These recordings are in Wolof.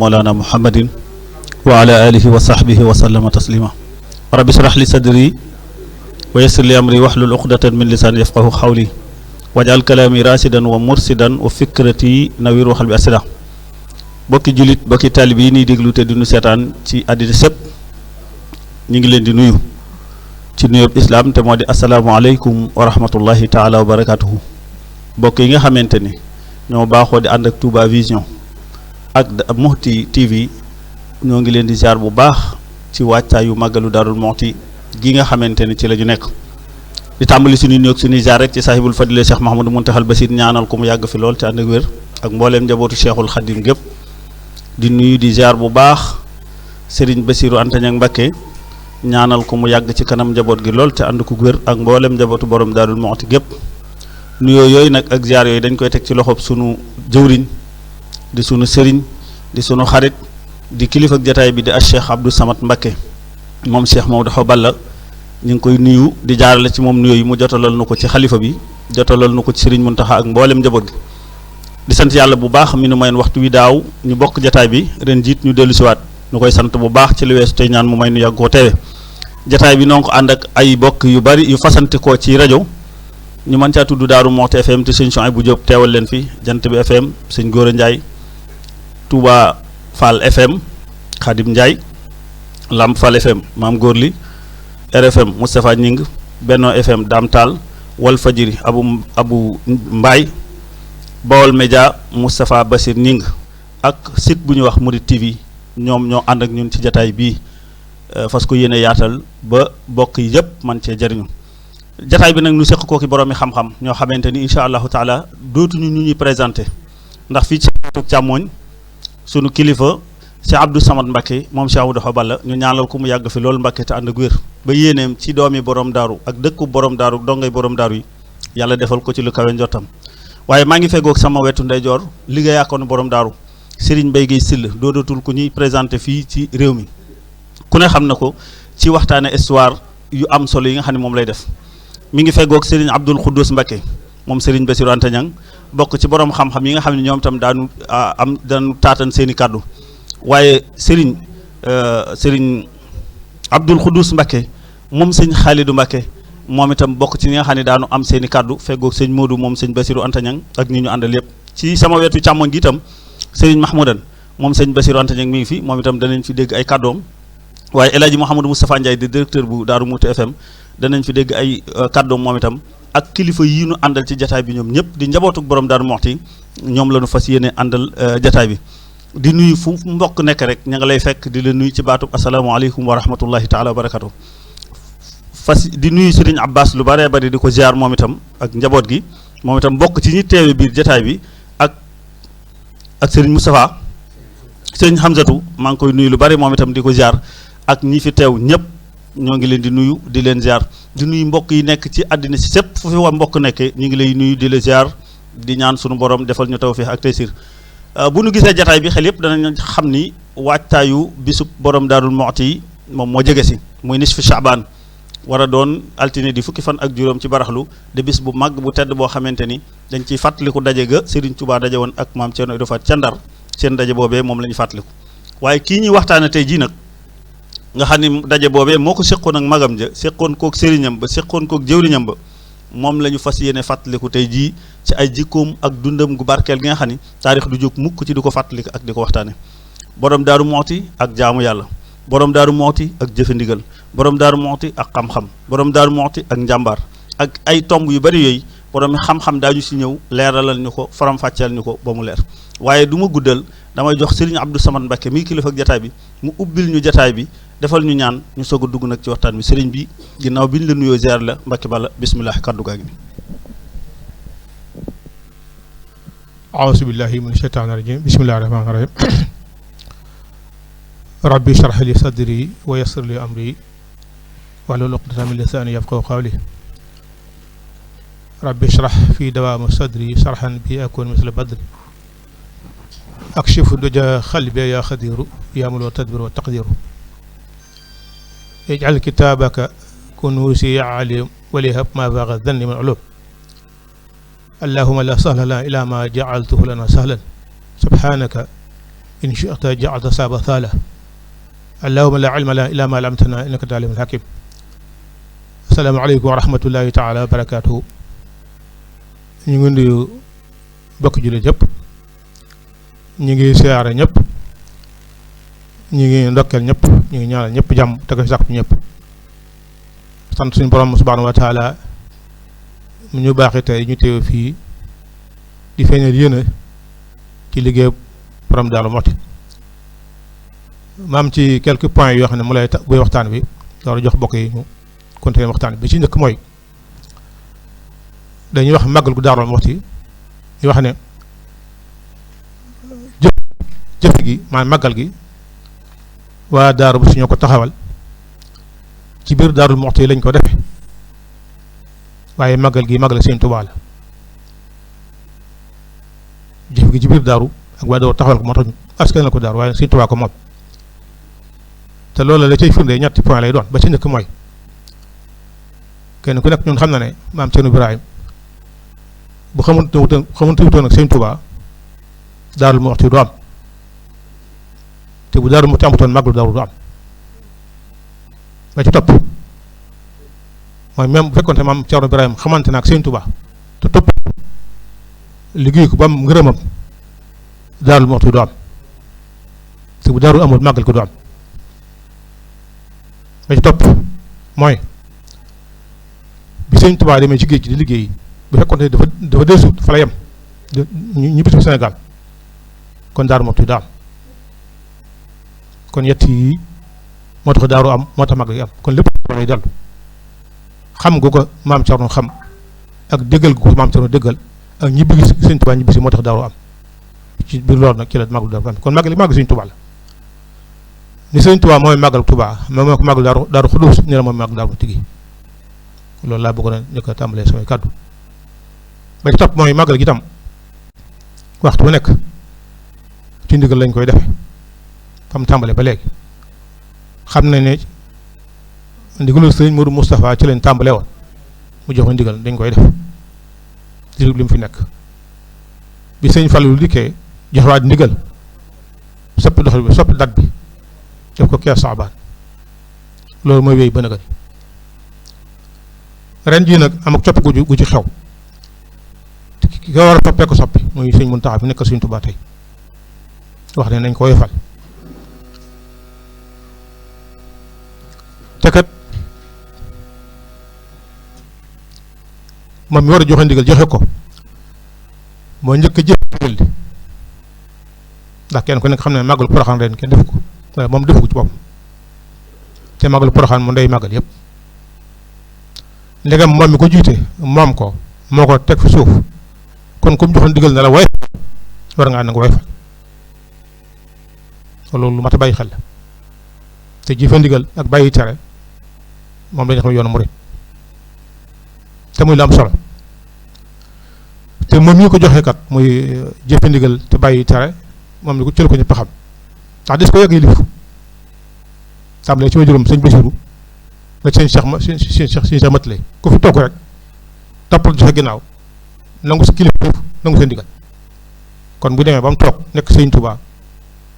مولانا محمد وعلى آله وصحبه وسلم تسليما رب اشرح لي صدري ويسر لي أمري واحلل عقدة من لساني يفقهوا قولي واجعل كلامي راشدا ومرشدا وفكرتي نوير وقلبي أرشدا bokki julit bokki taalibe yi nii déglu te duñu seetaan ci àddina sépp ñu ngi leen di nuyu ci nuyoob islaam te moo di asalaamaaleykum wa rahmatullahi taala wa barakatuhu bokk yi nga xamante ni ñoo baaxoo di ànd ak Touba Vision ak Mouhty TV ñoo ngi leen di ziar bu baax ci wàccaayu màggalu Daarul Mouhty gi nga xamante ni ci la ñu nekk di tàmbali suñuy nuyoog suñuy ziar rek ci sahibul fadile Cheikh Mahamadou Muntaxal Basir ñaanal ko mu yàgg fi lool te ànd ak wér ak mbooleem njabootu Cheikhul Khadim gépp di nuyu di ziar bu baax Serigne Bassirou Anta Niang Mbacké ñaanal ko mu yàgg ci kanam njaboot gi lool te ànd ko wér ak mboolem njabootu borom Daarul Mouhty gépp nuyoo yooyu nag ak ziar yooyu dañ koy teg ci loxob sunu jëwriñ di sunu sëriñ di sunu xarit di kilifa ak jataay bi di al Cheikh Abdou Samad Mbacké moom Cheikh Maodo Awa Balla ñu ngi koy nuyu di jaarale ci moom nuyoo yi mu jotalal nu ko ci xalifa bi jotalal nu ko ci Serigne Mountakha ak mboolem njaboot gi di sant yàlla bu baax mi nu mayoon waxtu wi daaw ñu bokk jataay bi ren jiit ñu dellu siwaat ñu koy sant bu baax ci li weesu tey ñaan mu may nu yàgg koo teewe jataay bi noonu ko ànd ak ay bokk yu bari yu fasante ko ci rajo ñu mën caa tudd Daaru Mouhty FM te sëñ Souhaïbou Diop teewal leen fi Jant bi FM sëñ Góora Ndiaye Touba Fall FM Khadim Ndiaye Lamp Fall FM Maam Góorli RFM Moustapha Ñing Benno FM Dam Tall Walfajiri Abu Mbaye Bawol Média Moustapha Bassir Ñing ak site bu ñu wax Mouride TV ñoom ñoo ànd ak ñun ci jataay bii fas ko yéene yaatal ba bokk yi yëpp man cee jëriñu jataay bi nag ñu seq kooki boroomi xam-xam ñoo xamante ni incha allahu taala dootuñu ñu ñuy présenté ndax fii ci càmmooñ sunu kilifa Cheikh Abdou Samad Mbacké moom Cheikh Maodo Awa Balla ñu ñaanal ko mu yàgg fi loolu Mbacké te ànd ak wér ba yéeneem ci doomi borom daaru ak dëkku borom daaru dongay borom daaru yi yàlla defal ko ci lu kawe njottam waaye maa ngi feggoog sama wetu ndeyjoor liggéey akoon borom daaru Serigne Mbaye Guèye Sylla doodatul ku ñuy présenté fii ci réew mi ku ne xam na ko ci waxtaane histoire yu am solo yi nga xam ne moom lay def mi ngi feggoog Serigne Abdoul Khoudous Mbacké moom Serigne Bassirou Anta Niang bokk ci borom xam-xam yi nga xam ne ñoom itam daanu taatan seeni kàddu waaye Serigne Abdoul Khoudous Mbacké moom sëñ Khalidou Mbacké moom itam bokk ci ñi nga xam ne daanu am seeni kàddu feggoog sëñ Modou moom sëñ Bassirou Anta Niang ak ñi ñu àndal yëpp ci sama wetu càmmoñ gi itam Serigne Mahmoudan moom sëñ Bassirou Anta Niang mi ngi fi moom itam danañ fi dégg ay kàddoom waaye El Hadji Mouhamadou Moustapha Ndiaye di directeur bu Daaru Mouhty FM danañ fi dégg ay kàddoom moom itam ak kilifa yii nu àndal ci jataay bi ñoom ñëpp di njabootuk borom Daaru Mouhty ñoom la ñu fas yéene àndal jataay bi di nuyu fu mbokk nekk rek ña nga lay fekk di la nuyu ci baatub asalaamaaleykum wa rahmatullahi taala wa barakatu di nuyu Serigne Abbas lu bëree bëri di ko ziar moom itam ak njaboot gi moom itam bokk ci ñi teewe biir jataay bi ak Serigne Moustapha Serigne Hamzatou maa ngi koy nuyu lu bëri moom itam di ko ziar ak ñi fi teew ñëpp ñoo ngi leen di nuyu di leen ziar di nuyu mbokk yi nekk ci àddina si sépp fu fi waa mbokk nekkee ñu ngi lay nuyu di la ziar di ñaan sunu borom defal ñu tawfiix ak taysir bu nu gisee jataay bi xel yëpp danañ xam ni waajtaayu bisub borom Daarul Mouhty yi moom moo jege si muy nisfu Chaabaan war a doon altine di fukki fan ak juróom ci baraxlu de bis bu màgg bu tedd boo xamante ni dañ ciy fàttaliku daje ga Serigne Touba daje woon ak maam Thierno Ibra Faty ca Ndar seen daje boobee moom la ñu fàttaliku waaye kii ñuy waxtaane tey jii nag nga xam ni daje boobee moo ko séqoon ak magam ja séqoon kook sëriñam ba séqoon kook jëwriñam ba moom la ñu fas yéene fàttaliku tey jii ci ay jikkoom ak dundam gu barkeel gi nga xam ni taarix du jóg mukk ci di ko fàttaliku ak di ko waxtaane borom Daaru Mouhty ak jaamu yàlla borom Daaru Mouhty ak jëfe ndigal borom Daaru Mouhty ak xam-xam borom Daaru Mouhty ak njàmbaar ak ay tomb yu bari yooyu borom xam-xam daañu si ñëw leeralal ñu ko faram-fàcceel ñu ko ba mu leer waaye du ma guddal damay jox Serigne Abdou Samad Mbacké mi kilifa ak jataay bi mu ubbil ñu jataay bi defal ñu ñaan ñu soog a dugg nag ci waxtaan bi Serigne bi ginnaaw bi ñu la nuyoo ziar la Mbacké Balla bismillah kaddu gaa ngi ni a'uuzu billahi mina shaytaani rajiim bismillahi rahmaani rahiim rabbi shrah li sadri wa yassir li amri wahlul uqdatan min lisaani yafqahu qawli rabbi shrah fi dawaami sadri sharhan bi akun misla badri akshifu duja qalbi ya xadiru yaamul wa tadbir wa taqdiru ij'al kitaabaka kunuusi ya alim walihab ma baga dhanni min ulub allahumma la sahla lana illa ma ja'altuhu lana sahlan subhanaka in shi'ta ja'alta saaba thaala allahumma la ilma lana illa ma 'allamtana innaka antal alimul hakim. assalaamu aleykum wa rahmatullahi taala wa barakaatuhu. ñu ngi nuyu bokk jullit yëpp, ñu ngi siyaare ñëpp, ñu ngi ndokkeel ñëpp, ñu ngi ñaanal ñëpp jàmm te ko sàkku ñëpp. sant suñu borom subhaanahu wa taala mu ñu baaxee tey ñu teew fii di feeñal yéene ci liggéey borom Daaru Muxti. ma am ci quelques points yoo xam ne mu lay buy waxtaan bi door jox bokk yi ñu continuer waxtaan bi ci njëkk mooy dañuy wax màggal gu Daaru Muxti ñu wax ne jëf gi maanaam màggal gi waa Daaru Muxti ñoo ko taxawal ci biir Daaru Muxti lañ ko defe waaye màggal gi màggal Sëñ Tuubaa la. jëf gi ci biir daaru ak waa daaru taxawal ko moo tax askan la ko daaru waaye Sëñ Tuubaa ko moom. te loolu la cay firnde ñetti point lay doon. ba ci njëkk mooy kenn ku nekk ñun xam na ne maam Cerno Ibrahima bu xamante wutoon ak Sëñ Tuubaa Daaru Muxti du am, te bu Daaru Muxti amutoon màggalu daaru du am. ba ci topp mooy même bu fekkoon te maam Cerno Ibrahima xamante na ak Sëñ Tuubaa te topp liggéey ko ba am ngërëmam Daaru Muxti du am, te bu daaru amul màggal ko du am. ba ci topp mooy bi Sëñ Tuubaa demee ci géej gi di liggéey bu fekkoon te dafa desuut fa la yem ñu bis Sénégal kon Daaru Muxti du am. kon yett yi moo tax daaru am moo tax màggal gi am. kon lépp lay dellu xam gu ko maam Cerno xam ak déggal gu ko maam Cerno déggal ak ñibbi gi Sëñ Tuubaa ñibbi si moo tax daaru am. ci biir loolu nag ci la màggal daaru am. kon màggal Sëñ Tuubaa la ni Sëñ Tuubaa mooy màggal Tuubaa moo ko màggal daaru Xudoos ni la mooy màggal Daaru Muxti gi. loolu laa bëggoon a njëkk a tàmbalee samay kàddu. ba ci topp mooy màggal gi tam waxtu bu nekk ci ndigal lañ koy defe fam tàmbalee ba léegi xam nañ ne ndigalul Sëriñ Modou Moustapha ci lañ tàmbalee woon mu jox ndigal dañ koy def di li mu fi nekk. bi Sëñ Fallu dikkee joxewaat ndigal soppi doxal bi soppi dat bi def ko kees Saabaan loolu mooy wéy ba nëgën. ren jii nag am ak coppi gu ci xew ki nga war a soppee ko soppi muy Sëñ Muntaxa bi nekkal Sëñ Tuubaa tey wax ne nañ ko woyofal. te kat moom mi war a joxe ndigal joxe ko moo njëkk a jëf ndigal li ndax kenn ku nekk xam ne màggalu Poroxaan ren kenn defu ko waaye moom defu ko ci boppam te màggalu Poroxaan mu ndey màggal yëpp. ndegam moom mi ko jiite moom ko moo ko teg fi suuf kon comme joxoon ndigal na la woy war ngaa na nga woyfal loolu lu mat a bàyyi xel la. te jëfe ndigal ak bàyyi tere moom lañu xam yoonu murid te muy lu am solo. te moom ñi ko joxe kat muy jëfe ndigal te bàyyi tere moom li ko ci la ko ñëpp xam ndax des ko yàgg yi lifu tàmbalee ci ma juróom sëñ Basiru ba sëñ Cheikh Matale ku fi toog rek toppal joxe ginnaaw nangu sa kilifa nangu seen ndigal. kon bu demee ba mu toog nekk Sëñ Tuubaa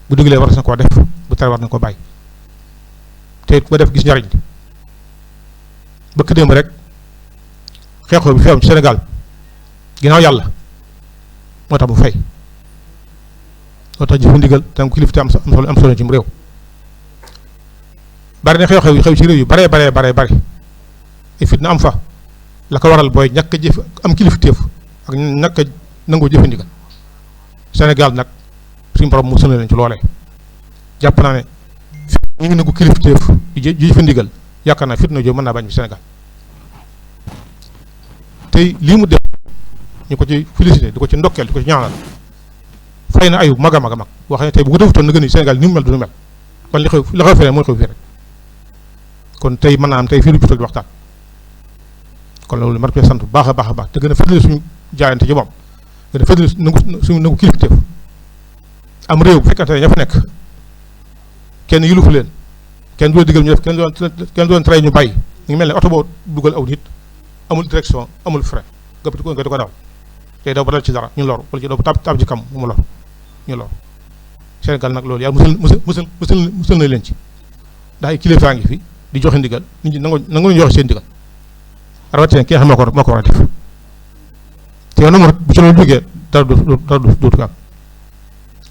bu diglee war na koo def bu tere war na ko bàyyi te it ba def gis njariñ bëkk démb rek xeexoo bi fi am ci Sénégal ginnaaw yàlla moo tax mu fay moo tax jëfu ndigal tam kilifa te am solo ci mu réew. bari na xew-xew yu xew ci réew yu bare ay fitna am fa la ko waral booy ñàkk a jëf am kilifteef ak ñàkk a nangoo jëfe ndigal. Sénégal nag suñu borom mu sonal leen ci loolee jàpp naa ne ñu ngi nangu kilifteef di jëfe ndigal yaakaar naa fitna joo mën naa bañ bi Sénégal. tey lii mu def ñu ko ci félicité di ko ci ndokkeel di ko ci ñaanal fay na ayu mag a mag wax ne tey bu ko defutoon na gën a Sénégal ni mu mel du nu mel kon li xew feneen mooy xew fii rek. kon tey mën naa am tey fii lu ñu di waxtaan kon loolu mar koy sant bu baax a baax te gën a fëddali suñu jaayante ci moom gën a fëddali nangu kilifteef am réew bu fekkante ne ña fa nekk kenn yulufu leen kenn doon digal ñu def kenn doon tere ñu bàyyi ñu mel ne oto boo dugal aw nit amul direction amul frein nga di ko daw tey daw ba dal ci dara ñu loru wala ci daw ba tab ci kam mu loru ñu loru Sénégal nag loolu yàlla musal na leen ci ndax ay kilifa ngi fi di joxe ndigal nit ñi nangu nañu joxe seen ndigal rawatina ki nga xam moo ko war a def te yow nag bu ci loolu jógee dara dootu ko am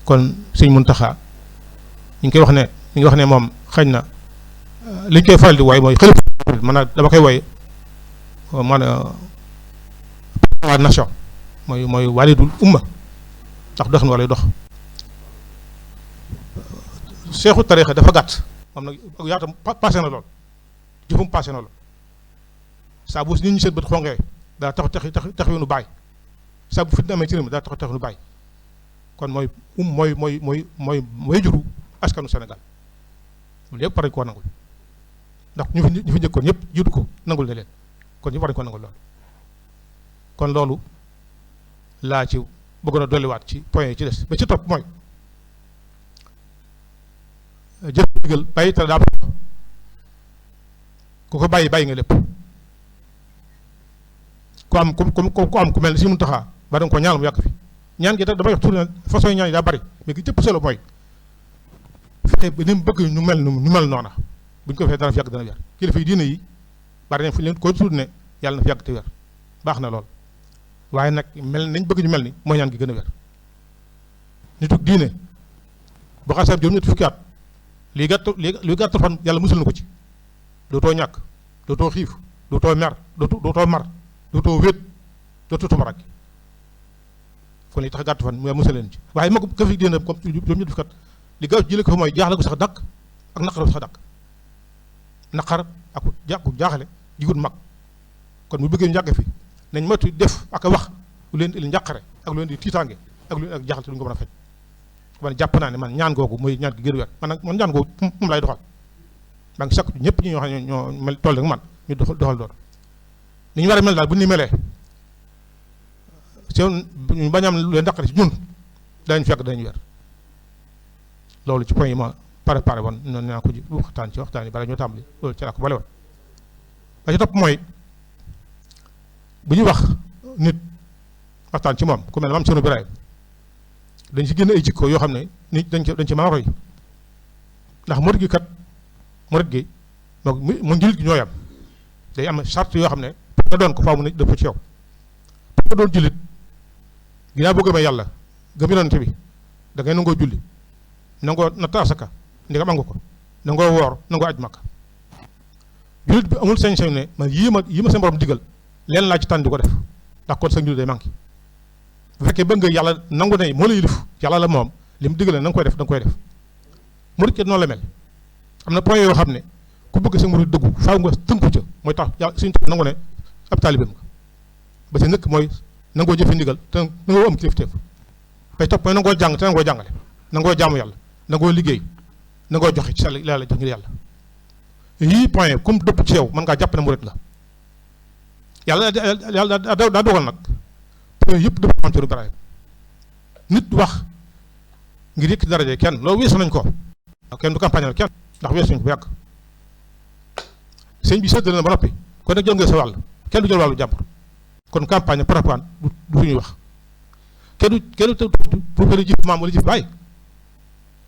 kon Sëñ Muntaxa ñu ngi wax ne moom xañ na liñ koy faral di woy mooy xalifa maanaam dama koy woy maanaam waa nation mooy walidul umma ndax dox na wala dox seexu tariixa dafa gàtt moom nag yaatam passé na lool jëfum passé na lool saa bu nit ñi seen bët xongee daa tax nu bàyyi saa bu fitna amee ci réew mi daa tax nu bàyyi kon mooy juru askanu Sénégal loolu yëpp war nañu koo nangul ndax ñu fi njëkkoon ñëpp jiitu ko nangul ne leen kon ñëpp war nañu koo nangul loolu kon loolu laa ci bëggoon a dolliwaat ci point yi ci des ba ci topp mooy jëf digal bàyyi te daa ku ko bàyyi nga lépp ku am ku mel ni si mun taxaa ba da nga ko ñaan mu yàgg fi ñaan gi damay wax tourné façon yi ñaan yi daa bari mais gi jëpp solo mooy fexe ba ni mu bëgg ñu mel noona bu ñu ko fexee dana fi yàgg dana wér kilifa yi diine yi bari nañ fu leen ko tudd ne yàlla na fi yàgg te wér baax na lool waaye nag nañ bëgg ñu mel ni mooy ñaan gi gën a wér nitu diine bu xasee juróom-ñetti fukki at lii gàtt fan yàlla musul na ko ci dootoo ñàkk dootoo xiif dootoo mer dootoo mar dootoo wéet dootoo tumarak kon li tax gàtt fan mu musal leen ci waaye mag ka fi diine comme juróom-ñetti fukki at li gaaw jële ko fa mooy jaaxle ko sax dakk ak naqar sax dakk naqar ak jaaxle jigut mag kon mu bëggee njàgg fi nañ moytu def ak a wax lu leen di njàqare ak lu leen di tiitaange ak lu leen ak jaaxal te duñ ko mën a faj man jàpp naa ne man ñaan googu mooy ñaan gi gën a wér man ñaan googu moom lay doxal maa ngi sakku ñëpp ñi ñoo xam ne ñoo mel toll ak man ñu doxal loolu ni ñu war a mel daal bu ñu melee seen ñu bañ am lu leen njàqare ci ñun dañ fekk dañu wér loolu ci point yi ma préparé woon noonu naa ko ji waxtaan yi bala ñoo tàmbali loolu ci laa ko bale woon ba ci topp mooy bu ñu wax nit waxtaan ci moom ku mel ne maam Cerno Birahim dañ ci génn ay jikko yoo xam ne nit dañ ci mën a roy ndax murit gi kat murit gi mu njilit gi ñooy am day am charte yoo xam ne pour nga doon ko faaw mu ne dëpp ci yow pour nga doon jullit ginnaaw boo gëmee yàlla gëm yonent bi da ngay nangoo julli nangoo natt asaka ndegam am nga ko nangoo woor nangoo aj makka jullit bi amul sañ-sañ ne man yii ma seen borom digal leen laa ci tànn di ko def ndax kon sa jullit day manqué bu fekkee bëgg nga yàlla nangu ne moo la yilif yàlla la moom li mu digal ne na nga koy def da nga koy def murit noonu la mel am na point yoo xam ne ku bëgg sa murit dëggu faaw nga tënku ca mooy tax yàlla suñu nangu ne ab taalibeem nga ba ci nëkk mooy nangoo jëfe ndigal te nangoo am kilifteef bay topp mooy nangoo jàng te nangoo jàngale nangoo jaamu yàlla nangoo liggéey nangoo joxe ci yàlla jox ngir yàlla yii point comme dëpp ci yow mën ngaa jàpp ne murit nga yàlla daa dogal nag point yëpp dëpp Maam Cerno Birahim nit wax ngir yëkk daraje kenn loolu weesu nañ ko kenn du campagne kenn ndax weesu nañ ko bu yàgg sëñ bi séddale na ba noppi kon nag jël nga sa wàll kenn du jël wàllu jàmbur kon campagne propagande du fi ñuy wax kenn du pour que jëf maam wala jëf bàyyi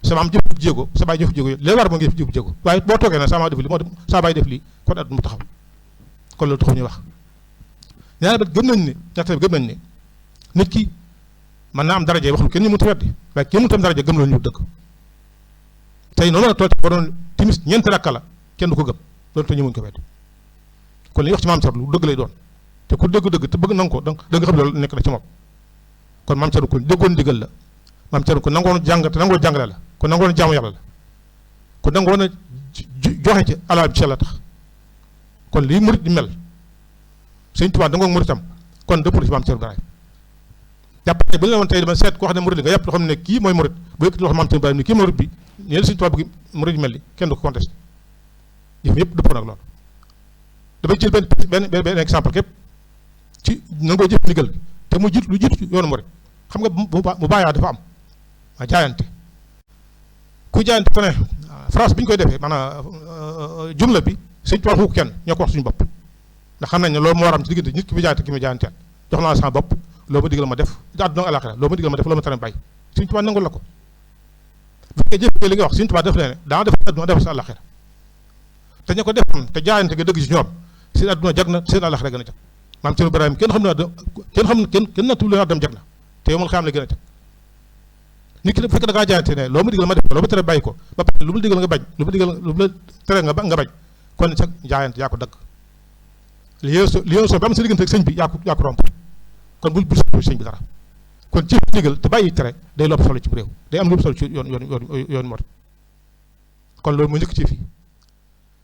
sa maam jëf jéego sa baay jëf jéego léegi war moo ngi jëf jéego waaye boo toogee nag sama def lii moo sa baay def lii kon at mu taxaw kon loolu taxaw ñuy wax ñaari bët gëm nañ ne ñaata gëm nañ ne nit ki mën naa am daraje waxul kenn ñu mënut a weddi waaye kenn mënut a am daraje gëm loolu ñu dëgg tey noonu la tool ba doon timis ñeenti rakka la kenn du ko gëm loolu te ñu muñ ko weddi kon li wax ci maam Cerno lu dëgg lay doon te ku dëgg te bëgg na ko da nga xam loolu nekk na ci moom kon maam Cerno ko déggoon digal la maam Cerno ko nangoon jàng te nangoo jàngale la ko nangoon jaamu yàlla la ko nangoon a joxe ci alal bi ci yàlla tax kon lii murit di mel Sëñ Tuubaa da nga muritam kon dëpp ci maam Cerno Birahim jàpp ne bu ñu la woon tey dama seet koo xam ne murit li nga yàpp loo xam ne kii mooy murit bu yëkkati loxo maam Cerno Birahim ni kii murit bi ñee la Sëñ Tuubaa bëgg murit yi mel ni kenn du ko contesté jëf yëpp dëppoo nag loolu damay jël benn exemple képp ci nangoo jëf ndigal te mu jiitu lu jiitu yoonu murit xam nga mu bàyyaa dafa am waa jaayante ku jaayante ko ne France bi ñu koy defee maanaam jumla bi Sëñ Tuubaa waxu kenn ñoo ko wax suñu bopp ndax xam nañ ne loolu moo war am ci diggante nit ki bi jaayante ki mu jaayanteel jox naa sama bopp loo ma digal ma def àdduna ak àllaaxira loo ma digal ma def loo ma tere bàyyi Sëñ Tuubaa nangul la ko bu fekkee jëfee li nga wax Sëñ Tuubaa def leen daa def adduna def sa àllaxira te ña ko defoon te jaayante nga dëgg ci ñoom seen adduna jag na seen àllaxira gën a jag maam Cerno Ibrahima kenn nattu leen dem jag na te yow mal xam la gën a jag nit ki bu fekkee da ngaa jaayante ne loo ma digal ma def ko loo ma tere bàyyi ko ba pare lu mu digal nga bañ lu mu la tere nga bañ kon sa jaayante yaa ko dagg li yow soo ba am sa diggante ak sëñ bi yaa ko romb kon bul soppi sëñ bi dara kon ci ndigal te bàyyi tere day lu am solo ci réew day am lu am solo ci yoon moo kon loolu mu njëkk ci fii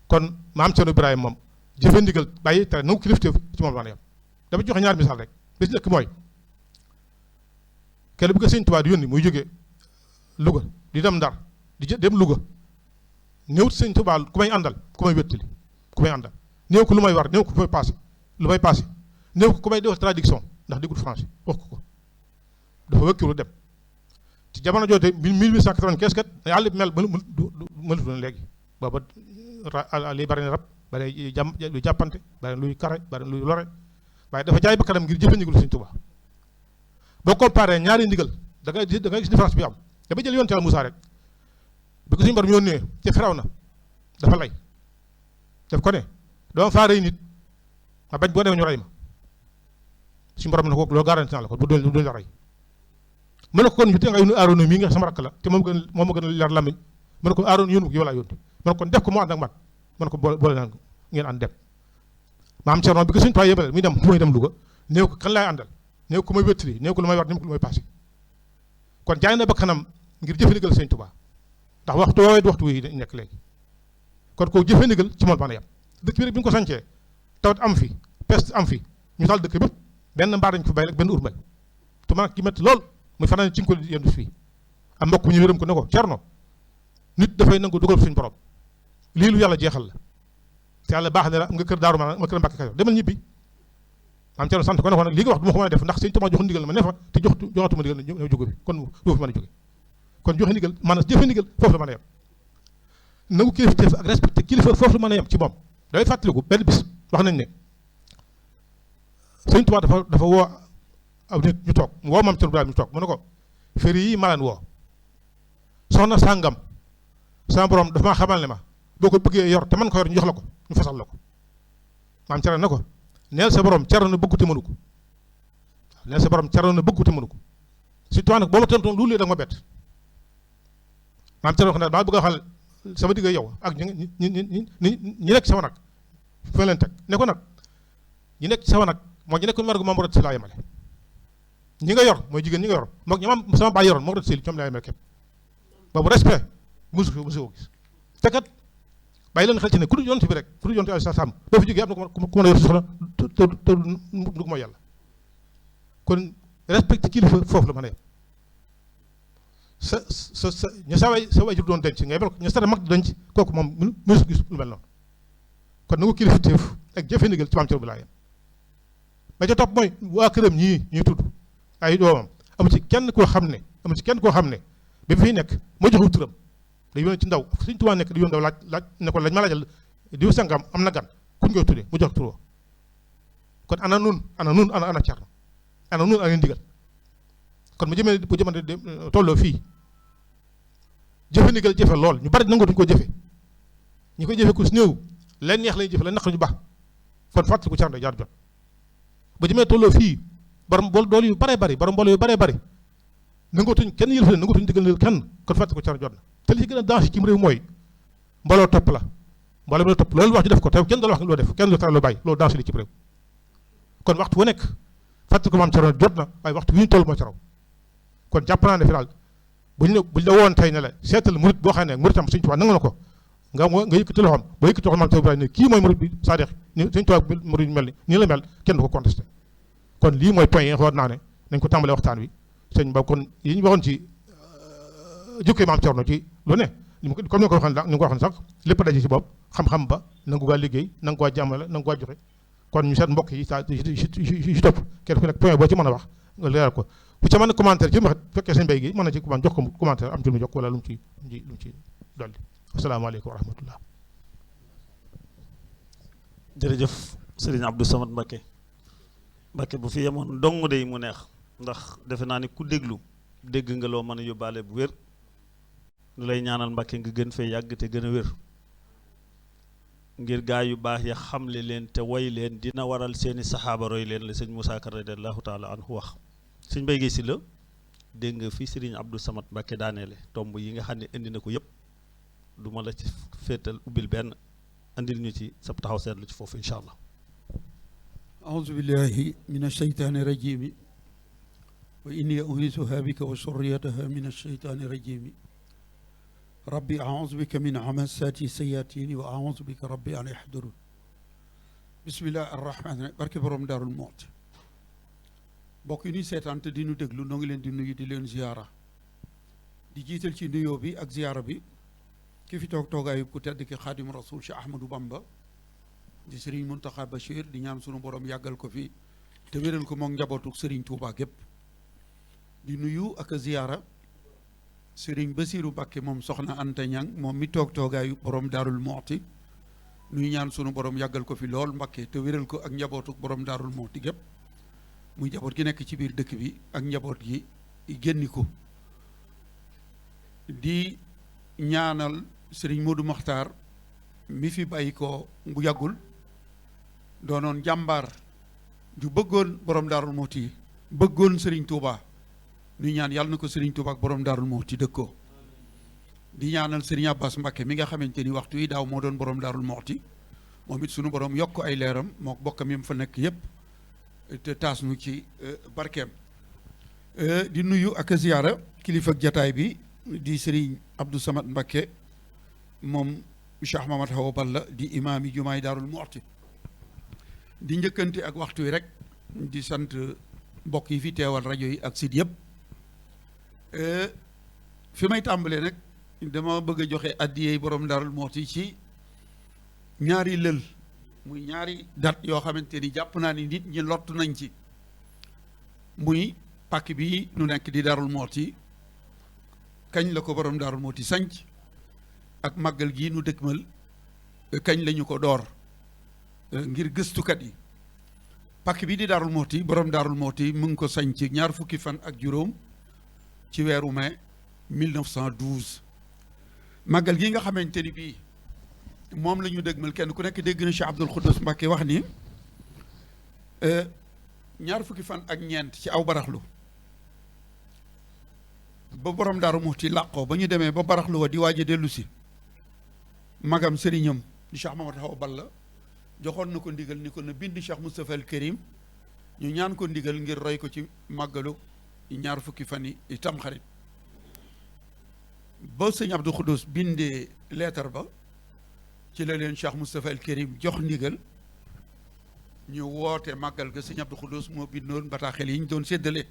kon maam Cerno Ibrahima moom jëfe ndigal bàyyi tere nangu kilifteef ci moom la yam dama joxe ñaar misaal rek bi ci njëkk mooy kenn bu ko Sëñ Tuubaa di yónni muy jógee Louga di dem Ndar di dem Louga néew Sëñ Tuubaa ku may àndal ku may wéttali ku may àndal néew ko lu may war néew ko lu may passé néew ko ku may defal traduction ndax déggul français wax ko dafa wëkkilu dem ci jamono joote 1895 kat yàlla mel mënatu na léegi booba li bari na rab bari luy jàppante bari luy kare bari luy lore waaye dafa jaay ba kanam ngir jëfandikoo Sëñ Tuubaa boo comparé ñaari ndigal da ngay gis différence bi am dama jël yonent Yàlla Muusaa rek bi ko suñu borom yónnee ci Firawna dafa lay daf ko ne doo faa rey nit ma bañ boo demee ñu rey ma suñu borom ne ko loolu garanti naa la ko bu doon la rey mu ne ko kon te nga yónni Aaroona mii nga sama rakk la te moom ma gën a leer lamiñ mu ne ko Aaroona yónni ko yow laa yónni mu ne kon def ko mu ànd ak man mu ne ko boole naa ngeen ànd dem maam Cerno bi ko suñu toit yëbale muy dem Louga néew ko kan laay àndal néew ko may wéttali néew ko lu may war néew ko lu may passé kon jaay na ba kanam ngir jëfandigal Sëñ Tuubaa ndax waxtu woowee waxtu wi nekk léegi kon koo jëfandigal ci moom mën a yem dëkk bi rek bi ñu ko sancee tawat am fi peste am fi ñu taal dëkk bépp benn mbaar dañ ko bay rek benn urmbel te man ki métti lool muy fanaan ci nga ko yendu fii am mbokk ñu wéram ko ne ko Cerno nit dafay nangu dugal suñu borom lii lu yàlla jeexal la te yàlla baax ne la nga kër Daaru Marnaan nga kër Mbàkke Kajoor demal ñibbi maam Cerno sant ko ne ko nag li nga wax du ma ko mën a def ndax Sëñ Tuubaa jox ndigal ma ne fa te joxatuma ndigal ñëw jóge fi kon doo fi mën a jóge kon joxe ndigal maanaam jëfe ndigal foofu la mën a yem nangu kilifteef ak respecté kilifa foofu la mën a yem ci moom day fàttaliku benn bis wax nañ ne Sëñ Tuubaa dafa woo aw nit ñu toog woo maam Cerno Ibrahima ñu toog mu ne ko féri yi malaan woo soxna sàngam sama borom dafa maa xamal ne ma boo ko bëggee yor te man ko yor ñu jox la ko ñu fasal la ko maam Cerno na ko neel sa borom Cerno na bëggu te mënu ko neel sa borom Cerno na bëggu te mënu ko surtout nag boo ma tontoon lu da nga ma bett maam Cerno wax ne maa bëgg a xal sama digg yow ak ñi nekk sama nag fa leen teg ne ko nag ñi nekk sama nag moo ñu nekk margu moom rot si laa yemale ñi nga yor mooy jigéen ñi nga yor moom ñi sama baay yoroon moo rot si ñoom laa yemale képp boobu respect musu ko gis te kat bàyyi leen xel ci ne ku dul yonent bi rek ku dul yonent sa sàmm boo fi jógee am na ku mën a yor soxla te du mooy yàlla kon respect kilifa foofu la mën a yem sa waajur doon denc ngay mel ko ña sa mag di denc kooku moom mësu gis lu mel noonu kon na nga kilifa téef ak jëfe ndigal ci maam Cerno bi laa yem ba ca topp mooy waa këram ñii ñuy tudd ay doomam amu ci kenn koo xam ne bi fiy nekk moo joxu turam da yónnee ci ndaw Sëñ Tuubaa nekk di yónne ndaw laaj ne ko lañ ma laajal diw sangam am na gan kuñ koy tuddee mu jox turoo kon ana Cerno ana nun ana ndigal kon bu jëmee tolloo fii jëfe ndigal jëfe lool ñu bari nangootuñu ko jëfe ñi koy jëfe ku si néew leen neex lay jëfe leen naq ñu baax kon fàttaliku Cerno jaar jot bu jëmee tolloo fii borom dool yu baree bari borom mbooloo yu baree bari nangootuñ kenn yëlfa leen nangootuñ digal kenn kon fàttaliku Cerno jot na te li ci gën a danger ci réew mooy mbooloo topp la mbooloo bi la topp loolu wax ñu def ko te kenn doon wax loo def kenn du tere loo bàyyi loolu danger li ci réew kon waxtu wu nekk fàttaliku maam Cerno jot na waaye waxtu wi ñu toll moo ci raw kon jàpp naa ne fi daal buñ la woon tey ne la seetal murit boo xam ne muritam Sëñ Tuubaa nangu na ko nga yëkkati loxoom ba yëkkati loxoom maam Cerno Ibrahima ne kii mooy murit bi saadix ni Sëñ Tuubaa murit mel ni nii la mel kenn du ko contesté kon lii mooy point yi nga xool naa ne nañ ko tàmbalee waxtaan wi sëñ ba kon yi ñu waxoon ci jukkee maam Cerno ci lu ne comme ni ko waxoon sax lépp daje ci bopp xam-xam ba nangu gaa liggéey nangu gaa jàmmale nangu gaa joxe kon ñu seet mbokk yi si topp kenn ku nekk point boo ci mën a wax nga leeral ko bu ca mën a commentaire ci wax fekkee sëñ Mbay gi mën na ci jox ko commentaire am ci lu mu jokk wala lu mu ci dolli asalaamaaleykum wa rahmatullah jërëjëf Serigne Abdou Samad Mbacké bu fi yemoon dong de mu neex ndax defe naa ni ku dégg nga loo mën a yóbbaale bu wér nu lay ñaanal Mbàkke nga gën fee yàgg te gën a wér ngir gaa yu baax ya xamle leen te woy leen dina waral seeni saxaaba roy leen la sëñ Moussa Ka radiyallahu taala anhu wax sëñ Mbaye Guèye Sylla dégg nga fi Serigne Abdou Samad Mbàkke daaneele tomb yi nga xam ne indi na ko yëpp du ma la ci féetal ubbil benn andil ñu ci sab taxaw seetlu ci foofu incha allah. أعوذ بالله من الشيطان الرجيم وإني أعيذها بك وذريتها من الشيطان الرجيم ربي أعوذ بك من همزات الشياطين وأعوذ بك ربي أن يحضرون بسم الله الرحمن الرحيم barke borom Daarul Muxti mbokk yi ñuy seetaan te di nu déglu noo ngi leen di nuyu di leen ziyaara di jiital ci nuyoo bi ak ziyaara bi ki fi toog toogaayu ku tedd ki Xaadimu Rasuul Cheikh Ahmadou Bamba di Serigne Mountakha Bachir di ñaan sunu borom yàggal ko fi te wéral ko moom njabootu Serigne Touba gépp di nuyu ak ziyaara Serigne Bassirou Mbacké moom soxna Anta Ñang moom mi toog toogaayu borom Daarul Muxti nuy ñaan sunu borom yàggal ko fi lool Mbacké te wéral ko ak njabootu borom Daarul Muxti gépp muy njaboot gi nekk ci biir dëkk bi ak njaboot gi génni ko di ñaanal Serigne Modou Makhtar mi fi bàyyi ko bu yàggul doonoon jàmbaar ju bëggoon borom Daarul Muxti bëggoon Serigne Touba nuy ñaan yàlla na ko Serigne Touba ak borom Daarul Muxti dëkkoo di ñaanal Serigne Abbas Mbacké mi nga xamante ni waxtu yi daaw moo doon borom Daarul Muxti moom it sunu borom yokk ay leeram moo bokkam yam fa nekk yépp te taas nu ci barkeem di nuyu ak ziyaara kilifa ak jataay bi di Serigne Abdou Samad Mbacké moom Cheikh Mahamad Hawa Balla di imaam yi jumaay Daarul Muxti di njëkkante ak waxtu wi rek di sant mbokk yi fi teewal rajo yi ak site yëpp fi may tàmbalee nag dama bëgg a joxe addiyey borom Daarul Muxti ci ñaari lël muy ñaari date yoo xamante ni jàpp naa ni nit ñi lott nañ ci muy pàkk bi nu nekk di Daarul Muxti kañ la ko borom Daarul Muxti sanc ak màggal gi nu dëkkmal kañ lañu ko door ngir gëstukat yi pàkk bi di Daarul Muxti borom Daarul Muxti mu ngi ko sanc ñaar fukki fan ak juróom ci weeru mai 1912 màggal gi nga xamante ni bii moom la ñu dëgmal kenn ku nekk dégg na Cheikh Abdoul Khoudous Mbacké wax ni ñaar fukki fan ak ñeent ci aw baraxlu ba borom Daaru Muxti làqoo ba ñu demee ba baraxlu wa di waaj a dellu si magam sëriñam di Cheikh Mahamad Hawa Balla joxoon na ko ndigal ni ko na bind Cheikh Moustapha al Karim ñu ñaan ko ndigal ngir roy ko ci màggalu ñaar fukki fan yi Tamxarit ba sëñ Abdou Khoudous bindee leetar ba ci la leen Cheikh Moustapha al Karim jox ndigal ñu woote màggal ga sëñ Abdou Khoudous moo bindoon bataaxel yi ñu doon séddale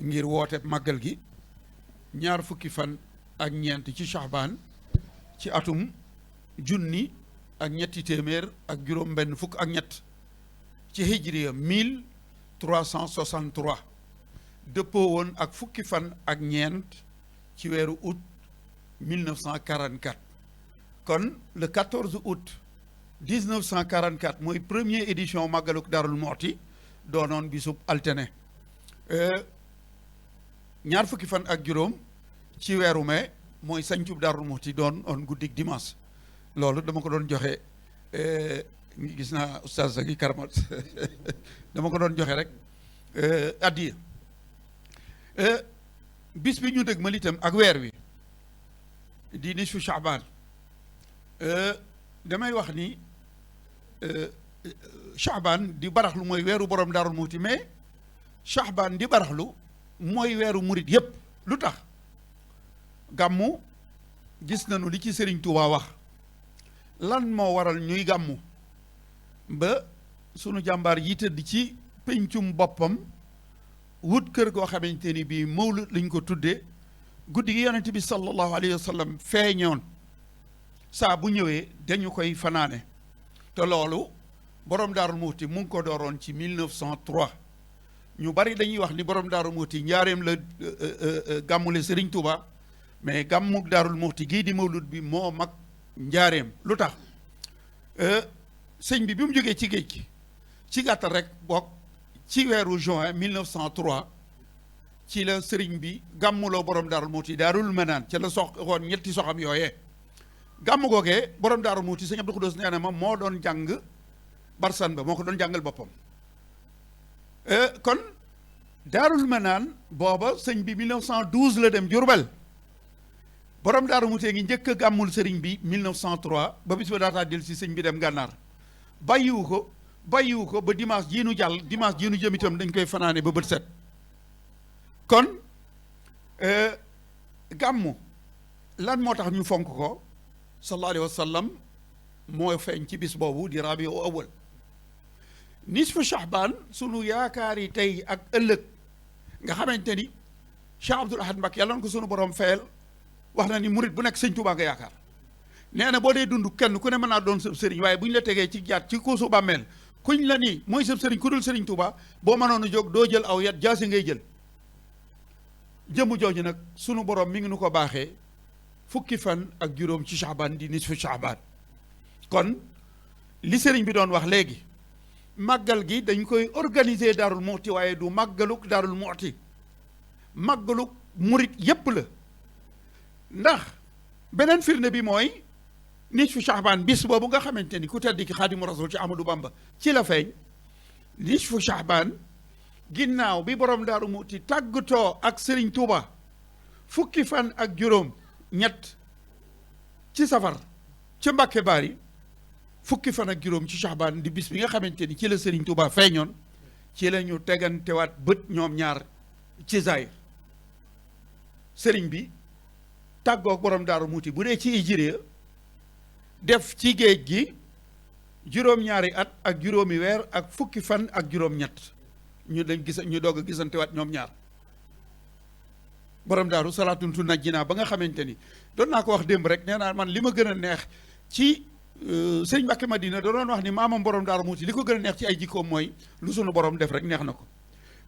ngir woote màggal gi ñaar fukki fan ak ñeent ci Shahbaan ci atum junni ak ñetti téeméer ak juróom benn fukk ak ñett ci hijriya 1363 dëppoo woon ak fukki fan ak ñeent ci weeru août 1944 kon le 14 août 1944 mooy première édition màggaluk Daarul Muxti doonoon bisub altine ñaar fukki fan ak juróom ci weeru mai mooy sañcub Daarul Muxti doon on guddik dimanche loolu dama ko doon joxe gis naa oustaz ak i karamat dama ko doon joxe rek addiya bis bi ñu dëgg mal itam ak weer wi di nisfu Sha'ban damay wax ni Sha'ban di baraxlu mooy weeru borom Daarul Muxti mais Sha'ban di baraxlu mooy weeru murit yépp lu tax gàmmu gis nañu li ci Serigne Touba wax lan moo waral ñuy gàmmu ba sunu jàmbaar yi tëdd ci pencum boppam wut kër goo xamante ni bii mawlud lañ ko tuddee guddi gi yonent bi sallallahu alayhi wa sallam feeñoon saa bu ñëwee dañu koy fanaane te loolu borom Daarul Muxti mu ngi ko dooroon ci 1903 ñu bari dañuy wax ni borom Daarul Muxti njaareem la gàmmule Serigne Touba mais gàmmuk Daarul Muxti gii di mawlud bi moo mag njaareem lu tax sëñ bi mu jógee ci géej gi ci gàttal rek bokk ci weeru juin 1903 ci la sëriñ bi gàmmuloo borom Daaru Muuti Daarul Manaan ca la xoon ñetti soxam yooyee gàmm googee borom Daaru Muuti sëñ Abdou Khoudoss nee na ma moo doon jàng barsan ba moo ko doon jàngal boppam kon Daarul Manaan booba sëñ bi 1912 la dem Jurbel borom Daaru Muuti ngi njëkk a gàmmul sëriñ bi 1903 ba bis ba daataa del si sëñ bi dem gànnaar bàyyiwu ko ba dimanche jii nu jàll dimanche jii nu jëm itam dañ koy fanaane ba bët set kon gàmmu lan moo tax ñu fonk ko sallallahu alayhi wa sallam moo feeñ ci bis boobu di rabiu awal nisfu Shahbaan sunu yaakaar yi tey ak ëllëg nga xamante ni Cheikh Abdoul Ahad Mbacké yàlla na ko sunu borom fayal wax na ni murit bu nekk sëñ Tuubaa nga yaakaar nee na boo dee dund kenn ku ne mën naa doon sëb sëriñ waaye bu ñu la tegee ci jaat ci kuusu bàmmeel kuñ la ni mooy sëb sëriñ ku dul sëriñ Tuubaa boo mënoon a jóg doo jël aw yat jaasi ngay jël jëmm jooju nag sunu borom mi ngi nu ko baaxee fukki fan ak juróom ci Shahbaan di nisfu Shahbaan kon li sëriñ bi doon wax léegi màggal gi dañ koy organiser Daarul Muxti waaye du màggaluk Daarul Muxti màggaluk murit yépp la ndax beneen firnde bi mooy nisfu Shahbaan bis boobu nga xamante ni ku tedd ki Xaadimu Rasuul ci Ahmadou Bamba ci la feeñ nisfu Shahbaan ginnaaw bi borom Daaru Muxti tàggatoo ak Sëriñ Tuuba fukki fan ak juróom ñett ci safar ca Mbàkke Baari fukki fan ak juróom ci Shahbaan di bis bi nga xamante ni ci la Sëriñ Tuuba feeñoon ci la ñu tegantewaat bët ñoom ñaar ci zaahir sëriñ bi tàggoog borom Daaru Muxti bu dee ci hijriya def ci géej gi juróom-ñaari at ak juróomi weer ak fukki fan ak juróom-ñett ñu doog a gisantewaat ñoom ñaar borom daaru salaatun tu najjinaa ba nga xamante ni doon naa ko wax démb rek nee naa man li ma gën a neex ci sëñ Mbàkke Madina da doon wax ni maamam borom Daaru Muxti li ko gën a neex ci ay jikkoom mooy lu sunu borom def rek neex na ko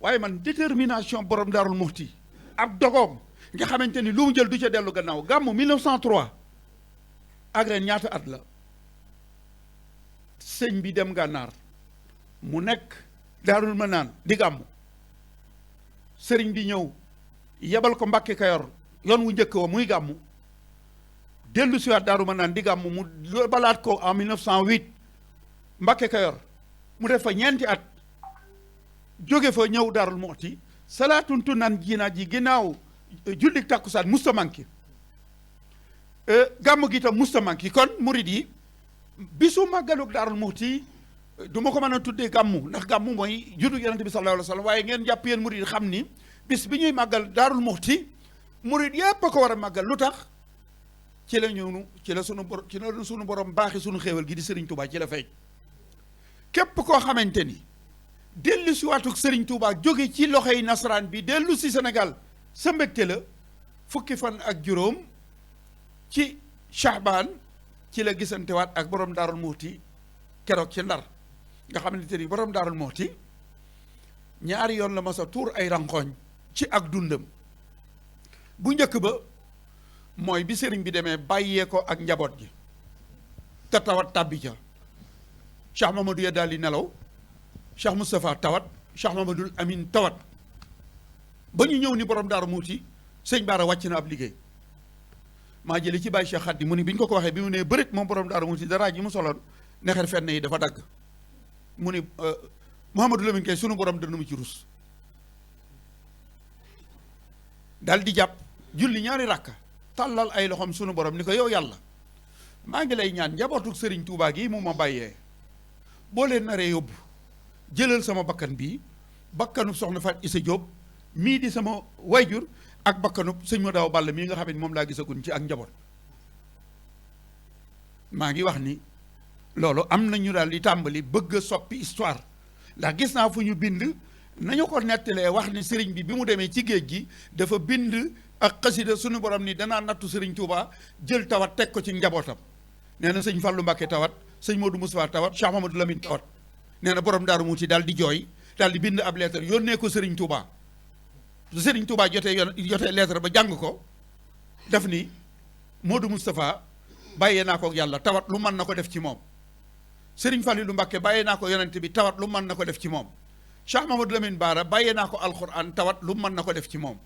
waaye man détermination borom Daaru Muxti ak dogoom nga xamante ni lu mu jël du ca dellu gannaaw gàmmu 1903 ak ren ñaata at la sëñ bi dem gànnaar mu nekk Daarul Manaan di gàmmu sëriñ bi ñëw yebal ko Mbàkke Kayor yoon wu njëkk wa muy gàmmu dellu siwaat Daaru Manaan di gàmmu mu balaat ko en 1908 Mbàkke Kayor mu def fa ñeenti at jóge fa ñëw Daarul Muxti salaatun tu nan jiinaa ji ginnaaw jullik tàkkusaan musta manki gàmmu gi tam musta manki kon murid yi bisu màggalug Daarul Muxti du ma ko mën a tuddee gàmmu ndax gàmmu mooy juddu yonent bi sallallahu alayhi wa sallam waaye ngeen jàpp yéen murid yi xam ni bis bi ñuy màggal Daarul Muxti murid yépp a ko war a màggal lu tax ci la sunu borom baaxi sunu xéewal gi di Serigne Touba ci la feeñ képp koo xamante ni dellu si waatuk Serigne Touba jóge ci loxoy nasaraan bi dellu si Sénégal sa mbégte la fukki fan ak juróom ci Shahbaan ci la gisantewaat ak borom Daarul Muxti keroog ci Ndar nga xamante ni borom Daarul Muxti ñaari yoon la ma sa tuur ay rankoñ ci ak dundam bu njëkk ba mooy bi sëriñ bi demee bàyyee ko ak njaboot gi te tawat tàbbi ca Cheikh Mamadou ya daal di nelaw Cheikh Moustapha tawat Cheikh Mamadou Amin tawat ba ñu ñëw ni borom Daaru Muxti sëñ Baara wàcc na ab liggéey maa jëli ci bàyyi Cheikh Xaddi mu ni bi ñu ko waxee bi mu nee bërit moom borom Daaru Muxti dara ji mu soloon nexer fenn yi dafa dagg mu ni Mouhamadou Lamine kay sunu borom dana mu ci rus dal di jàpp julli ñaari rakka tàllal ay loxoom sunu borom ni ko yow yàlla maa ngi lay ñaan njabootu Serigne Touba gi mu ma bàyyee boo leen naree yóbbu jëlal sama bakkan bii bakkanu soxna Fat Issa Diop mii di sama wayjur ak bakkanu sëñ ma daaw Balla mii nga xam ne moom laa gisagun ci ak njaboot maa ngi wax ni loolu am na ñu daal di tàmbali bëgg a soppi histoire ndax gis naa fu ñu bind nañu ko nettalee wax ni sëriñ bi mu demee ci géej gi dafa bind ak xasida sunu borom ni danaa nattu sëriñ Touba jël tawat teg ko ci njabootam nee na sëñ Fallou Mbacké tawat sëñ Modou Moustapha tawat Cheikh Mamadou Lamine tawat nee na borom Daaru Muxti daal di jooy daal di bind ab lettre yónnee ko sëriñ Touba sëriñ Touba jotee lettre ba jàng ko daf ni Modou Moustapha bàyyee naa ko ak yàlla tawat lu mën na ko def ci moom sëriñ Fallou Mbacké bàyyee naa ko yonent bi tawat lu mën na ko def ci moom Cheikh Mamadou Lamine Bara bàyyee naa ko alxuraan tawat lu mën na ko def ci moom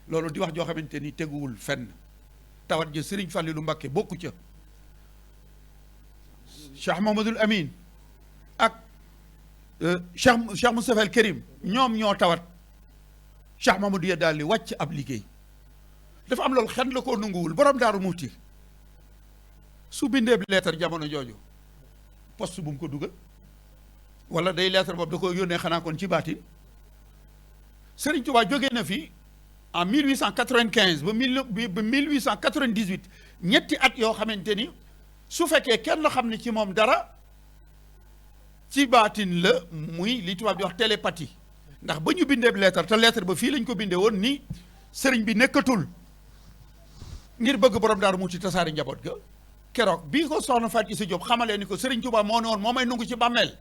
loolu di wax joo xamante ni teguwul fenn tawat ja Serigne Fallilou Mbacké bokku ca Cheikh Mamadou Amin ak Cheikh Moustapha El Kérim ñoom ñoo tawat Cheikh Mamadou ya daal di wàcc ab liggéey dafa am loolu xen la koo nanguwul borom Daaru Muhti su bindee leetar jamono jooju poste bu mu ko dugal wala day leetar boobu da ko yónnee xanaa kon ci baatin Serigne Touba jógee na fi en 1895 ba 1898 ñetti at yoo xamante ni su fekkee kenn xam ne ci moom dara ci baatin la muy li tubaab di wax télépathie ndax ba ñu bindee leetar te leetar ba fii lañ ko bindee woon ni sëriñ bi nekkatul ngir bëgg borom Daaru Muhti tasaari njaboot ga keroog bii ko soxna Fatou Issa Diop xamalee ni ko Serigne Touba moo ne woon moo may nungu ci bàmmeel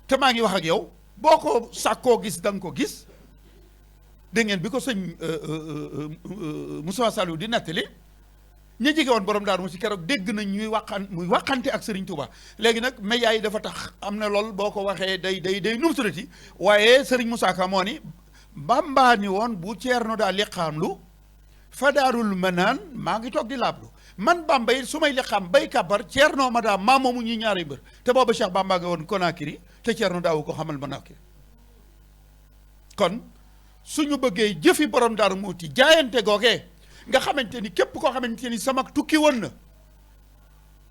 te maa ngi wax ak yow boo ko sàkkoo gis da nga ko gis dégg ngeen bi ko sëñ Moussa Saliou di nettali ñi jege woon borom Daaru Muhti keroog dégg nañ muy waxante ak Serigne Touba léegi nag médias yi dafa tax am na lool boo ko waxee day numturati waaye Serigne Moussa Ka moo ni Bamba ni woon bu Ceerno daa liqaamlu fa daarul manaan maa ngi toog di laablu man Bamba yi su may liqaam bay kàbbar Ceerno ma daa maa moomu ñuy ñaari mbër te booba Cheikh Bamba nga woon Conakry te Ceerno daawu ko xamal Conakry kon suñu bëggee jëfi borom Daaru Muhti jaayante googee nga xamante ni képp koo xamante ni sama tukki woon na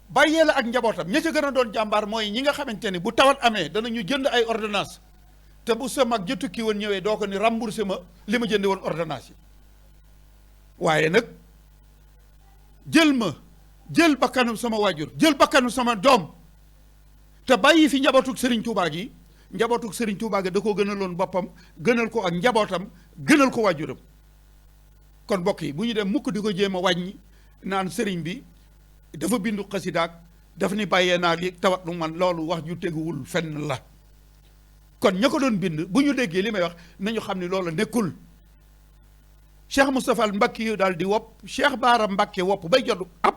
bàyyee la ak njabootam ña ca gën a doon jàmbaar mooy ñi nga xamante ni bu tawat amee danañu jënd ay ordonnance te bu sa mag ja tukki woon ñëwee doo ko ni remboursé ma li ma jënde woon ordonnance yi waaye nag jël bakkanu sama waajur jël bakkanu sama doom te bàyyi fi njabootug Serigne Touba gi njabootug Serigne Touba gi da koo gënaloon boppam gënal ko ak njabootam gënal ko waajuram kon mbokk yi bu ñu dem mukk di ko jéem a wàññi naan sëriñ bi dafa bindu xasidaak daf ni bàyyee naa li tawat lu man loolu wax ju teguwul fenn la kon ña ko doon bind bu ñu déggee li may wax nañu xam ni loolu nekkul Cheikh Moustapha Mbacké yu daal di wopp Cheikh Baara Mbacké wopp bay jot ab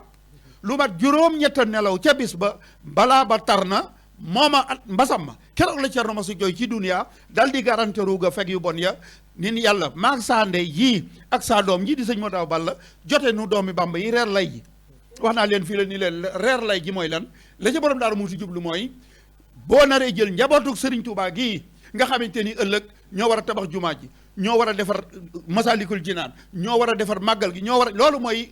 lu mat juróom-ñetta nelaw ca bis ba balaa ba tar na mooma at mbasam ma keroog la Cerno ma su jooy ci duniya dal di garanté ruuga fekk yu bon ya nin yàlla maag saa ndey yii ak saa doom ji di sëñ moo daaw balla jote nu doomi Bamba yi reer lay ji wax naa leen fii la ni leen reer lay ji mooy lan la ci borom Daaru Muhti jublu mooy boo naree jël njabootug Serigne Touba gii nga xamante ni ëllëg ñoo war a tabax jumaa ji ñoo war a defar Masalikul Jinaan ñoo war a defar màggal gi ñoo war a loolu mooy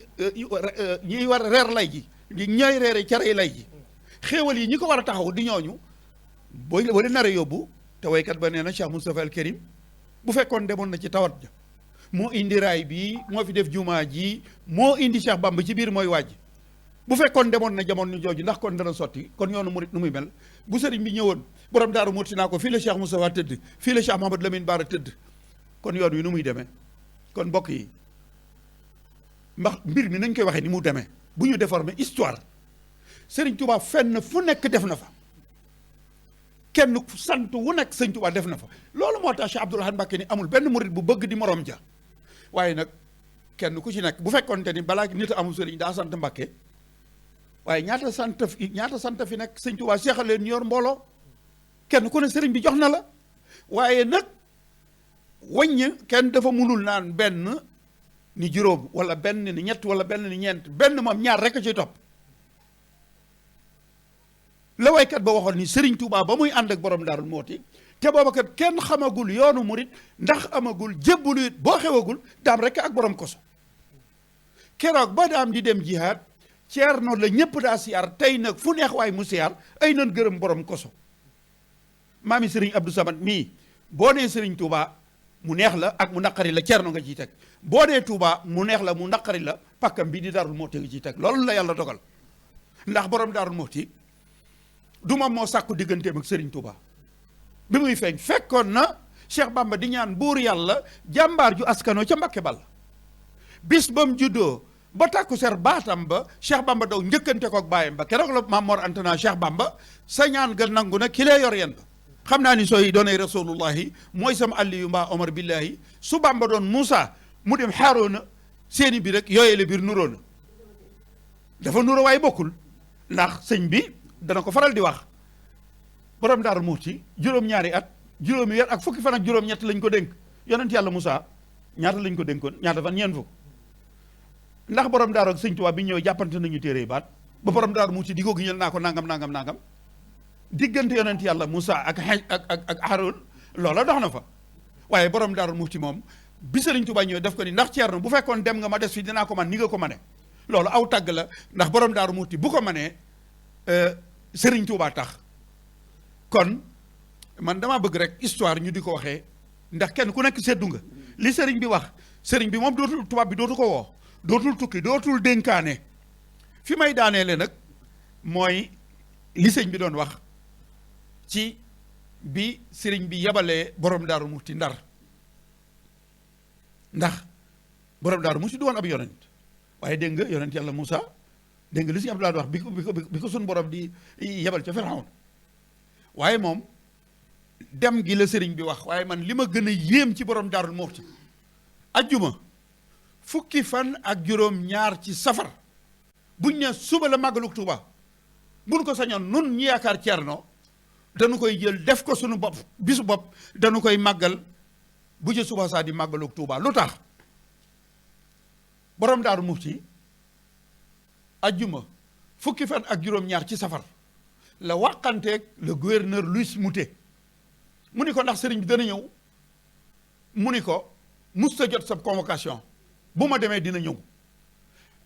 ñiy war a reer lay ji ñooy reere cere lay ji xéewal yi ñi ko war a taxaw di ñooñu boo leen naree yóbbu te waykat ba nee na Cheikh Moustapha El Kérim bu fekkoon demoon na ci tawat ja moo indi raay bi moo fi def jumaa ji moo indi Cheikh Bamba ci biir mooy waaj bu fekkoon demoon na jamono jooju ndax kon dana sotti kon yoonu murit nu muy mel bu sëriñ bi ñëwoon borom Daaru Muhti naa ko fii la Cheikh Moustapha tëdd fii la Cheikh Mahamadou Lamine Bara tëdd kon yoon wi nu muy demee kon mbokk yi ndax mbir mi nañ koy waxee ni mu demee bu ñu déformer histoire Serigne Touba fenn fu nekk def na fa kenn sant wu nekk Serigne Touba def na fa loolu moo tax Cheikh Abdoul Ahad Mbacké ni amul benn murit bu bëgg di morom ja waaye nag kenn ku ci nekk bu fekkoonte ni balaa nit a amul Serigne daa sant Mbacké waaye ñaata sant fi nekk Serigne Touba seexal leen yor mbooloo kenn ku ne Serigne bi jox na la waaye nag wàññi kenn dafa munul naan benn ni juróom wala benn ni ñett wala benn ni ñeent benn moom ñaar rek a ciy topp la waykat ba waxoon ni Serigne Touba ba muy ànd ak borom Daaru Muhti te booba kat kenn xamagul yoonu murit ndax amagul jébbalu it boo xewagul daam rek ak borom koso keroog ba daam di dem jihaad Ceerno la ñëpp daa siyaar tey nag fu neex waay mu siyaar ay nan gërëm borom koso maami Serigne Abdou Samad mii boo nee Serigne Touba mu neex la ak mu naqari la Ceerno nga ciy teg boo dee Touba mu neex la mu naqari la pakkam bii di Daaru Muhti nga ciy teg loolu la yàlla dogal ndax borom Daaru Muhti du moom moo sàkku digganteem ak Serigne Touba bi muy feeñ fekkoon na Cheikh Bamba di ñaan buur yàlla jàmbaar ju askano ca Mbakke Bal bis ba mu juddoo ba tàkku ser baatam ba Cheikh Bamba daw njëkkante ko ak bàyyam ba keroog la Maam Mor Anta naa Cheikh Bamba sa ñaan ga nangu na ki lee yor yen ba xam naa ni sooy doonay rasulullahi mooy sama Aliyu mbaa Omar billahi su Bamba doon Moussa mu dem Haaruna seeni bi rek yooye la biir nuroo na dafa nuroo waaye bokkul ndax sëñ bi dana ko faral di wax borom Daaru Muxti juróom-ñaari at juróomi weer ak fukki fan ak juróom-ñett lañ ko dénk yonent yàlla Moussa ñaata lañ ko dénkoon ñaata fan ñeent fukk ndax borom daaru ak sëñ Tuubaa bi ñëw jàppante nañu téere yi baat ba borom Daaru Muxti di ko giñal naa ko nangam diggante yonent yàlla Moussa ak Haroun loola dox na fa waaye borom Daaru Muxti moom bi sëriñ Tuubaa ñëw def ko ni ndax Ceerno bu fekkoon dem nga ma des fi dinaa ko man ni nga ko mane loolu aw tàgg la ndax borom Daaru Muxti bu ko manee sëriñ Tuubaa tax kon man damaa bëgg rek histoire ñu di ko waxee ndax kenn ku nekk seddu nga li sëriñ bi wax sëriñ bi moom dootul tubaab bi dootu ko woo dootul tukki dootul dénkaane fi may daaneele nag mooy li sëñ bi doon wax ci bi sëriñ bi yebalee borom Daaru Muxti Ndar ndax borom Daaru Muxti du woon ab yonent waaye dégg nga yonent yàlla Moussa dégg nga li si Abdoulaye wax bi ko suñ borom di yebal ca Firawna waaye moom dem gi la sëriñ bi wax waaye man li ma gën a yéem ci borom Daaru Muxti ajjuma fukki fan ak juróom-ñaar ci safar buñ ne suba la màggalu Tuuba buñ ko sañoon nun ñi yaakaar Ceerno dañu koy jël def ko suñu bopp bisu bopp dañu koy màggal bu ci suba saa di màggalu Tuuba lu tax borom Daaru Muxti ajjuma fukki fan ak juróom-ñaar ci safar la waxanteeg le gouverneur Louis Moutet mu ni ko ndax sëriñ bi dana ñëw mu ni ko musta jot sa convocation bu ma demee dina ñëw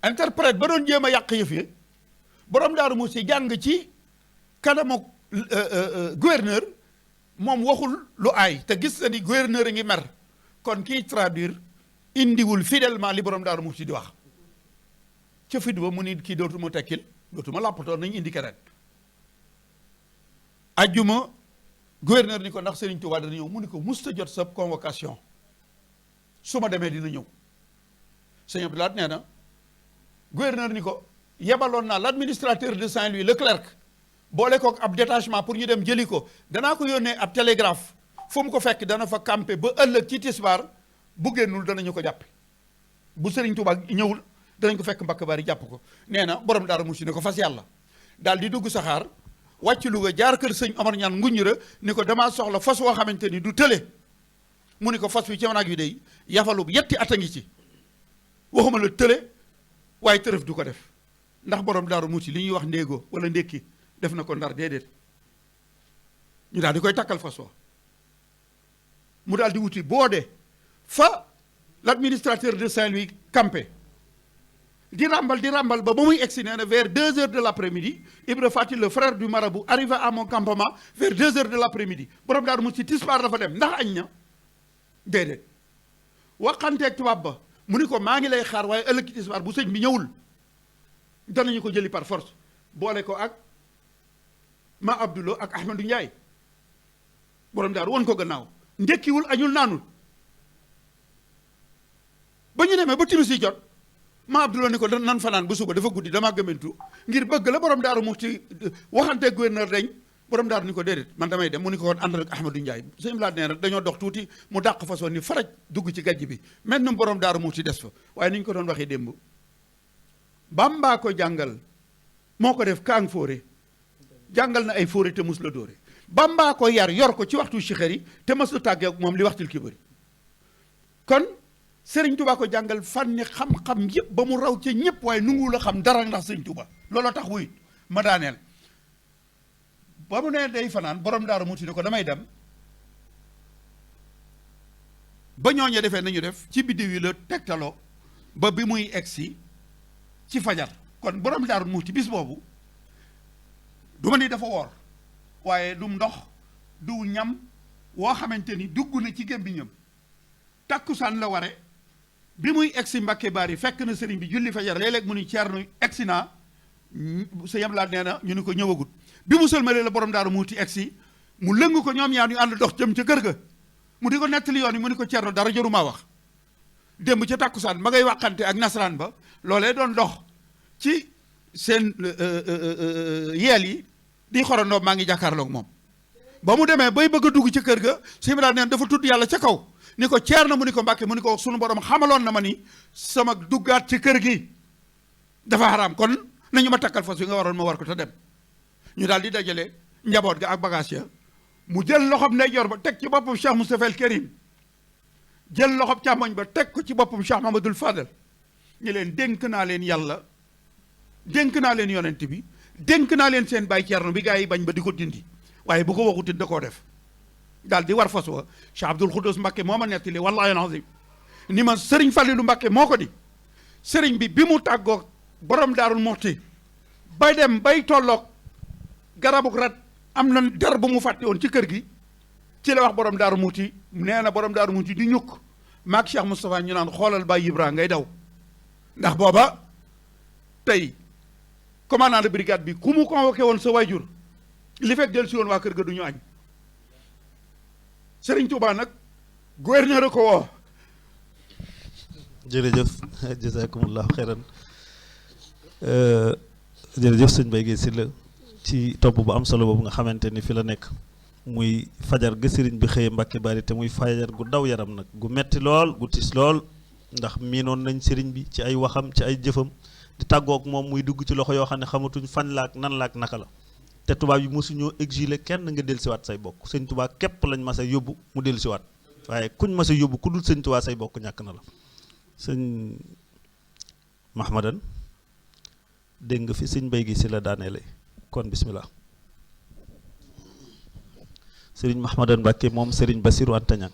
interprète ba doon jéem a yàq yëf yi borom Daaru Muxti jàng ci kanamu gouverneur moom waxul lu aay te gis na ni gouverneur a ngi mer kon kiy traduire indiwul fidèlement li borom Daaru Muxti di wax ca fit ba mu ni kii dootuma tekkil dootuma làppatoo nañ indi keneen ajjuma gouverneur ni ko ndax Serigne Touba dana ñëw mu ni ko musta jot sa convocation su ma demee dina ñëw sëñ Abdoulaye nee na gouverneur ni ko yebaloon naa l'administrateur de Saint-Louis le clerc boole kook ab détachement pour ñu dem jëli ko danaa ko yónnee ab télégraphe fu mu ko fekk dana fa campé ba ëllëg ci tisbaar bu génnul danañu ko jàppe bu Serigne Touba ñëwul danañ ko fekk mbakk bari jàpp ko nee na borom Daaru Muxti ne ko fas yàlla daal di dugg saxaar wàcc Louga jaar kër sëñ Omar ñaan nguñura ni ko damaa soxla fas woo xamante ni du tële mu ni ko fas wi ci nag wi day yafalu yetti at a ngi ci waxuma la tële waaye tërëf du ko def ndax borom Daaru Muxti li ñuy wax ndéego wala ndékki def na ko Ndar déedéet ñu daal di koy takkal fas wa mu daal di wuti boode fa l'administrateur de Saint-Louis campé di ràmbal ba muy egsi nee na vers 2 heures de l'après-midi Ibra Fati le frère du marabout arriva à mon campement vers 2 heures de l'après-midi borom Daaru Muxti tisbaar dafa dem ndax añ na déedéet waxanteeg tubaab ba mu ni ko maa ngi lay xaar waaye ëllëg ci tisbaar bu sëñ bi ñëwul danañu ko jëli par force boole ko ak ma Abdoulo ak Ahmadou Ndiaye borom Daaru won ko gannaaw ndekkiwul añul naanul ba ñu demee ba timis yi jot ma Abdoulo ni ko nan fanaan ba suba dafa guddi damaa gëmantu ngir bëgg la borom Daaru Muxti waxante gouverneur dañ borom Daaru ni ko déedéet man damay dem mu ni ko woon àndal ak Ahmadou Ndiaye sëñ bi laa nee na dañoo dox tuuti mu dàq façon ni faraj dugg ci gajj bi mel na borom Daaru Muxti des fa waaye ni ñu ko doon waxee démb Bamba ko jàngal moo ko def kaang fóore jàngal na ay fóore te mus la dóore Bamba ko yar yor ko ci waxtu sixéri te mas la tàggee moom li waxtil kibari kon Sëriñ Tuba ko jàngal fànni xam-xam yëpp ba mu raw ca ñëpp waaye nungu la xam dara ndax Sëriñ Tuba looloo tax wuyut ma daaneel ba mu ne day fanaan borom Daaru Muxti ne ko damay dem ba ñooñe defee nañu def ci biddiw yi la tegtaloo ba bi muy egsi ci fajar kon borom Daaru Muxti bis boobu du ma ni dafa woor waaye du ndox du ñam woo xamante ni dugg na ci gémmiñam takkusaan la ware bi muy egsi Mbàkke Baari fekk na sëriñ bi julli fajar léeg-léeg mu ni Ceerno egsi naa sa yam laa nee na ñu ni ko ñëwagut bi mu sëlmalee la borom Daaru Muxti egsi mu lëng ko ñoom ñaar ñu ànd dox jëm ca kër ga mu di ko nettali yoon yi mu ni ko Ceerno dara jërumaa wax démb ca takkusaan ma ngay waxante ak nasaraan ba loolee doon dox ci seen yeel yi di xorandoo maa ngi jàkkaarloog moom ba mu demee bay bëgg a dugg ci kër ga sëñ bi neen dafa tudd yàlla ca kaw ni ko Ceerno mu ni ko Mbàkke mu ni ko sunu borom xamaloon na ma ni sama duggaat ci kër gi dafa xaraam kon nañu ma takkal fas wi nga waroon ma war ko te dem ñu daal di dajale njaboot ga ak bagage ya mu jël loxob ndeyjoor ba teg ci boppam Cheikh Moustapha El Karim jël loxob càmmoñ ba teg ko ci boppam Cheikh Mamadou Fadal ñu leen dénk naa leen yàlla dénk naa leen yonent bi dénk naa leen seen baay Ceerno bi gaa yi bañ ba di ko dindi waaye bu ko waxutit da koo def daal di war fas wa Cheikh Abdoul Khoudous Mbacké moo ma nettali wallahi alazim ni ma sëriñ Fallilu Mbacké moo ko di sëriñ bi mu tàggoog borom Daarul Muxti bay dem bay tolloog garabuk rat am na der bu mu fàtte woon ci kër gi ci la wax borom Daaru Muxti nee na borom Daaru Muxti di ñukk maag Cheikh Moustapha ñu naan xoolal Baye Ibra ngay daw ndax booba tey commandant de brigade bi ku mu convoqué woon sa wayjur li fekk del si woon waa kër ga du ñu añ Sëriñ Tuubaa nag gouverneur a ko woo. jërëjëf jazakumullahu xeyran jërëjëf sëñ Mbaye Guèye Sylla ci topp bu am solo boobu nga xamante ni fi la nekk muy fajar ga sëriñ bi xëye Mbàkke Bari te muy fajar gu daw yaram nag gu metti lool gu tis lool ndax miinoon nañ sëriñ bi ci ay waxam ci ay jëfam di tàggoog moom muy dugg ci loxo yoo xam ne xamatuñ fan laak nan laak naka la te tubaab yi mosuñoo exilé kenn nga dellusiwaat say bokk sëñ Tuubaa képp lañ mas a yóbbu mu dellusiwaat waaye kuñ mas a yóbbu ku dul sëñ Tuubaa say bokk ñàkk na la sëñ Mahmadan dégg nga fi sëñ Mbaye Guèye Sylla daaneele kon bismillah sëriñ Mahmadan Mbacké moom sëriñ Bassirou Anta Niang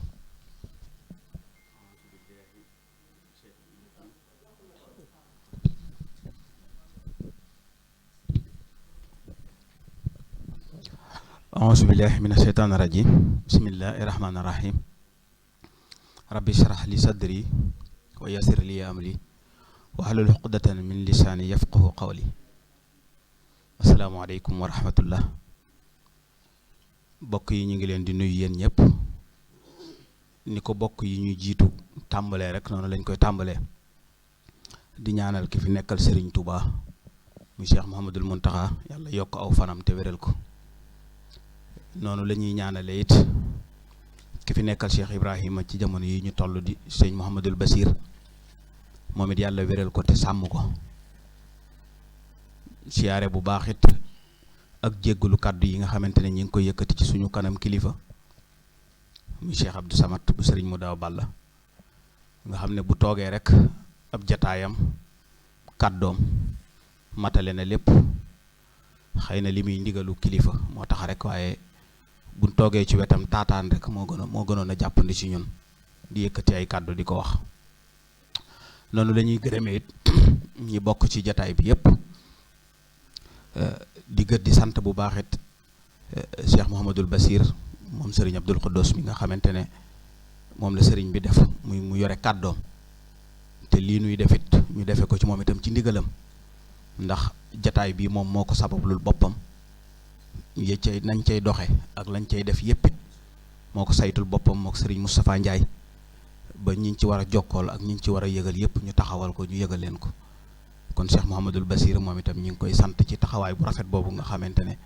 auzu billahi mina sheytaani rajim bismillahi rahmaani rahim rabbi shrah li sadri wa yassir li amri wahlul uqdatan min lisaani yafqahu qawli assalaamu aleykum wa rahmatullah bokk yi ñu ngi leen di nuyu yéen ñëpp ni ko bokk yi ñuy jiitu tàmbalee rek noonu lañ koy tàmbalee di ñaanal ki fi nekkal Serigne Touba muy Cheikh Mouhamadoul Mountakha yàlla yokk aw fanam te wéral ko noonu la ñuy ñaanale it ki fi nekkal Cheikh Ibrahima ci jamono yi ñu toll di sëñ Mouhamadoul Bassir moom it yàlla wéral ko te sàmm ko siyaare bu baax it ak jéggalu kàddu yi nga xamante ne ñi ngi koy yëkkati ci suñu kanam kilifa muy Cheikh Abdou Samad bu sëriñ mu daaw Balla nga xam ne bu toogee rek ab jataayam kàddoom matale na lépp xëy na li muy ndigalu kilifa moo tax rek waaye buñ toogee ci wetam taataan rek moo gënoon a jàppandi ci ñun di yëkkati ay kàddu di ko wax noonu la ñuy gërëmee it ñi bokk ci jataay bi yépp di gët di sant bu baax it Cheikh Mouhamadoul Bassir moom sëriñ Abdoul Khoudous mi nga xamante ne moom la sëriñ bi def mu yore kàddoom te lii nuy defit ñu defe ko ci moom itam ci ndigalam ndax jataay bi moom moo ko sabablul boppam ye cay nañ cay doxe ak lañ cay def yépp moo ko saytul boppam moo ko sëriñ Moustapha Ndiaye ba ñiñ ci war a jokkool ak ñiñ ci war a yëgal yépp ñu taxawal ko ñu yëgal leen ko kon Cheikh Mouhamadoul Bassir moom itam ñu ngi koy sant ci taxawaay bu rafet boobu nga xamante ne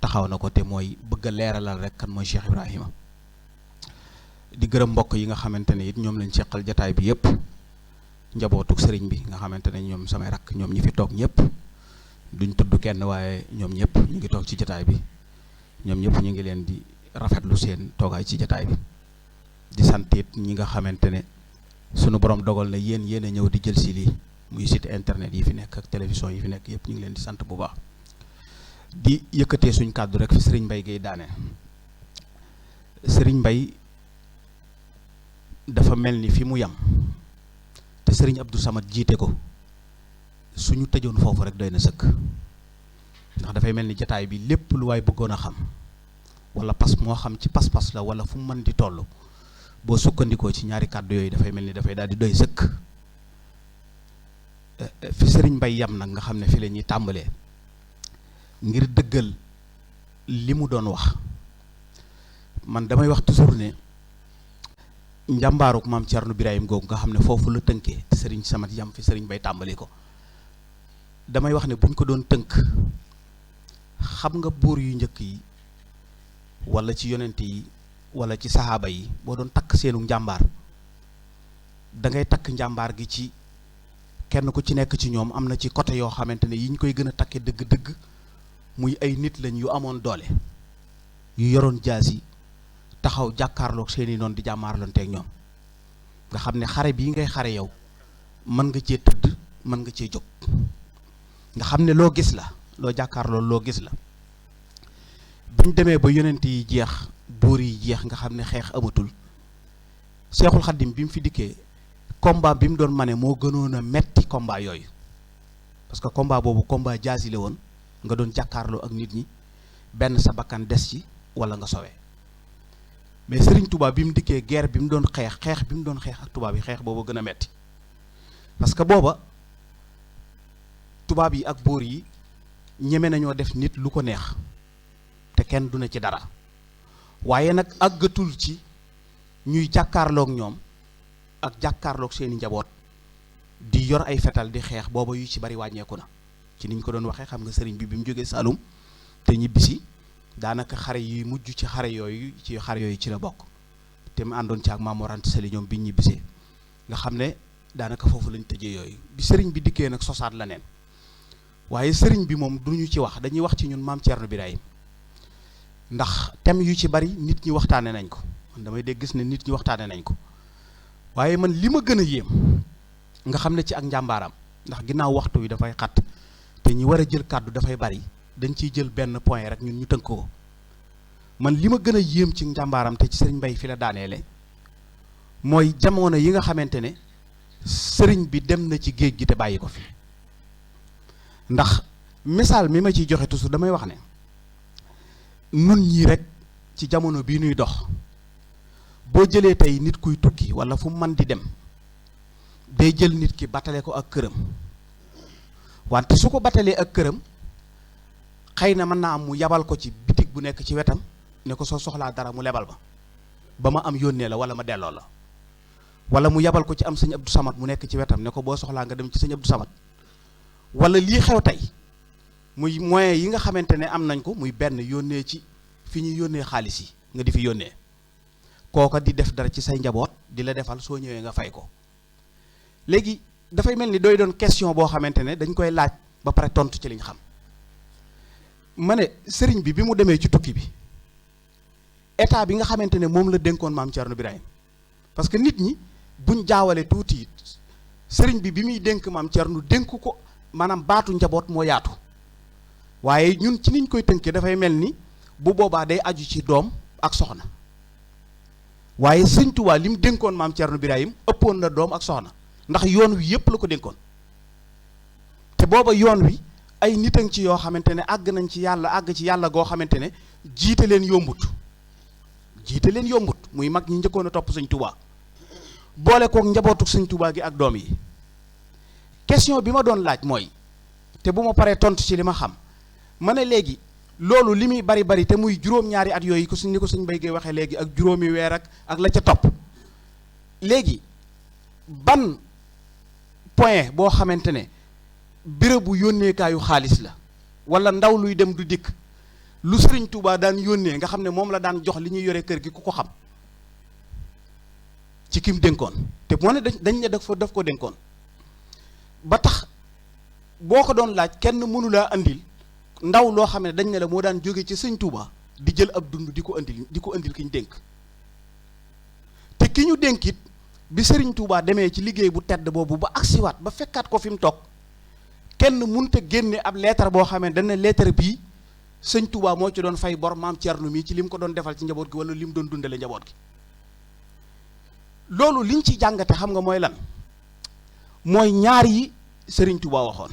taxaw na ko te mooy bëgg a leeralal rek kan mooy Cheikh Ibrahima di gërëm mbokk yi nga xamante ne it ñoom lañ seqal jataay bi yépp njabootuk sëriñ bi nga xamante ne ñoom samay rakk ñoom ñi fi toog ñëpp duñ tudd kenn waaye ñoom ñëpp ñu ngi toog ci jataay bi ñoom ñëpp ñu ngi leen di rafetlu seen toogaay ci jataay bi di sant it ñi nga xamante ne sunu borom dogal na yéen a ñëw di jël si lii muy site internet yi fi nekk ak télévision yi fi nekk yëpp ñu ngi leen di sant bu baax di yëkkatee suñ kàddu rek fi sëriñ Mbaye Guèye daane sëriñ Mbaye dafa mel ni fi mu yam te sëriñ Abdou Samad jiite ko suñu tëjoon foofu rek doy na sëkk ndax dafay mel ni jataay bi lépp lu waay bëggoon a xam wala moo xam ci pas-pas la wala fu mu mën di toll boo sukkandikoo ci ñaari kàddu yooyu dafay mel ni dafay daal di doy sëkk fi sëriñ Mbaye yam nag nga xam ne fi la ñuy tàmbalee ngir dëggal li mu doon wax man damay wax toujours ne njàmbaaruk maam Thierno Birahim googu nga xam ne foofu la tënkee te sëriñ Samad yam fi sëriñ Mbaye tàmbali ko damay wax ne buñ ko doon tënk xam nga buur yu njëkk yi wala ci yonent yi wala ci saxaaba yi boo doon takk seenu njàmbaar da ngay takk njàmbaar gi ci kenn ku ci nekk ci ñoom am na ci côté yoo xamante ne yi ñu koy gën a takke dëgg-dëgg muy ay nit lañ yu amoon doole yu yoroon jaasi taxaw jàkkaarloog seeni noonu di jàmmaarlanteeg ñoom nga xam ne xare bii ngay xare yow mën nga cee tëdd mën nga cee jóg nga xam ne loo gis la loo jàkkaarloo loo gis la biñ demee ba yonent yi jeex buur yi jeex nga xam ne xeex amatul Seexul Xaddim bi mu fi dikkee combat bi mu doon mane moo gënoon a metti combat yooyu parce que combat boobu combat jaasi la woon nga doon jàkkaarloo ak nit ñi benn sa bakkan des ci wala nga sowee mais Serigne Touba bi mu dikkee guerre bi mu doon xeex bi mu doon xeex ak tubaab yi xeex boobu gën a metti parce que booba tubaab yi ak buur yi ñeme nañoo def nit lu ko neex te kenn du ne ci dara waaye nag àggatul ci ñuy jàkkaarloog ñoom ak jàkkaarloog seeni njaboot di yor ay fetal di xeex booba yu ci bari wàññeeku na ci niñ ko doon waxee xam nga sëriñ bi mu jógee Saloum te ñibbisi daanaka xare yi mujj ci xare yooyu ci la bokk te mu àndoon ci ak Maam Mor Anta Sali ñoom biñ ñibbisee nga xam ne daanaka foofu lañ tëjee yooyu bi sëriñ bi dikkee nag sosaat la neen waaye sëriñ bi moom duñu ci wax dañuy wax ci ñun Maam Thierno Birahim ndax thème yu ci bari nit ñi waxtaane nañ ko man damay dégg gis ne nit ñi waxtaane nañ ko waaye man li ma gën a yéem nga xam ne ci ak njàmbaaram ndax ginnaaw waxtu wi dafay xat te ñi war a jël kàddu dafay bari dañ ciy jël benn point rek ñun ñu tënk ko man li ma gën a yéem ci njàmbaaram te ci sëriñ Mbay fi la daaneele mooy jamono yi nga xamante ne sëriñ bi dem na ci géej gi te bàyyi ko fi ndax misaal mi ma ciy joxe toujours damay wax ne nun ñii rek ci jamono bii nuy dox boo jëlee tey nit kuy tukki walla fu man di dem day jël nit ki batale ko ak këram wante su ko batalee ak këram xëy na mën naa am mu yabal ko ci bitig bu nekk ci wetam ne ko soo soxlaa dara mu lebal ba ma am yónnee la walla ma delloo la walla mu yabal ko ci am sëñ Abdou Samad mu nekk ci wetam ne ko boo soxlaa nga dem ci sëñ Abdou Samad walla lii xew tey muy moyen yi nga xamante ne am nañ ko muy benn yónnee ci fi ñuy yónnee xaalis yi nga di fi yónnee kooka di def dara ci say njaboot di la defal soo ñëwee nga fay ko léegi dafay mel ni doy doon question boo xamante ne dañ koy laaj ba pare tontu ci liñ xam ma ne sëriñ bi mu demee ci tukki bi état bi nga xamante ne moom la dénkoon Maam Thierno Birahim parce que nit ñi buñ jaawale tuuti it sëriñ bi muy dénk Maam Thierno dénk ko maanaam baatu njaboot moo yaatu waaye ñun ci niñ koy tënkee dafay mel ni bu boobaa day aju ci doom ak soxna waaye sëñ Tuubaa li mu dénkoon Maam Thierno Birahim ëppoon na doom ak soxna ndax yoon wi yépp la ko dénkoon te booba yoon wi ay nit a ngi ci yoo xamante ne àgg nañ ci yàlla àgg ci yàlla goo xamante ne jiite leen yombut muy mag ñi njëkkoon a topp sëñ Tuubaa boole kook njabootu sëñ Tuubaa gi ak doom yi question bi ma doon laaj mooy te bu ma paree tontu ci li ma xam ma ne léegi loolu li muy bari te muy juróom-ñaari at yooyu ko suñ ni ko sëñ Mbay Gey waxee léegi ak juróomi weer ak la ca topp léegi ban point boo xamante ne bérébu yónneekaayu xaalis la walla ndaw luy dem du dikk lu sëriñ Touba daan yónnee nga xam ne moom la daan jox li ñuy yore kër gi ku ko xam ci kim dénkoon te moo ne dañ ne daf ko dénkoon ba tax boo ko doon laaj kenn mënulaa andil ndaw loo xam ne dañ ne la moo daan jóge ci sëñ Touba di jël ab dund di ko andil ki ñu dénk te ki ñu dénkit bi sëriñ Touba demee ci liggéey bu tedd boobu ba agsiwaat ba fekkaat ko fi mu toog kenn mënta génne ab lettre boo xam ne dañ ne lettre bii sëñ Touba moo ci doon fay bor Maam Thierno mii ci li mu ko doon defal ci njaboot gi wala li mu doon dundale njaboot gi loolu liñ ci jàngate xam nga mooy lan mooy ñaar yi sëriñ Touba waxoon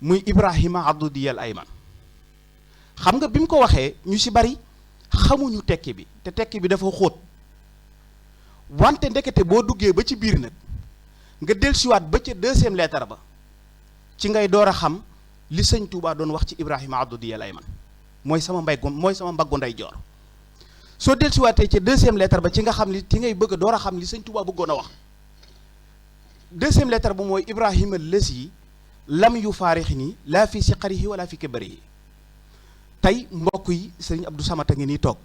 muy Ibrahima Abdou Diyal Ayman xam nga bi mu ko waxee ñu ci bari xamuñu tekki bi te tekki bi dafa xóot wante ndekete boo duggee ba ci biir nag nga dellusiwaat ba ca deuxième lettre ba ci ngay door a xam li sëñ Touba doon wax ci Ibrahima Abdou Diyal Ayman mooy sama mbaggu nday joor soo dellusiwaatee ca deuxième lettre ba ci nga xam li ci ngay bëgg a door a xam li sëñ Touba bëggoon a wax deuxième lettre ba mooy Ibrahima lesi lam yu faarix nii laa fi siqarihi wala fi kibarihi tey mbokk yi sëñ Abdou Samad a ngi nii toog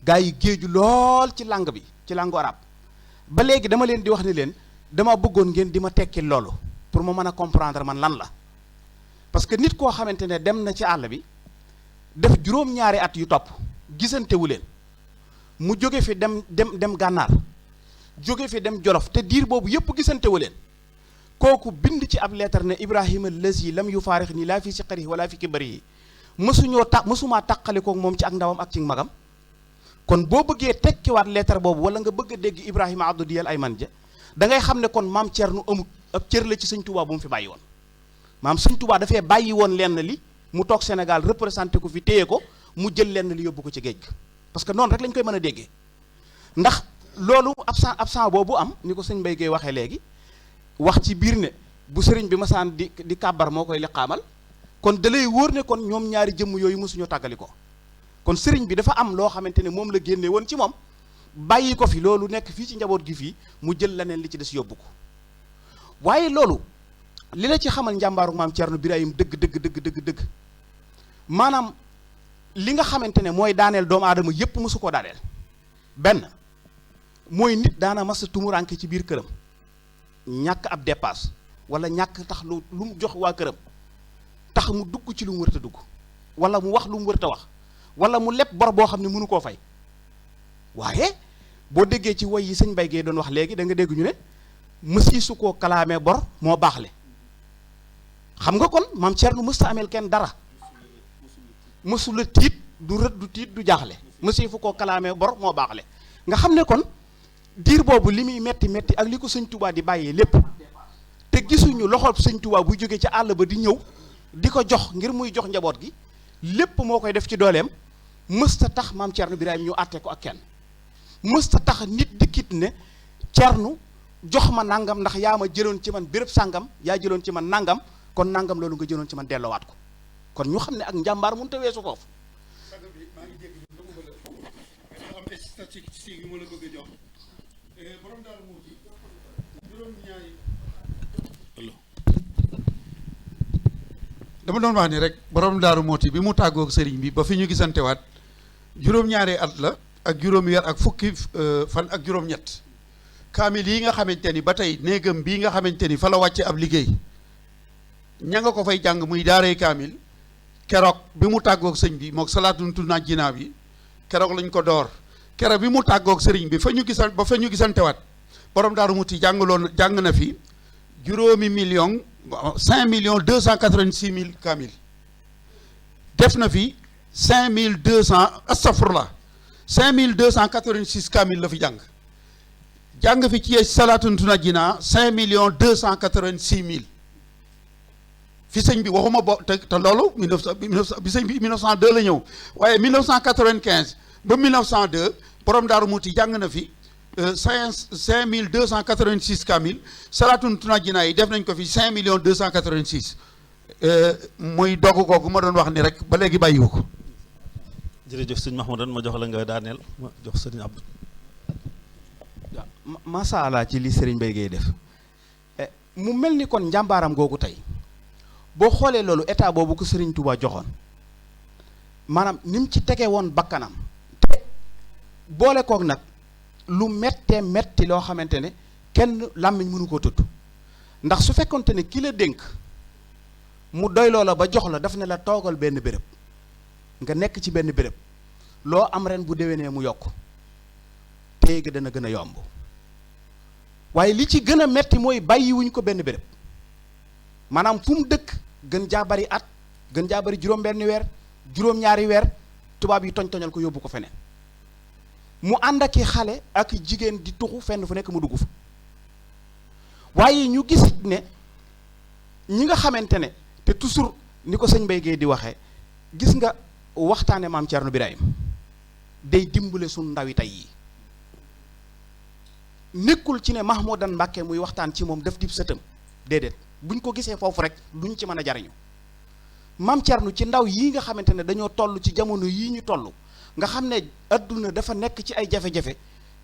gaa yi géeju lool ci langue bi ci langue arabe ba léegi dama leen di wax ni leen dama bëggoon ngeen di ma tekki loolu pour ma mën a comprendre man lan la parce que nit koo xamante ne dem na ci àll bi def juróom-ñaari at yu topp gisantewu leen mu jóge fi dem gànnaar jóge fi dem jolof te diir boobu yëpp gisantewu leen kooku bind ci ab leetar ne Ibrahima lazi lam yu faarix nii laa fi siqarihi wala fi kibarihi mësumaa tàqalikook moom ci ak ndawam ak ci magam. kon boo bëggee tekkiwaat leetar boobu wala nga bëgg a dégg Ibrahima Abdou Diyal Ayman ja da ngay xam ne kon maam Thierno amut ab cër la ci sëñ Touba bu mu fi bàyyi woon maam sëñ Touba dafay bàyyi woon lenn li mu toog Sénégal représenté ko fi téye ko mu jël lenn li yóbbu ko ci géej parce que noonu rek lañ koy mën a déggee ndax loolu absent boobu am ni ko sëñ Mbaye Guèye waxee léegi wax ci biir ne bu sëriñ bi masaan di kàbbar moo koy liqaamal kon da lay wóor ne kon ñoom ñaari jëmm yooyu mosuñoo tàggali ko kon sëriñ bi dafa am loo xamante ne moom la génne woon ci moom bàyyi ko fi loolu nekk fii ci njaboot gi fii mu jël leneen li ci des yóbbu ko waaye loolu li la ci xamal njàmbaaru maam Thierno Birahim dëgg maanaam li nga xamante ne mooy daaneel doomu aadama yépp mosu koo daaneel benn mooy nit daana masa tumuranke ci biir këram ñàkk ab dépasse wala ñàkk tax lu mu jox waa këram tax mu dugg ci lu mu wërta dugg wala mu wax lu mu wërta wax wala mu leb bor boo xam ne mënu koo fay waaye boo déggee ci woy yi sëñ Mbaye Guèye doon wax léegi da nga dégg ñu ne mësi su koo kalaamee bor moo baaxle xam nga kon maam Thierno mësta ameel kenn dara mësula tiit du rët du tiit du jaaxle mësi fu koo kalaamee bor moo baaxle nga xam ne kon diir boobu li muy metti ak li ko sëñ Touba di bàyyee lépp te gisuñu loxol sëñ Touba buy jógee ci àll ba di ñëw di ko jox ngir muy jox njaboot gi lépp moo koy def ci dooleem mësta tax maam Thierno Birahim ñu àtte ko ak kenn mësta tax nit dikkit ne Thierno jox ma nangam ndax yaa ma jëloon ci man béréb sàngam yaa jëloon ci man nangam kon nangam loolu nga jëloon ci man delloowaat ko kon ñu xam ne ak njàmbaar mënut a weesu foofu. dama doon wax ni rek borom Daaru Mooti bi mu tàggoog sëriñ bi ba fi ñu gisantewaat juróom-ñaari at la ak juróomi weer ak fukki fan ak juróom-ñett kaamil yi nga xamante ni ba tey néegam bii nga xamante ni fa la wàcce ab liggéey ña nga ko fay jàng muy daaree kaamil keroog bi mu tàggoog sëñ bi mook salaatun tunaa jinaa bi keroog lañ ko door keroog bi mu tàggoog sëriñ bi fa ñu gisantewaat borom Daaru Mooti jàng na fi juróomi million 5,286,000 kaamil def na fi 5,200 astafurlah 5,286 kaamil la fi jàng fi ci salaatun tunajjinaa 5,286,000 fi sëñ bi waxuma te loolu bi sëñ bi 1902 la ñëw waaye 1995 ba 1902 borom Daaru Muti jàng na fi 5,286 kaamil salaatun tunajjinaa yi def nañ ko fi 5,286 muy dogg googu ma doon wax ni rek ba léegi bàyyiwu ko. jërëjëf sëñ Mahmoudan ma jox la nga daaneel ma jox sëñ Abdou. macha allah ci li Serigne Mbaye Guèye def mu mel ni kon njàmbaaram googu tey boo xoolee loolu état boobu ko Serigne Touba joxoon maanaam ni mu ci tege woon bakkanam te boole koog nag lu méttee métti loo xamante ne kenn làmmiñ mënu koo tudd ndax su fekkonte ne ki la dénk mu doy loola ba jox la daf ne la toogal benn béréb nga nekk ci benn béréb loo am ren bu déwénee mu yokk téye ga dana gën a yomb waaye li ci gën a metti mooy bàyyiwuñ ko benn béréb maanaam fu mu dëkk gën jaa bari at gën jaa bari juróom-benni weer juróom-ñaari weer tubaab yi toñ-toñal ko yóbbu ko feneen mu ànd ak i xale ak jigéen di tuxu fenn fu nekk mu dugg fa waaye ñu gis ne ñi nga xamante ne te toujours ni ko sëñ Mbaye Guèye di waxee gis nga waxtaane maam Thierno Birahim day dimbale suñu ndawi tey yi nekkul ci ne Mahmoudan Mbàkke muy waxtaan ci moom def dib sëtam déedéet buñ ko gisee foofu rek duñ ci mën a jariñu maam Thierno ci ndaw yii nga xamante ne dañoo toll ci jamono yii ñu toll nga xam ne adduna dafa nekk ci ay jafe-jafe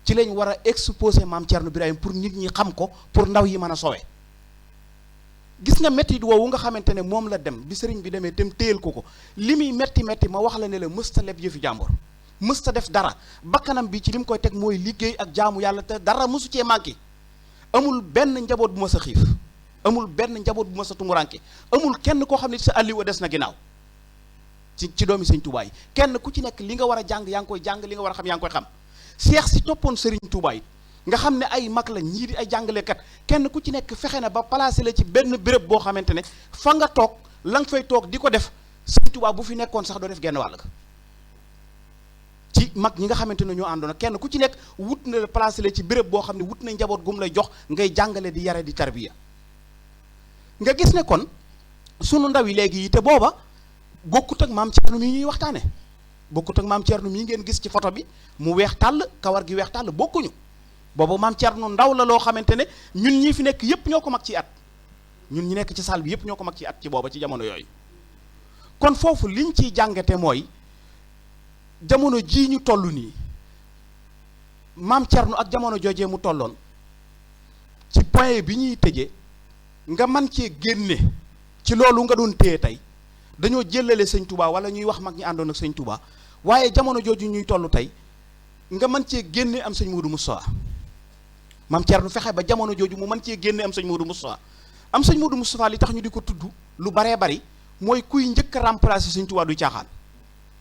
ci lañ war a exposer maam Thierno Birahim pour nit ñi xam ko pour ndaw yi mën a sowe gis nga métti woowu nga xamante ne moom la dem bi sëriñ bi demee dem téyel ko li muy métti ma wax la ne la mësta leb yëfi jàmbur mësta def dara bakkanam bi ci li mu koy teg mooy liggéey ak jaamu yàlla te dara mësu cee manqué amul benn njaboot bu ma sa xiif amul benn njaboot bu ma sa tumuranke amul kenn koo xam ne sa àlliwa des na ginnaaw ci doomi sëñ Touba yi kenn ku ci nekk li nga war a jàng yaa ngi koy jàng li nga war a xam yaa ngi koy xam seex si toppoon sëriñ Touba yi nga xam ne ay mag la ñii di ay jàngalekat kenn ku ci nekk fexe na ba placé la ci benn béréb boo xamante ne fa nga toog la nga fay toog di ko def sëñ Touba bu fi nekkoon sax doo def genn wàll ga ci mag ñi nga xamante ne ñoo àndoon kenn ku ci nekk wut na la placé la ci béréb boo xam ne wut na njaboot gum lay jox ngay jàngale di yare di tarbiya nga gis ne kon sunu ndaw yi léegi yi te booba bokkut ak maam Thierno mii ñuy waxtaane bokkut ak maam Thierno mii ngeen gis ci photo bi mu weex tàll kawar gi weex tàll bokkuñu boobu maam Thierno ndaw la loo xamante ne ñun ñii fi nekk yépp ñoo ko mag ci at ñun ñi nekk ci salle bi yépp ñoo ko mag ci at ci booba ci jamono yooyu kon foofu liñ ciy jàngate mooy jamono jii ñu toll nii maam Thierno ak jamono joojee mu tolloon ci point bi ñuy tëjee nga man cee génne ci loolu nga doon téye tey dañoo jëlale sëñ Touba wala ñuy wax mag ñi àndoon ak sëñ Touba waaye jamono jooju ñuy toll tey nga mën cee génne am sëñ Modou Moustapha maam Thierno fexe ba jamono jooju mu mën cee génne am sëñ Modou Moustapha am sëñ Modou Moustapha li tax ñu di ko tudd lu baree bari mooy kuy njëkk a remplacer sëñ Touba du caaxaan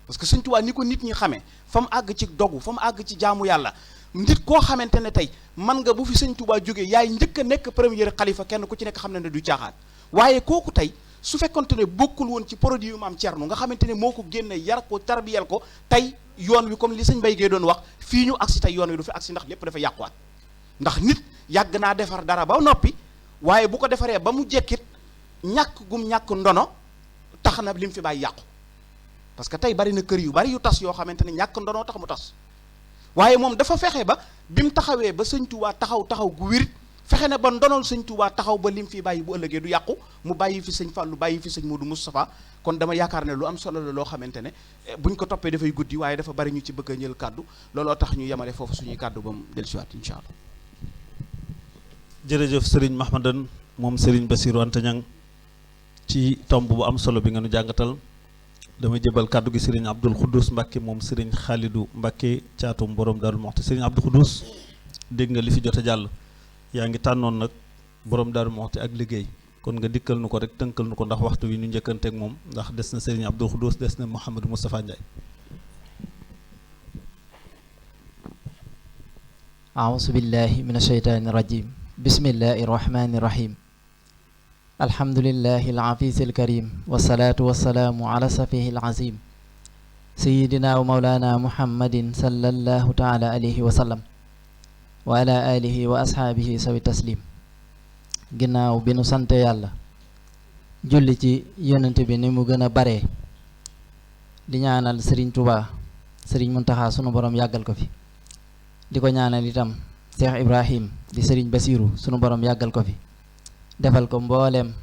parce que sëñ Touba ni ko nit ñi xamee fa mu àgg ci dogu fa mu àgg ci jaamu yàlla nit koo xamante ne tey man nga bu fi sëñ Touba jógee yaay njëkk a nekk premier xalifa kenn ku ci nekk xam ne du caaxaan waaye kooku tey su fekkonte ne bokkul woon ci produit yu maam Thierno nga xamante ne moo ko génne yar ko tarbiyel ko tey yoon wi comme li sëñ Mbaye Guèye doon wax fii ñu agsi tey yoon wi du fi agsi ndax lépp dafa yàquwaat ndax nit yàgg naa defar dara ba noppi waaye bu ko defaree ba mu jekkit ñàkk gum ñàkk ndono tax na li mu fi bàyyi yàqu parce que tey bari na kër yu bari yu tas yoo xamante ne ñàkk ndonoo tax mu tas waaye moom dafa fexe ba bi mu taxawee ba sëñ Touba taxaw gu wirit fexe na ba ndonol sëñ Touba taxaw ba lim fi bàyyi bu ëllëgee du yàqu mu bàyyi fi sëñ Fallou bàyyi fi sëñ Modou Moustapha kon dama yaakaar ne lu am solo la loo xamante ne buñ ko toppee dafay guddi waaye dafa bari ñu ci bëgg a ñël kàddu looloo tax ñu yemale foofu suñuy kàddu ba mu dellusiwaat incha allah. jërëjëf Serigne Mahmadan moom Serigne Bassirou Anta Niang ci tomb bu am solo bi nga nu jàngatal dama jëbal kàddu gi Serigne Abdoul Khoudous Mbacke moom Serigne Khalidou Mbacke caatum borom Darou Mouhty Serigne Abdoul Khoudous dégg nga li fi jot a jàll yaa ngi tànnoon nag borom Darou Mouhty ak liggéey kon nga dikkal nu ko rek tënkal nu ko ndax waxtu wi ñu njëkkanteeg moom ndax des na Serigne Abdoul Khoudous des na Mouhamadou Moustapha Ndiaye. أعوذ بالله من الشيطان الرجيم بسم الله الرحمن الرحيم الحمد لله العزيز الكريم والصلاة والسلام على سفيه العظيم سيدنا ومولانا محمد صلى الله تعالى عليه وسلم وعلى آله وأصحابه سوي التسليم ginnaaw bi nu sant yàlla julli ci yonent bi ni mu gën a bare di ñaanal Serigne Touba Serigne Mountakha sunu borom yàggal ko fi di ko ñaanal itam Cheikh Ibrahim di Serigne Bassirou sunu borom yàggal ko fi defal ko mbooleem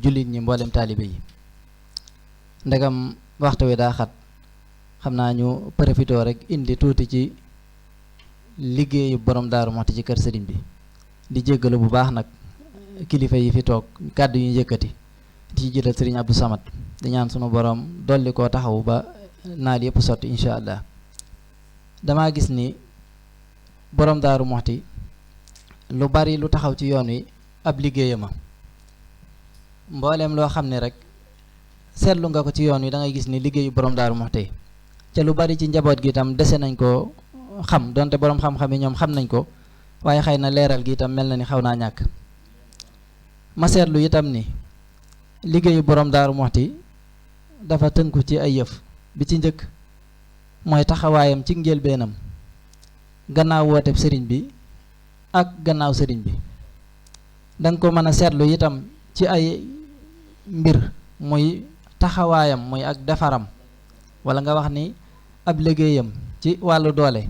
jullit ñi mbooleem taalibe yi ndegam waxtu wi daa xat xam naa ñu profitoo rek indi tuuti ci liggéeyu borom Darou Mouhty ci kër Serigne bi di jéggalu bu baax nag kilifa yi fi toog kàddu yu yëkkati di ci jiital Serigne Abdou Samad di ñaan sunu borom dolli koo taxaw ba naal yëpp sotti incha allah damaa gis ni borom Darou Mouhty lu bari lu taxaw ci yoon wi ab liggéeyama mbooleem loo xam ne rek seetlu nga ko ci yoon wi da ngay gis ni liggéeyu borom Darou Mouhty ca lu bari ci njaboot gi itam dese nañ ko xam donte borom xam-xam yi ñoom xam nañ ko waaye xëy na leeral gi itam mel na ni xaw naa ñàkk ma seetlu itam ni liggéeyu borom Darou Mouhty dafa tënku ci ay yëf bi ci njëkk mooy taxawaayam ci njëlbeenam gannaaw wooteeb sëriñ bi ak gannaaw sëriñ bi danga ko mën a seetlu itam ci ay mbir muy taxawaayam muy ak defaram wala nga wax ni ab liggéeyam ci wàllu doole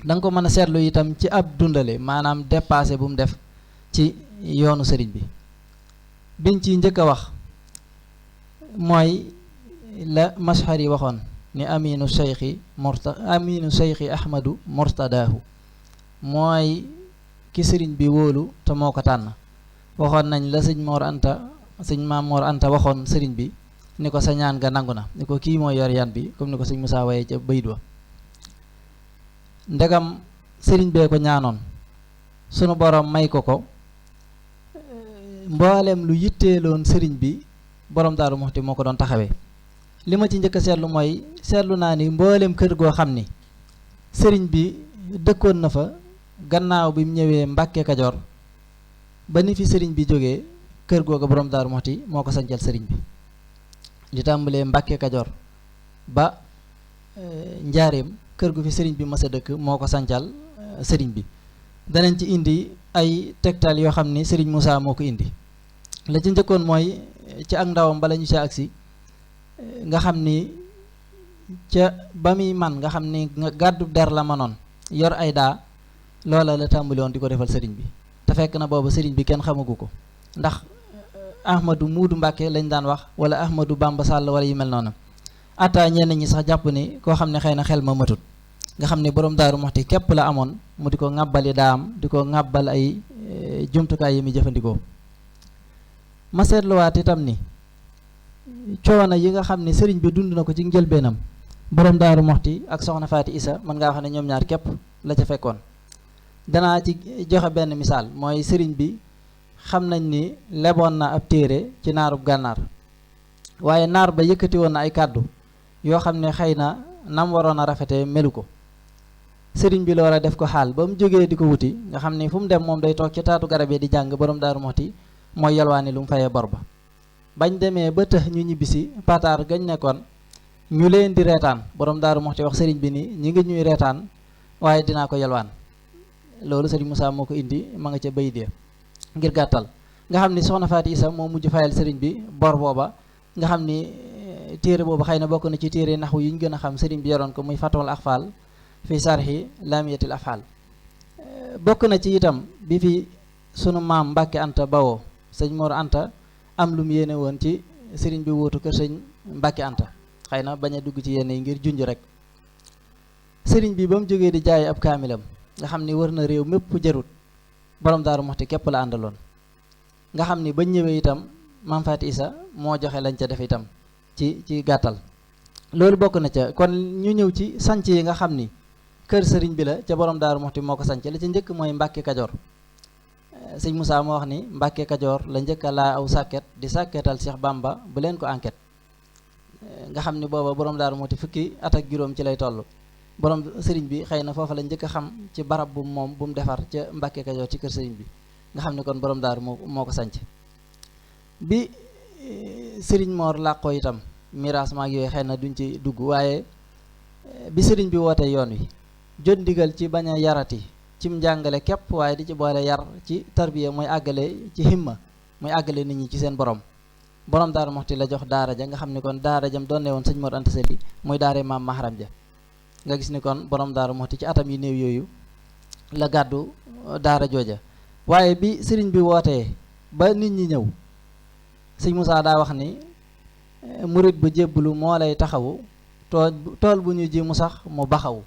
danga ko mën a seetlu itam ci ab dundale maanaam dépassé bu mu def ci yoonu sëriñ bi biñ ci njëkk a wax mooy la mashar yi waxoon ni aminu cheikhi ahmadu murtadaahu mooy ki sëriñ bi wóolu te moo ko tànn waxoon nañ la sëñ Maam Mor Anta waxoon sëriñ bi ni ko sa ñaan nga nangu na ni ko kii mooy yor yan bi comme ni ko sëñ Moussa waye ca bayit wa ndegam sëriñ bee ko ñaanoon sunu borom may ko ko mboolem lu yitteeloon sëriñ bi borom Darou Mouhty moo ko doon taxawee li ma ci njëkk a seetlu mooy seetlu naa ni mboolem kër goo xam ni sëriñ bi dëkkoon na fa gannaaw bi mu ñëwee Mbàkke Kajoor ba ni fi sëriñ bi jógee kër googa borom Daaru Muxti moo ko sancal sëriñ bi li tàmbalee Mbàkke Kajoor ba njaareem kër gu fi sëriñ bi mas a dëkk moo ko sancal sëriñ bi. danañ ci indi ay tegtal yoo xam ni sëriñ Moussa moo ko indi la ci njëkkoon mooy ci ak ndawam bala ñu ca agsi nga xam ni ca ba muy man nga xam ni gàddu der la manoon yor ay daa loola la tàmbali woon di ko defal sëriñ bi te fekk na boobu sëriñ bi kenn xamagu ko ndax Ahmadou Muudu Mbàkke lañ daan wax wala Ahmadou Bamba Sall wala yu mel noonu atta ñenn ñi sax jàpp ni koo xam ne xëy na xel ma matut nga xam ne borom Daaru Muxti képp la amoon mu di ko ŋàbbali daam di ko ŋàbbal ay jumtukaay yi muy jëfandikoo ma seetluwaat itam ni coono yi nga xam ne sëriñ bi dund na ko ci njëlbeenam borom Daaru Muxti ak soxna Faati Isa mën ngaa wax ne ñoom ñaar képp la ca fekkoon danaa ci joxe benn misaal mooy sëriñ bi xam nañ ni leboon na ab téere ci naarub gànnaar waaye naar ba yëkkati woon na ay kàddu yoo xam ne xëy na nam waroon a rafetee melu ko sëriñ bi loola def ko xaal ba mu jógee di ko wuti nga xam ni fu mu dem moom day toog ci taatu garab yi di jàng borom Daaru Muxti mooy yalwaani lu mu fayee bor ba bañ demee ba tëx ñu ñibbisi pataar gañ nekkoon ñu leen di reetaan borom Daaru Muxti wax sëriñ bi ni ñi ngi ñuy reetaan waaye dinaa ko yalwaan loolu sëriñ Moussa moo ko indi ma nga ca bay dee ngir gàttal nga xam ni soxna Faati Isa moo mujj fayal sëriñ bi bor booba nga xam ni téere boobu xëy na bokk na ci téere naxwu yi ñu gën a xam sëriñ bi yoroon ko muy Fathul Axfaal fi sarxi laamiyatil afxaal bokk na ci itam bi fi sunu maam Mbàkke Anta bawoo sëñ Mor Anta am lu mu yéene woon ci sëriñ bi wóotu kër sëñ Mbàkke Anta xëy na bañ a dugg ci yenn yi ngir junj rek sëriñ bi ba mu jógee di jaay ab kaamilam nga xam ni wër na réew mépp jarut borom Daaru Muxti képp la àndaloon nga xam ni bañ ñëwee itam maam Faati Isa moo joxe lañ ca def itam ci gàttal loolu bokk na ca kon ñu ñëw ci sanc yi nga xam ni kër sëriñ bi la ca borom Daaru Muxti moo ko sanc la ca njëkk mooy Mbàkke Kajoor sëñ Moussa moo wax ni Mbàkke Kajoor la njëkk a laa aw sàkket di sàkketal Cheikh Bamba bu leen ko enquête nga xam ni booba borom Daaru Muxti fukki at ak juróom ci lay toll borom sëriñ bi xëy na foofa la njëkk a xam ci barab bu moom bu mu defar ca Mbàkke Kajoor ci kër sëriñ bi nga xam ni kon borom Daaru moo ko sanc bi sëriñ Moor làqoo itam miraas maag yooyu xëy na duñ ci dugg waaye bi sëriñ bi wootee yoon wi jot ndigal ci bañ a yarati cim njàngale képp waaye di ci boole yar ci tarbiya mooy àggale ci himma mooy àggale nit ñi ci seen borom Daaru Muxti la jox daara ja nga xam ni kon daara jam doon ne woon sëñ Mor Anta Sali muy daara maam Maharam ja nga gis ni kon borom Daaru Muxti ci atam yi néew yooyu la gàddu daara jooja waaye bi sëriñ bi wootee ba nit ñi ñëw sëñ Moussa daa wax ni murit bu jébbalu moo lay taxawu tool bu ñu ji mu sax mu baxawu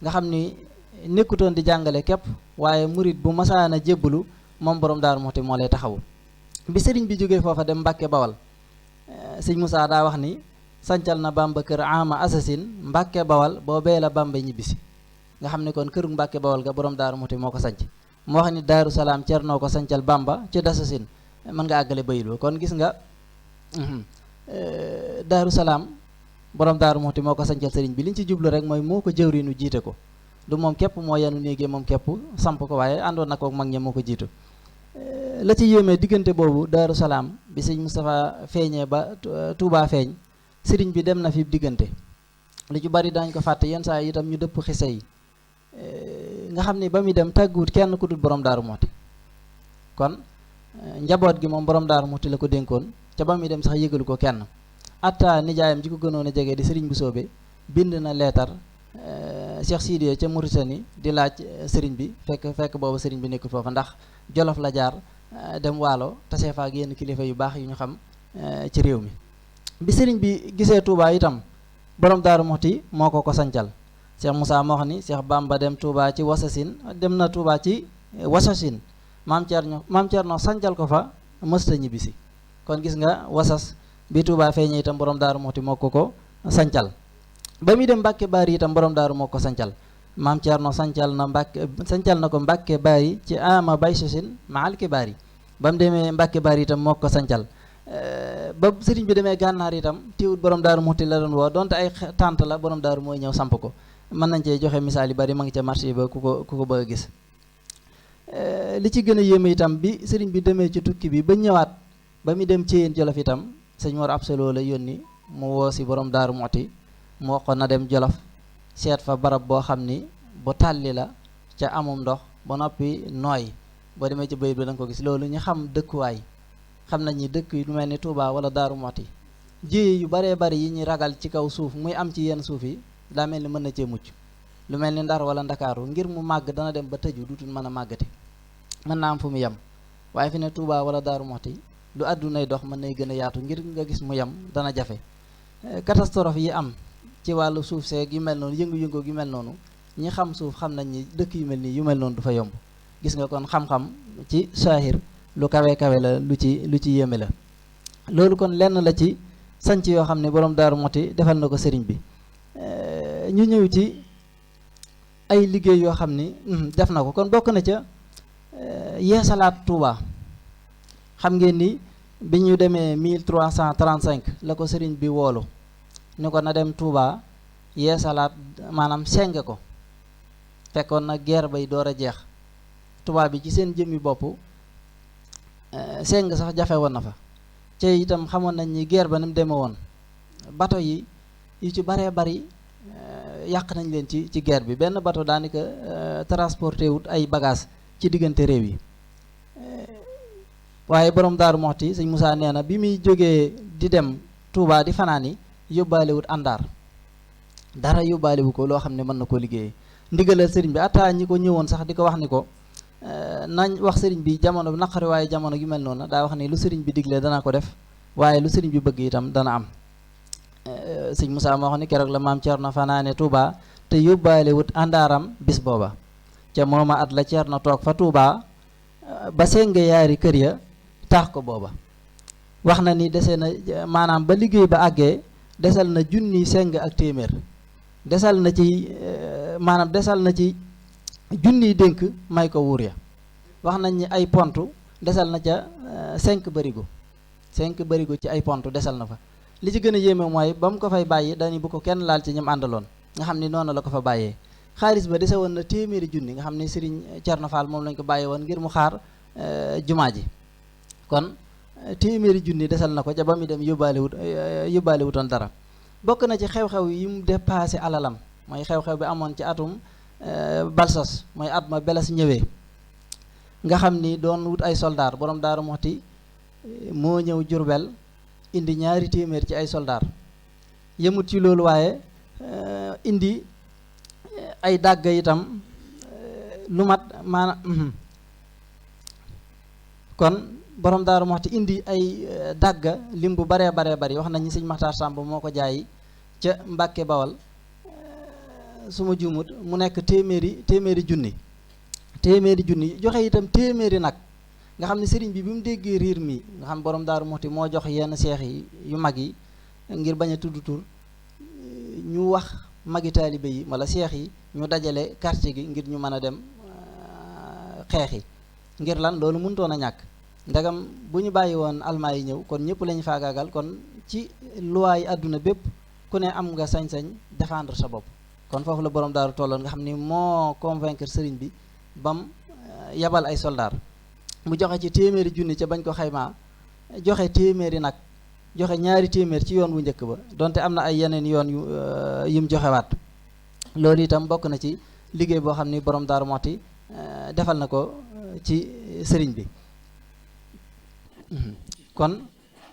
nga xam ni nekkutoon di jàngale képp waaye murit bu masaana jébbalu moom borom Daaru Muxti moo lay taxawu bi sëriñ bi jógee foofa dem Mbàkke Bawal sëñ Moussa daa wax ni sancal na Bamba kër ama assasine Mbàkke Bawal boobee la Bamba ñibbisi nga xam ne kon këru Mbàkke Bawal ga borom Daaru Muxti moo ko sanc moo wax ni Daaru Salaam Cernoo ko sancal Bamba ci dasasin mën nga àggale bayiloo kon gis nga Daaru Salaam borom Daaru Muxti moo ko sancal sëriñ bi liñ ci jublu rek mooy moo ko jëwriñu jiite ko du moom képp moo yanu néegee moom képp samp ko waaye àndoon na ko mag ña moo ko jiitu la ci yéemee diggante boobu Daaru Salaam bi sëñ Moustapha feeñee ba Touba feeñ sëriñ bi dem na fi diggante lu ci bari dañ ko fàtte yenn saa itam ñu dëpp xise yi nga xam ni ba muy dem tàgguwut kenn ku dul borom Daaru Muxti kon njaboot gi moom borom Daaru Muxti la ko dénkoon ca ba muy dem sax yëgalu ko kenn atta nijaayam ji ko gënoon a jege di sëriñ bu soobe bind na leetar Cheikh Sidiya ca Mauritanie di laaj sëriñ bi fekk boobu sëriñ bi nekkul foofa ndax Jolof la jaar dem Waalo tasee fa ak yenn kilifa yu baax yu ñu xam ci réew mi bi sëriñ bi gisee Touba itam borom Daaru Muxti moo ko sancal Cheikh Moussa moo wax ni Cheikh Bamba dem Touba ci Wasasin dem na Touba ci Wasasin maam Cerno sancal ko fa mësta ñibbisi kon gis nga wasas bi Touba feeñee itam borom Daaru Muxti moo ko sancal ba muy dem Mbàkke Baari itam borom Daaru moo ko sancal maam Cerno sancal na ko Mbàkke Baari ci ama bay sasin maal ki baari ba mu demee Mbàkke Baari itam moo ko sancal ba sëriñ bi demee gànnaar itam teewut borom daaru Muxti la doon woo donte ay tànt la borom daaru mooy ñëw samp ko mën nañ cee joxe misaal yu bari ma ngi ca marché ba ku ko bëgg a gis. li ci gën a yéeme itam bi sëriñ bi demee ci tukki bi ba ñëwaat ba mu dem Ceyeen Jolof itam sëñ Mor Absalo la yónni mu woo si borom daaru Muxti mu wax ko na dem Jolof seet fa barab boo xam ni bu tàlli la ca amum ndox ba noppi nooy boo demee ci bayit bi da nga ko gis loolu ñu xam dëkkuwaay xam nañ ni dëkk yu mel ni Touba wala Daaru Muxti ji yu baree bari yi ñuy ragal ci kaw suuf muy am ci yenn suuf yi daa mel ni mën na cee mucc lu mel ni Ndar wala Ndakaaru ngir mu màgg dana dem ba tëju dutul mën a màggati mën naa am fu mu yem waaye fi ne Touba wala Daaru Muxti lu àddunay dox mën nay gën a yaatu ngir nga gis mu yem dana jafe catastrophe yi am ci wàllu suuf seeg yu mel noonu yëngu-yëngu yu mel noonu ñi xam suuf xam nañ ni dëkk yu mel nii yu mel noonu du fa yomb gis nga kon xam-xam ci saahir lu kawe kawe la lu ci yéeme la loolu kon lenn la ci sanc yoo xam ne borom Daaru Muxti defal na ko sëriñ bi ñu ñëw ci ay liggéey yoo xam ni def na ko kon bokk na ca yeesalaat Touba xam ngeen ni bi ñu demee 1335 la ko sëriñ bi woolu ni ko na dem Touba yeesalaat maanaam seng ko fekkoon na guerre bay door a jeex tubaab bi ci seen jëmmi bopp seng sax jafe woon na fa ci itam xamoon nañ ni guerre ba ni mu demee woon bato yi yu ci baree bari yàq nañ leen ci guerre bi benn bato daanaka transporté wut ay bagages ci diggante réew yi waaye borom Daaru Muxti sëñ Moussa nee na bi muy jógee di dem Touba di fanaan yi yóbbaale wut àndaar dara yóbbaale wu ko loo xam ne mën na koo liggéeyee ndigalal sëriñ bi ataa ñi ko ñëwoon sax di ko wax ni ko nañ wax sëriñ bi jamono naqari waaye jamono yu mel noonu daa wax ni lu sëriñ bi diglee dana ko def waaye lu sëriñ bi bëgg itam dana am sëñ Moussa moo wax ni keroog la maam Cerno fanaane Touba te yóbbaale wut àndaaram bis booba ca mooma at la Cerno toog fa Touba ba senge yaari kër ya taax ko booba wax na ni dese na maanaam ba liggéey ba àggee desal na junni seng ak téeméer desal na ci junniy dénk may ko wuur ya wax nañ ni ay pontu desal na ca 5 barigo ci ay pontu desal na fa li ci gën a yéeme mooy ba mu ko fay bàyyi dañu bu ko kenn laal ci ñam àndaloon nga xam ni noonu la ko fa bàyyee xaalis ba dese woon na téeméeri junni nga xam ne Serigne Thierno Fall moom lañ ko bàyyi woon ngir mu xaar jumaa ji kon téeméeri junni desal na ko ca ba mu dem yóbbaale wutoon dara bokk na ci xew-xew yi mu dépassé alalam mooy xew-xew bi amoon ci atum Balsos mooy at ma Beles ñëwee nga xam ni doon wut ay soldaar borom Daaru Muxti moo ñëw Jurbel indi 2 téeméer ci ay soldaar yëmut ci loolu waaye indi ay dàgg itam lu mat maanaam kon borom Daaru Muxti indi ay dàgga lim bu baree bari wax nañ ni sëñ Maxtaar Sàmb moo ko jaay ca Mbàkke Bawal su ma juumut mu nekk téeméeri junni joxe itam téeméeri nag nga xam ne sëriñ bi mu déggee riir mi nga xam borom Daaru Muxti moo jox yenn seex yi yu mag yi ngir bañ a tudd tur ñu wax magi taalibe yi wala seex yi ñu dajale quartier gi ngir ñu mën a dem xeexi ngir lan loolu mënutoon a ñàkk ndagam bu ñu bàyyi woon almaa yi ñëw kon ñëpp lañu faagaagal kon ci luwaay àdduna bépp ku ne am nga sañ-sañ défendre sa bopp kon foofu la borom daaru tolloon nga xam ni moo convaincre sëriñ bi bam yabal ay soldaar mu joxe ci téeméeri junni ca bañ ko xaymaa joxe téeméeri nag joxe 2 téeméer ci yoon wu njëkk ba donte am na ay yeneen yoon yum joxewaat loolu itam bokk na ci liggéey boo xam ni borom Daaru Muxti defal na ko ci sëriñ bi kon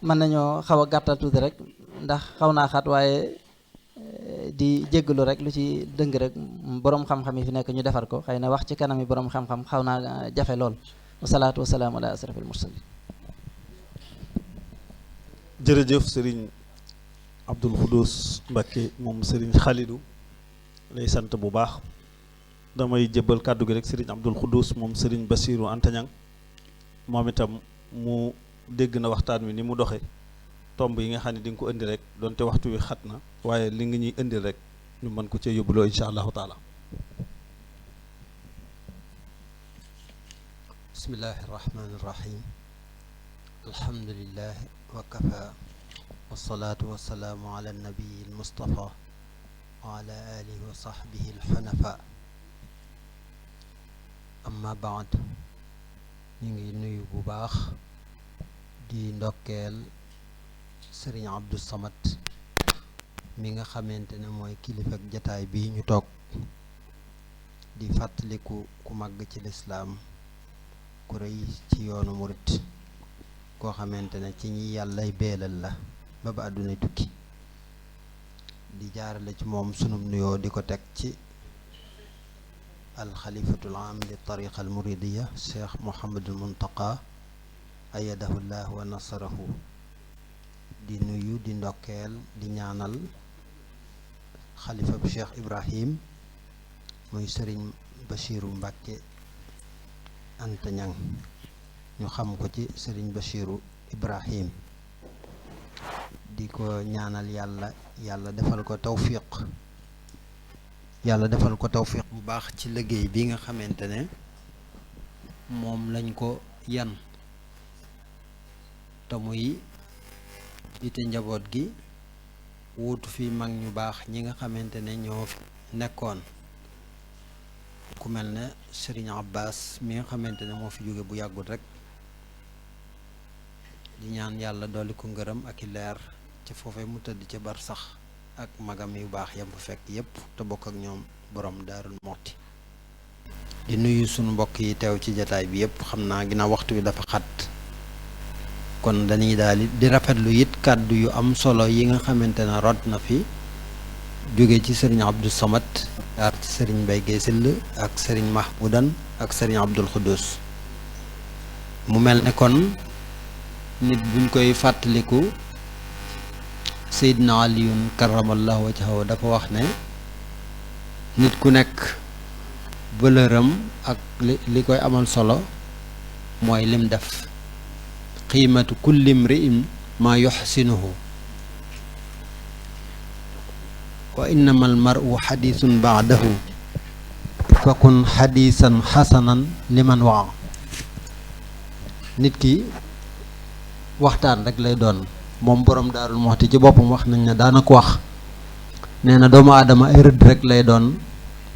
mën nañoo xaw a gàttal tuuti rek ndax xaw naa xat waaye di jéggalu rek lu ci dëng rek borom xam-xam yi fi nekk ñu defar ko xëy na wax ci kanam yi borom xam-xam xaw naa jafe lool wasalaatu wasalaamu ala asrafil mursalin jërëjëf sëriñ Abdul Xuddus Mbakke moom sëriñ Xalidu lay sant bu baax damay jébbal kàddu gi rek sëriñ Abdul Xuddus moom sëriñ Basiiru Antañang moom itam mu dégg na waxtaan wi ni mu doxe tomb yi nga xam ne di nga ko indi rek donte waxtu wi xat na waaye li nga ñuy indi rek ñu mën ko cee yóbbuloo insha allahu taala. bismillahi irrahmani irrahim alhamdulillah wa kafa wasalaatu wasalaamu ala nabiyi almustafa wa ala alihi wa sahbihi alxunafa amma baad ñu ngi nuyu bu baax di ndokkeel sëriñ Abdou Samad mi nga xamante ne mooy kilifa ak jataay bi ñu toog di fàttaliku ku màgg ci lislaam ku rëy ci yoonu murit koo xamante ne ci ñi yàllay beelal la ba ba àdduna tukki di jaarale ci moom sunum nuyoo di ko teg ci alxalifatul am li tariqa al muridiya cheikh Mouhamadul Muntaqa ayadahu llah wa nasarahu di nuyu di ndokkeel di ñaanal xalifa bu cheikh Ibrahim muy sëriñ Bachiru Mbàkke Anta Ñang ñu xam ko ci sëriñ Bachiru Ibrahim di ko ñaanal yàlla defal ko tawfiq bu baax ci liggéey bi nga xamante ne moom lañ ko yan te muy jiite njaboot gi wuutu fi mag ñu baax ñi nga xamante ne ñoo fi nekkoon ku mel ne Sëriñ Abbas mi nga xamante ne moo fi jóge bu yàggul rek di ñaan yàlla dolli ko ngërëm ak i leer ca foofee mu tëdd ca bar sax ak magam yu baax yam fa fekk yépp te bokk ak ñoom borom Daarul Muxti di nuyu sunu mbokk yi teew ci jataay bi yépp xam naa ginnaaw waxtu bi dafa xat kon dañuy daal di rafetlu it kàddu yu am solo yi nga xamante ne rod na fi jóge ci sëriñ Abdou Samad jaar ci sëriñ Mbay Gey Sill ak sëriñ Mahmoudan ak sëriñ Abdul Xuddus mu mel ne kon nit buñ koy fàttaliku Seydina Aliyun karamallahu wajhahu dafa wax ne nit ku nekk valeuram ak li koy amal solo mooy lim def qiimatu kulli mri'in ma yuxsinuhu wa innama almaru xadiisun baadahu fakun xadiisan xasanan liman waa nit ki waxtaan rek lay doon moom borom Daarul Muxti ci boppam wax nañ ne daana ko wax nee na doomu aadama ay rëdd rek lay doon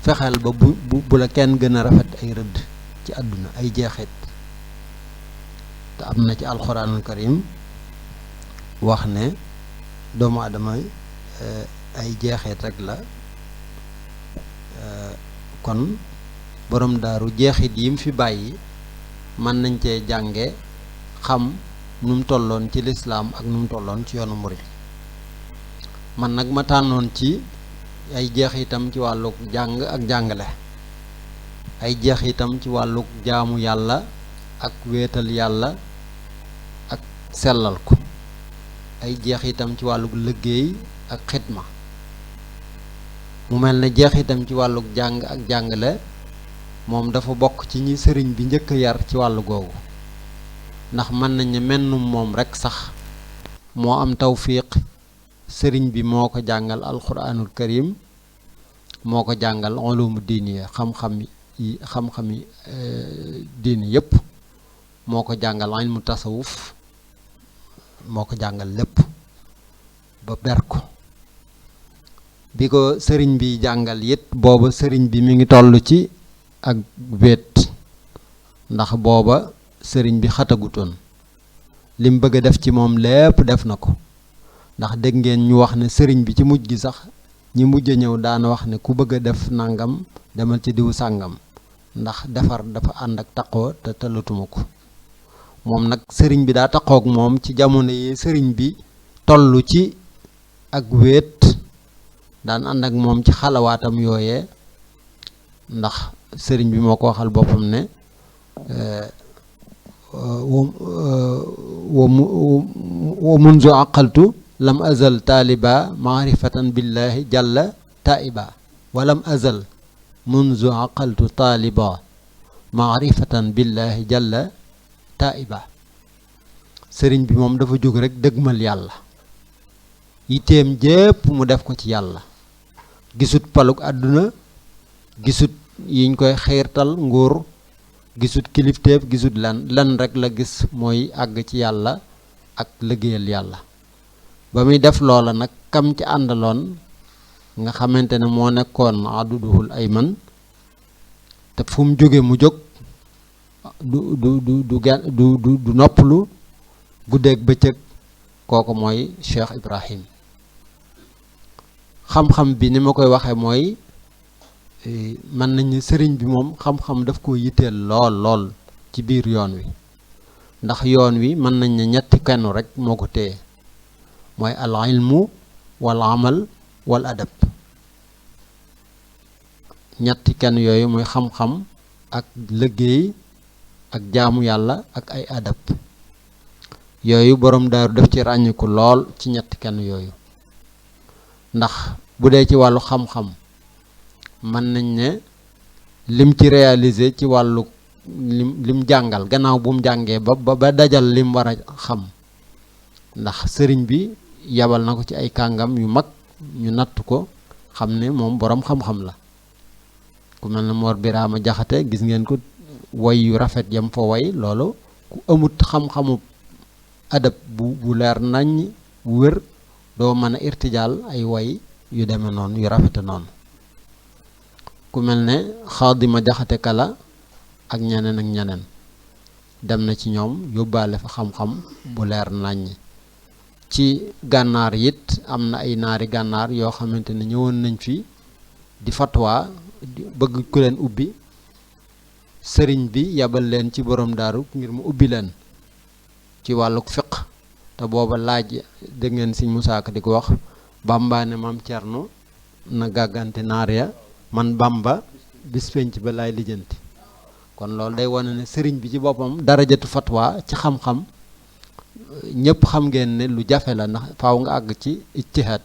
fexeel ba bu la kenn gën a rafet ay rëdd ci àdduna ay jeexit te am na ci alxuraanul karim wax ne doomu aadama ay jeexit rek la kon borom daaru jeexit yim fi bàyyi mën nañ cee jànge xam nu mu tolloon ci lislaam ak nu mu tolloon ci yoonu murit man nag ma tànnoon ci ay jeexitam ci wàlluk jàng ak jàngale ay jeexitam ci wàlluk jaamu yàlla ak wéetal yàlla ak sellal ko ay jeexitam ci wàlluk liggéey ak xidma mu mel ne jeexitam ci wàlluk jàng ak jàngale moom dafa bokk ci ñi sëriñ bi njëkk a yar ci wàllu googu ndax mën nañ ne mennum moom rekk sax moo am tawfiq sëriñ bi moo ko jàngal alquranul karim moo ko jàngal ulumu diini xam-xami diini yépp moo ko jàngal ilmu tasawuf moo ko jàngal lépp ba ber ko bi ko sëriñ bi jàngal it booba sëriñ bi mi ngi toll ci ak wéet ndax booba sëriñ bi xatagutoon lim bëgg a def ci moom lépp def na ko ndax dégg ngeen ñu wax ne sëriñ bi ci mujj gi sax ñi mujj a ñëw daana wax ne ku bëgg a def nangam demal ci diwu sàngam ndax defar dafa ànd ak taqoo te tëlatuma ko moom nag sëriñ bi daa taqoog moom ci jamono yi sëriñ bi toll ci ak wéet daan ànd ak moom ci xalawaatam yooyee ndax sëriñ bi moo ko waxal boppam ne wa munzu aqaltu lam azal taaliba maarifatan billahi jalla taiba wa lam azal munzu aqaltu taaliba maarifatan billahi jalla taiba sëriñ bi moom dafa jóg rek dëgmal yàlla yitteem jépp mu def ko ci yàlla gisut paluk àdduna gisut yiñ koy xiirtal nguur gisut kilifteef gisut lan rek la gis mooy àgg ci yàlla ak liggéeyal yàlla. ba muy def loola nag kam ci àndaloon nga xamante ne moo nekkoon aduduhul ayman te fu mu jóge mu jóg du noppalu guddeeg bëccëg, kooku mooy Cheikh Ibrahim. xam-xam bi ni ma koy waxee mooy mën nañu sëriñ bi moom xam-xam daf ko yitteel lool ci biir yoon wi, ndax yoon wi mën nañ ne ñetti kenn rek moo ko téye, mooy al ilmu wal amal wal adab. ñetti kenn yooyu mooy xam-xam ak liggéey ak jaamu yàlla ak ay adab yooyu borom daaru def ci ràññiku lool ci ñetti kenn yooyu. ndax bu dee ci wàllu xam-xam mën nañ ne lim ci réaliser ci wàllu lim jàngal gannaaw bu mu jàngee ba dajal lim war a xam, ndax sëriñ bi yabal na ko ci ay kàngam yu mag ñu natt ko xam ne moom boroom xam-xam la. ku mel ne Mor Biraama Jaxate gis ngeen ko way yu rafet yam fa way, loolu ku amut xam-xamu adab bu leer nañ wér doo mën a irtijaal ay way yu demee noonu yu rafete noonu. ku mel ne Xaadima Jaxate Kala ak ñeneen dem na ci ñoom yóbbaale fa xam-xam bu leer naññ. ci gànnaar it am na ay naari gànnaar yoo xamante ne ñëwoon nañ fi di fatwa bëgg ku leen ubbi, sëriñ bi yabal leen ci borom daaru ngir mu ubbi leen ci wàllu fiq. te booba laaj dégg ngeen Sëñ Musaa Ka di ko wax, Bamba ne Maam Cerno na gàggante naar ya, man Bamba bis penc ba laay lijjanti. kon loolu day wane ne sëriñ bi ci boppam darajatu fatwa ci xam-xam ñëpp xam ngeen ne lu jafe la, ndax faaw nga àgg ci ijtihaad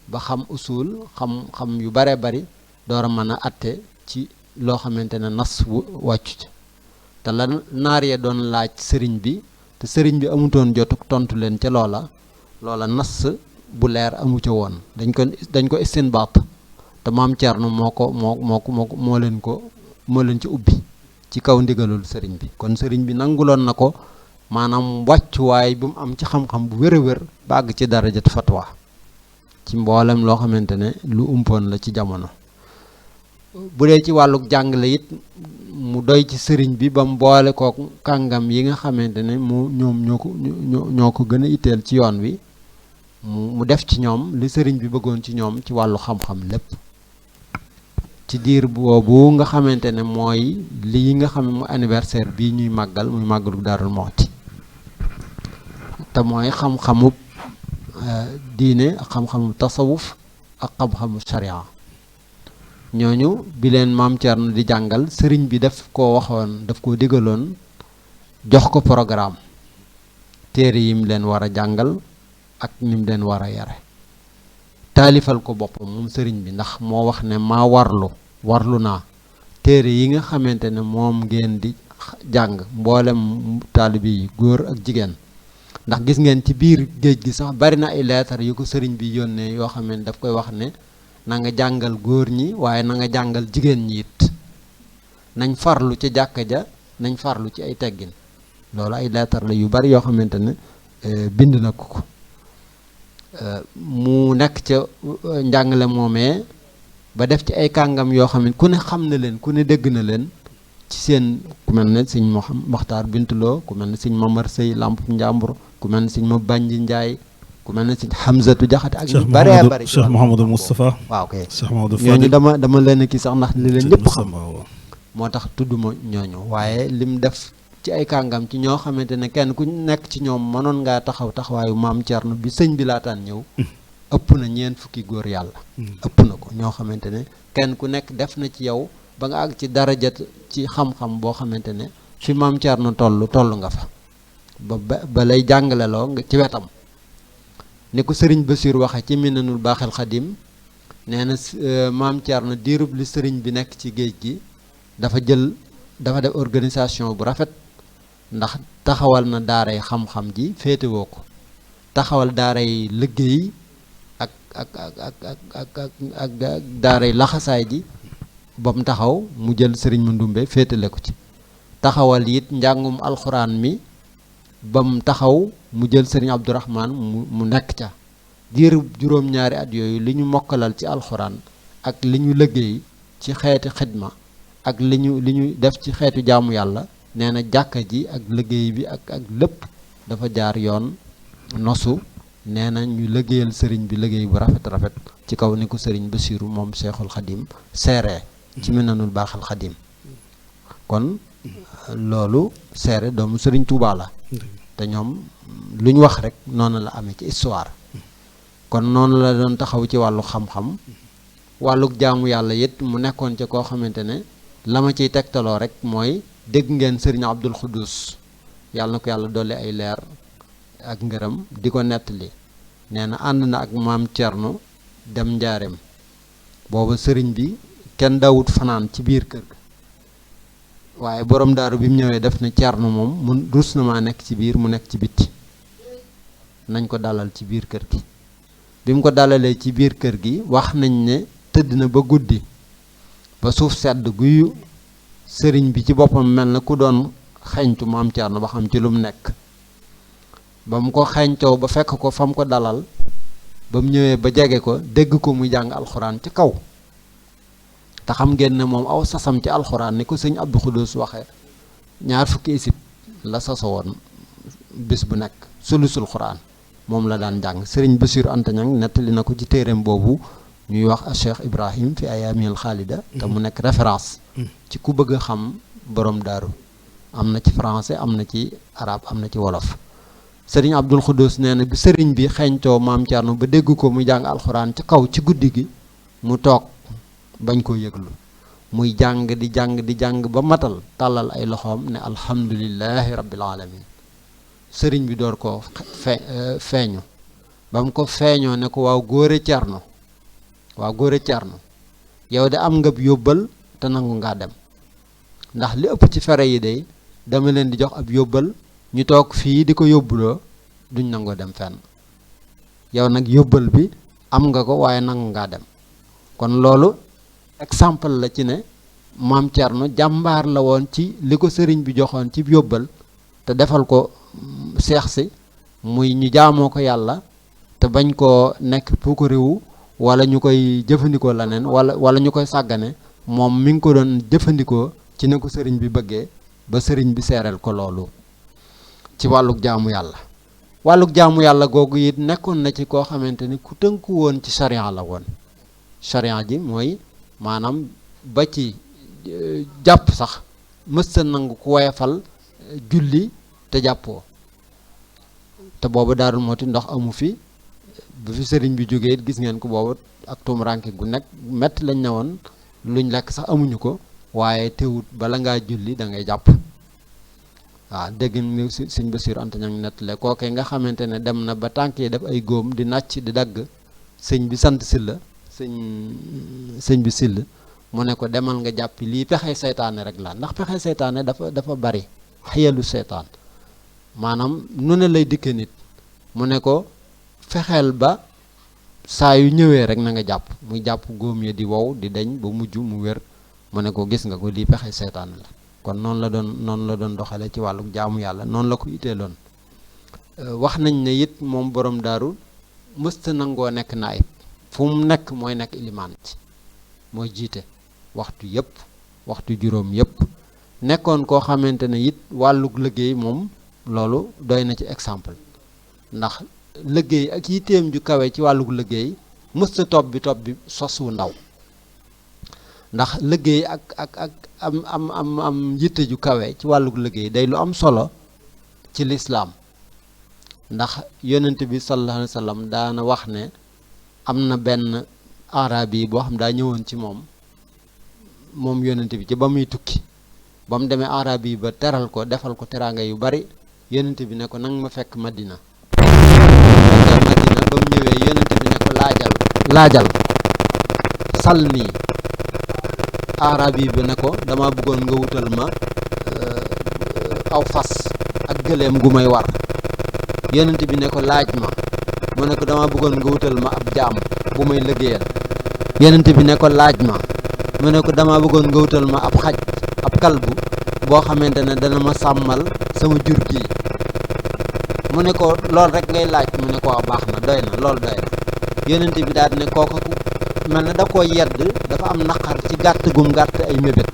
ba xam usul xam yu bare bari door a mën a atte ci loo xamante ne nas wàccu ci. te la naar ya doon laaj sëriñ bi te sëriñ bi amutoon jotuk tontu leen ca loola nas bu leer amu ca woon, dañ ko istinbaat te Maam Cerno moo leen ci ubbi ci kaw ndigalul sëriñ bi. kon sëriñ bi nanguloon na ko maanaam wàccuwaay bu mu am ci xam-xam bu wér a wér ba àgg ci darajat fatwa ci mboolem loo xamante ne lu umpoon la ci jamono. bu dee ci wàlluk jàngale it mu doy ci sëriñ bi ba mu boole kook kàngam yi nga xamante ne ñoo ko gën a itteel ci yoon wi, mu def ci ñoom li sëriñ bi bëggoon ci ñoom ci wàllu xam-xam lépp. ci diir boobu nga xamante ne mooy lii nga xam ne mu anniversaire bii ñuy màggal muy màggalu Daarul Muxti, te mooy xam-xamub diine ak xam-xamub tasawuf ak xam-xamu sharia. ñooñu bi leen Maam Cerno di jàngal sëriñ bi daf koo digaloon jox ko programme, téere yim leen war a jàngal ak nim leen war a yare, taalifal ko boppam moom sëriñ bi, ndax moo wax ne maa warlu naa téere yi nga xamante ne moom ngeen di jàng mboolem taalibe yi góor ak jigéen. ndax gis ngeen ci biir géej gi sax bari na ay leetar yu ko sëriñ bi yónnee yoo xam ne daf koy wax ne na nga jàngal góor ñi waaye na nga jàngal jigéen ñi it, nañ farlu ci jàkka ja, nañ farlu ci ay teggin. loolu ay leetar la yu bari yoo xamante ne bind na ko mu nekk ca njàngale moomee ba def ci ay kàngam yoo xam ne ku ne xam na leen, ku ne dégg na leen ci seen, ku mel ne sëñ Moxtaar Bintuloo, ku mel ne sëñ Mamar Sëy Lamp Njàmbur, ku mel ne sëñ ma Bànji Njaay, ku mel ne sëñ Hamzatu Jaxate ak ñu bare bari. Cheikh Mouhamadou Moustapha. waaw kay Cheikh Mouhamadou Fadil. ñooñu dama leen kii sax ndax li leen ñëpp xam moo tax tudduma ñooñu, waaye lim def ci ay kàngam ci ñoo xamante ne kenn ku nekk ci ñoom mënoon ngaa taxawaayu Maam Cerno bi sëñ bi laataan ñëw ëpp na ñeent fukki góor yàlla. ëpp na ko ñoo xamante ne kenn ku nekk def na ci yow ba nga àgg ci darajat ci xam-xam boo xamante ne fi Maam Cerno toll nga fa ba lay jàngaleloo nga ci wetam. ni ko sëriñ Basiir waxe ci Minanul Baaxil Xadim nee na Maam Cerno diirub li sëriñ bi nekk ci géej gi dafa def organisation bu rafet, ndax taxawal na daaray xam-xam ji féetewoo ko, taxawal daaray liggéey ak daaray laxasaay ji ba mu taxaw mu jël sëriñ Mandumbe féetale ko ci, taxawal it njàngum alxuraan mi bam taxaw mu jël sëriñ Abdourahman mu nekk ca diir juróom-ñaari at yooyu li ñu mokkalal ci alxuraan ak li ñu liggéey ci xeeti xidma ak li ñu def ci xeetu jaamu yàlla nee na jàkka ji ak liggéey bi ak lépp dafa jaar yoon nosu nee na ñu liggéeyal sëriñ bi liggéey bu rafet ci kaw ni ko sëriñ Basiiru moom Cheikhul Khadim seere ci Minanul Baaxil Khadim kon loolu seere doomu sëriñ Touba la te ñoom lu ñu wax rek noonu la amee ci histoire kon noonu la doon taxaw ci wàllu xam-xam wàlluk jaamu yàlla it mu nekkoon ca koo xamante ne la ma ciy tegtaloo rek mooy dégg ngeen sëriñ Abdul Xuddus yàlla na ko yàlla dolli ay leer ak ngërëm di ko nettali nee na ànd na ak maam Cerno dem njaareem booba sëriñ bi kenn daawut fanaan ci biir kër ga waaye borom daaru bi mu ñëwee def na Cerno moom mu rus na maa nekk ci biir mu nekk ci bitti nañ ko dalal ci biir kër gi bi mu ko dalalee ci biir kër gi wax nañ ne tëdd na ba guddi ba suuf sedd guyu sëriñ bi ci boppam mel na ku doon xeeñtu maam Cerno ba xam ci lu mu nekk ba mu ko xeeñtoo ba fekk ko fa mu ko dalal ba mu ñëwee ba jege ko dégg ko muy jàng alxuraan ci kaw te xam ngeen ne moom aw sasam ci alxuraan ni ko sëñ Abdou Khoudous waxee 20 isib la saso woon bis bu nekk sulusul xuraan moom la daan jàng sëriñ Bassirou Anta Niang nettali na ko ci téereem boobu ñuy wax a Cheikh Ibrahim fi ayaamil xaalida te mu nekk référence ci ku bëgg a xam borom daaru am na ci français am na ci arabe am na ci wolof sëriñ Abdul Xuddus nee na bi sëriñ bi xeeñtoo maam Cerno ba dégg ko muy jàng alxuraan ci kaw ci guddi gi mu toog bañ koo yëglu muy jàng di jàng ba matal tàllal ay loxoom ne alhamdulillahi rabbil alamin sëriñ bi door ko feeñu ba mu ko feeñoo ne ko waaw góore Cerno yow de am nga yóbbal te nangu ngaa dem ndax li ëpp ci fere yi de dama leen di jox ab yóbbal ñu toog fii di ko yóbbuloo duñ nangoo dem fenn yow nag yóbbal bi am nga ko waaye nangu ngaa dem kon loolu exemple la ci ne maam Cerno jàmbaar la woon ci li ko sëriñ bi joxoon ci yóbbal te defal ko seex si muy ñu jaamoo ko yàlla te bañ koo nekk pour ko réewu wala ñu koy jëfandikoo leneen wala ñu koy sàggane moom mi ngi ko doon jëfandikoo ci ne ko sëriñ bi bëggee ba sëriñ bi seereel ko loolu ci wàlluk jaamu yàlla googu it nekkoon na ci koo xamante ni ku tënku woon ci charia la woon charia ji mooy maanaam ba ci jàpp sax mësta nangu ku woyefal julli te jàppoo te boobu Daaru Muxti ndox amu fi bu fi sëriñ bi jógee it gis ngeen ko boobu ak tumuraanke gu nekk metti lañ ne woon luñ lekk sax amuñu ko waaye teewut bala ngaa julli da ngay jàpp waaw dégg ni sëñ Bassirou Anta Niang nettale kookee nga xamante ne dem na ba tànk yi def ay góom di nàcc di dagg sëñ bi sant Silla sëñ bi Silla mu ne ko demal nga jàppi lii pexe seytaane rek la ndax pexe seytaane dafa bari xayalu seytaan maanaam nu ne lay dikke nit mu ne ko fexeel ba saa yu ñëwee rek na nga jàpp muy jàpp góom ya di wow di deñ ba mujj mu wér mu ne ko gis nga ko lii pexe seytaane la kon noonu la doon doxale ci wàllu jaamu yàlla noonu la ko iteeloon wax nañ ne it moom borom daaru mësta nangoo nekk naayib fu mu nekk mooy nekk ilimaan ci mooy jiite waxtu yëpp waxtu juróom yëpp nekkoon koo xamante ne it wàllug liggéey moom loolu doy na ci exemple ndax liggéey ak yitteem ju kawe ci wàllug liggéey mësta topp bi sos wu ndaw ndax liggéey ak am yitte ju kawe ci wàllug liggéey day lu am solo ci lislaam ndax yonent bi sallallahu alayhi wa sallam daana wax ne am na benn arab yi boo xam daa ñëwoon ci moom yonent bi ci ba muy tukki ba mu demee arab yi ba teral ko defal ko teraanga yu bari yonent bi ne ko nang ma fekk Madina ba mu ñëwee yonent bi ne ko laajal sal nii arab yi bi ne ko dama bëggoon nga wutal ma aw fas ak gëléem gu may war yonent bi ne ko laaj ma mu ne ko dama bëggoon nga wutal ma ab jaam bu may liggéeyal yonent bi ne ko laaj ma mu ne ko dama bëggoon nga wutal ma ab xaj ab kalbu boo xamante ne dana ma sàmmal sama jur gi. mu ne ko lool rek ngay laaj, mu ne ko waaw baax na, doy na, loolu doy na. yonent bi daal ne kooku mel na da koo yedd, dafa am naqar ci gàtt gum gàtt ay mébét.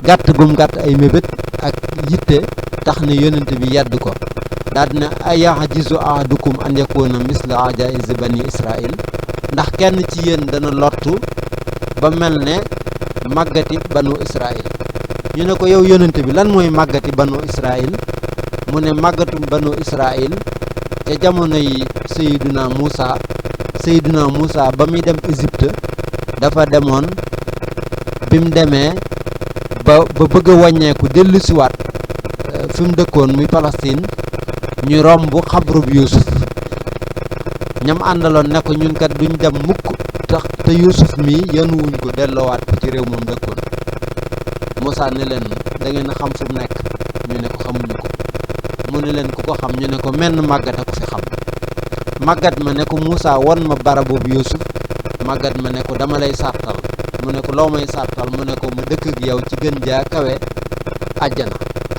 gàtt gum gàtt ay mébét ak yitte tax ne yonent bi yedd ko. daal ne ayajizu ahadukum an yakuna misla ajaizi bani israil, ndax kenn ci yéen dana lottu ba mel ne màggati banu israil. ñu ne ko yow yonent bi lan mooy màggati banu israil? mu ne màggatum banu israil ca jamono yi Seydina Muusa ba muy dem Égypte dafa demoon, bi mu demee ba bëgg a wàññeeku dellusiwaat fi mu dëkkoon muy Palestine, ñu romb xabrub Yuusuf. ñam àndaloon ne ko ñun kat duñ dem mukk tax te Yuusuf mii yanuwuñ ko delloowaat ko ci réew moom dëkkoon. Muusa ne leen da ngeen a xam fu mu nekk? ñu ne ko xamuñu ko. mu ne leen ku ko xam? ñu ne ko menn màggat a ko fi xam. màggat ma ne ko Muusa won ma barabu Yuusuf. màggat ma ne ko dama lay sartal. mu ne ko loo may sartal? mu ne ko ma dëkk ak yow ci gën jaa kawe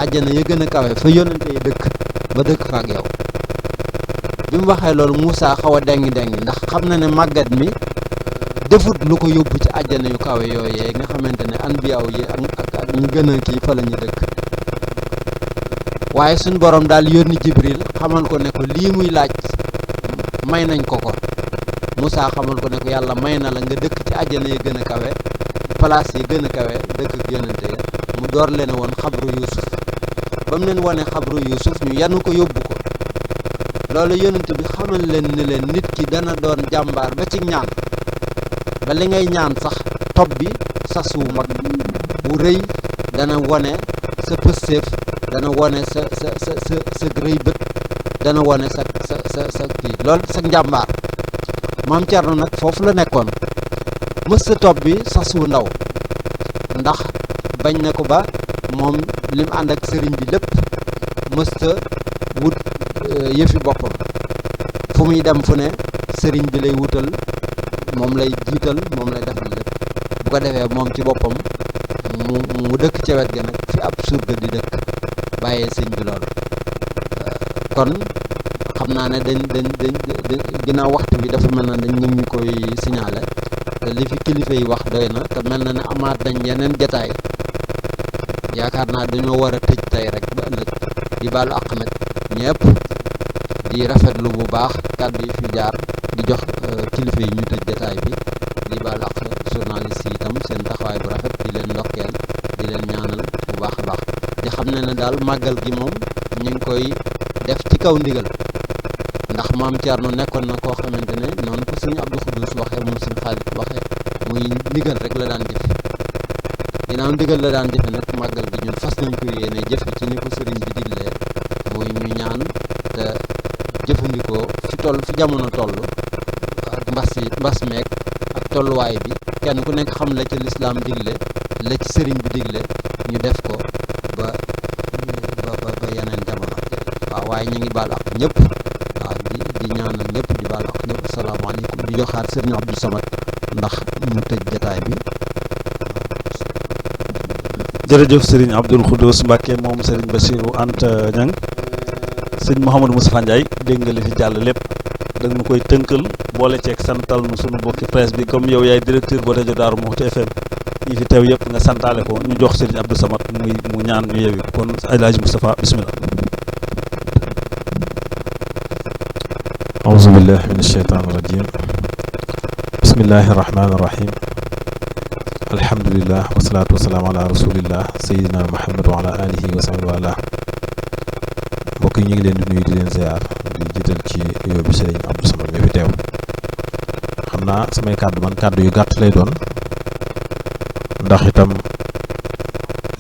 àjjana ya gën a kawe fa yónnante yi dëkk, ba dëkk fa ak yow. bi mu waxee loolu Muusa xaw a dengi ndax xam na ne màggat mi defut lu ko yóbbu ci àjjana yu kawe yooyee nga xamante ne anbiyaaw yi ak ñu gën a kii fa la ñu dëkk. waaye suñ borom daal yónni Jibril xamal ko ne ko lii muy laaj may nañ ko ko. Muusa xamal ko ne ko yàlla may na la nga dëkk ci àjjana yi gën a kawe, place yi gën a kawe, dëkk ak yónnante ya. mu door leen woon xabru Yuusuf. ba mu leen wone xabru Yuusuf ñu yanu ko yóbbu ko. loolu yónnante bi xamal leen ne leen nit ki dana doon jàmbaar ba ci ñaan, ba li ngay ñaan sax topp bi sas wu mag wu rëy dana wone sa pëstéef, dana wone sa rëy bët, dana wone sa kii loolu sa njàmbaar. maam Thierno nag foofu la nekkoon, mës sa topp bi sas wu ndaw, ndax bañ na ko ba moom lim ànd ak sëriñ bi lépp mës sa wut yëfi boppam. fu muy dem fu ne sëriñ bi lay wutal, moom lay jiital, moom lay defal lépp. bu ko defee moom ci boppam mu dëkk ca wet ga nag fi ab surga di dëkk, bàyyee sëñ bi loolu. kon xam naa ne dañ ginnaaw waxtu bi dafa mel na dañ ngëm ñu koy signalé, te li fi kilifa yi wax doy na, te mel na ne amaat nañ yeneen jataay. yaakaar naa dañoo war a tëj tey rek ba ëllëg. di baalu àq nag ñëpp, di rafetlu bu baax kàddu yi fi jaar, di jox kilifa yi ñu tëj jataay bi. di baalu àq journaliste yi itam seen taxawaay bu rafet, di leen ndokkeel, di leen ñaanal bu baax a baax. di xam ne daal màggal gi moom ñu ngi koy def ci kaw ndigal, ndax maam Thierno nekkoon na koo xamante ne noonu ko sëñ Abdou Khoudous waxee, moom sëñ Xaalit waxee, muy ndigal rek la daan jëfe. ginnaaw ndigal la daan jëfe nag màggal gi ñun fas nañ ko yéene jëfe ci ni ko sëriñ bi diglee, muy ñu ñaan te jëfandikoo fi jamono toll ak mbas meeg ak tolluwaay bi, kenn ku nekk xam la ci lislaam digle, la ci sëriñ bi digle, ñu def ko ba yeneen jamono. waaw waaye ñu ngi baal ak ñëpp, waaw di ñaanal ñëpp, di baal ak ñëpp. asalaamaaleykum. di joxaat sëriñ Abdou Samad ndax mu tëj jataay bi. jërëjëf Serigne Abdoul Khoudous Mbacke moom Serigne Bassirou Anta Niang. sëñ Mouhamadou Moustapha Ndiaye dégg nga li fi jàll lépp, da nga koy tënkal boole ceeg santal nu sunu bokki presse bi, comme yow yaay directeur bu rajo Darou Mouhty FM, ñi fi teew yëpp nga santaale ko, ñu jox Serigne Abdou Samad mu ñaan ñu yewi kon El Hadj Moustapha bismillah. auzu billahi min asheytaani rajim. bismillahi rahmaani rahim. alhamdulillah wasalaatu wasalaamu ala rasulillah sayidina muhammad wa ala alihi wa sahbihi wa ala. mbokk yi ñu ngi leen di nuyu di leen ziar, di jiital ci nuyoo bi Serigne Abdou Samad mi fi teew. xam naa samay kàddu yu gàtt lay doon, ndax itam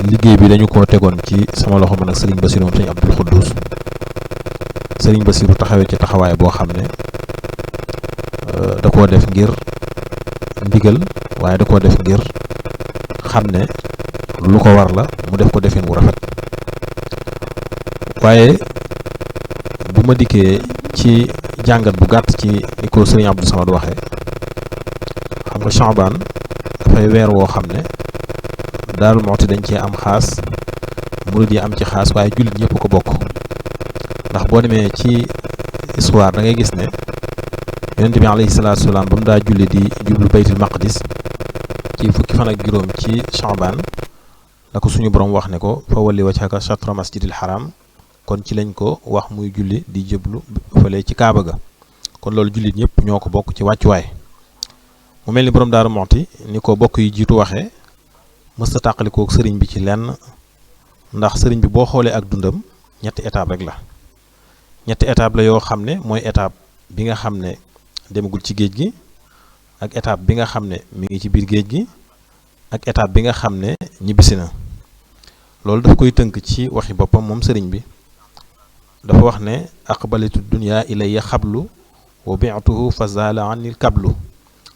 liggéey bi dañu koo tegoon ci sama loxo man ak Serigne Bassirou moom Serigne Abdoul Khoudous. Serigne Bassirou taxawee ci taxawaay boo xam ne da koo def ngir ndigal, waaye da koo def ngir xam ne lu ko war la, mu def ko defin wu rafet. waaye bu ma dikkee ci jàngat bu gàtt ci ni ko Serigne Abdou Samad waxee, xam nga Chaabaan dafay weer woo xam ne Darou Mouhty dañ cee am xaas, murid yi am ci xaas waaye jullit ñëpp ko bokk ndax boo demee ci histoire da ngay gis ne yonent bi alayhi salaatu salaam ba mu daa julli di jublu baytul maqdis ci fukki fan ak juróom ci Sha'ban la ko suñu borom wax ne ko fa walli wajhaka shatra masjidil haram kon ci lañ ko wax muy julli di jublu fële ci Kaaba ga kon loolu jullit ñëpp ñoo ko bokk ci wàccuwaay mu mel ni borom Daaru Muxti ni ko bokk yi jiitu waxee mësta tàqalikoo ak sëriñ bi ci lenn ndax sëriñ bi boo xoolee ak dundam ñetti étape rek la ñetti étape la yoo xam ne mooy étape bi nga xam ne demagul ci géej gi ak étape bi nga xam ne mi ngi ci biir géej gi ak étape bi nga xam ne ñibbisi na loolu daf koy tënk ci waxi boppam moom sëriñ bi dafa wax ne aqbalitu dunya ilayya xablu wa bi'tuhu fa zala anil kablu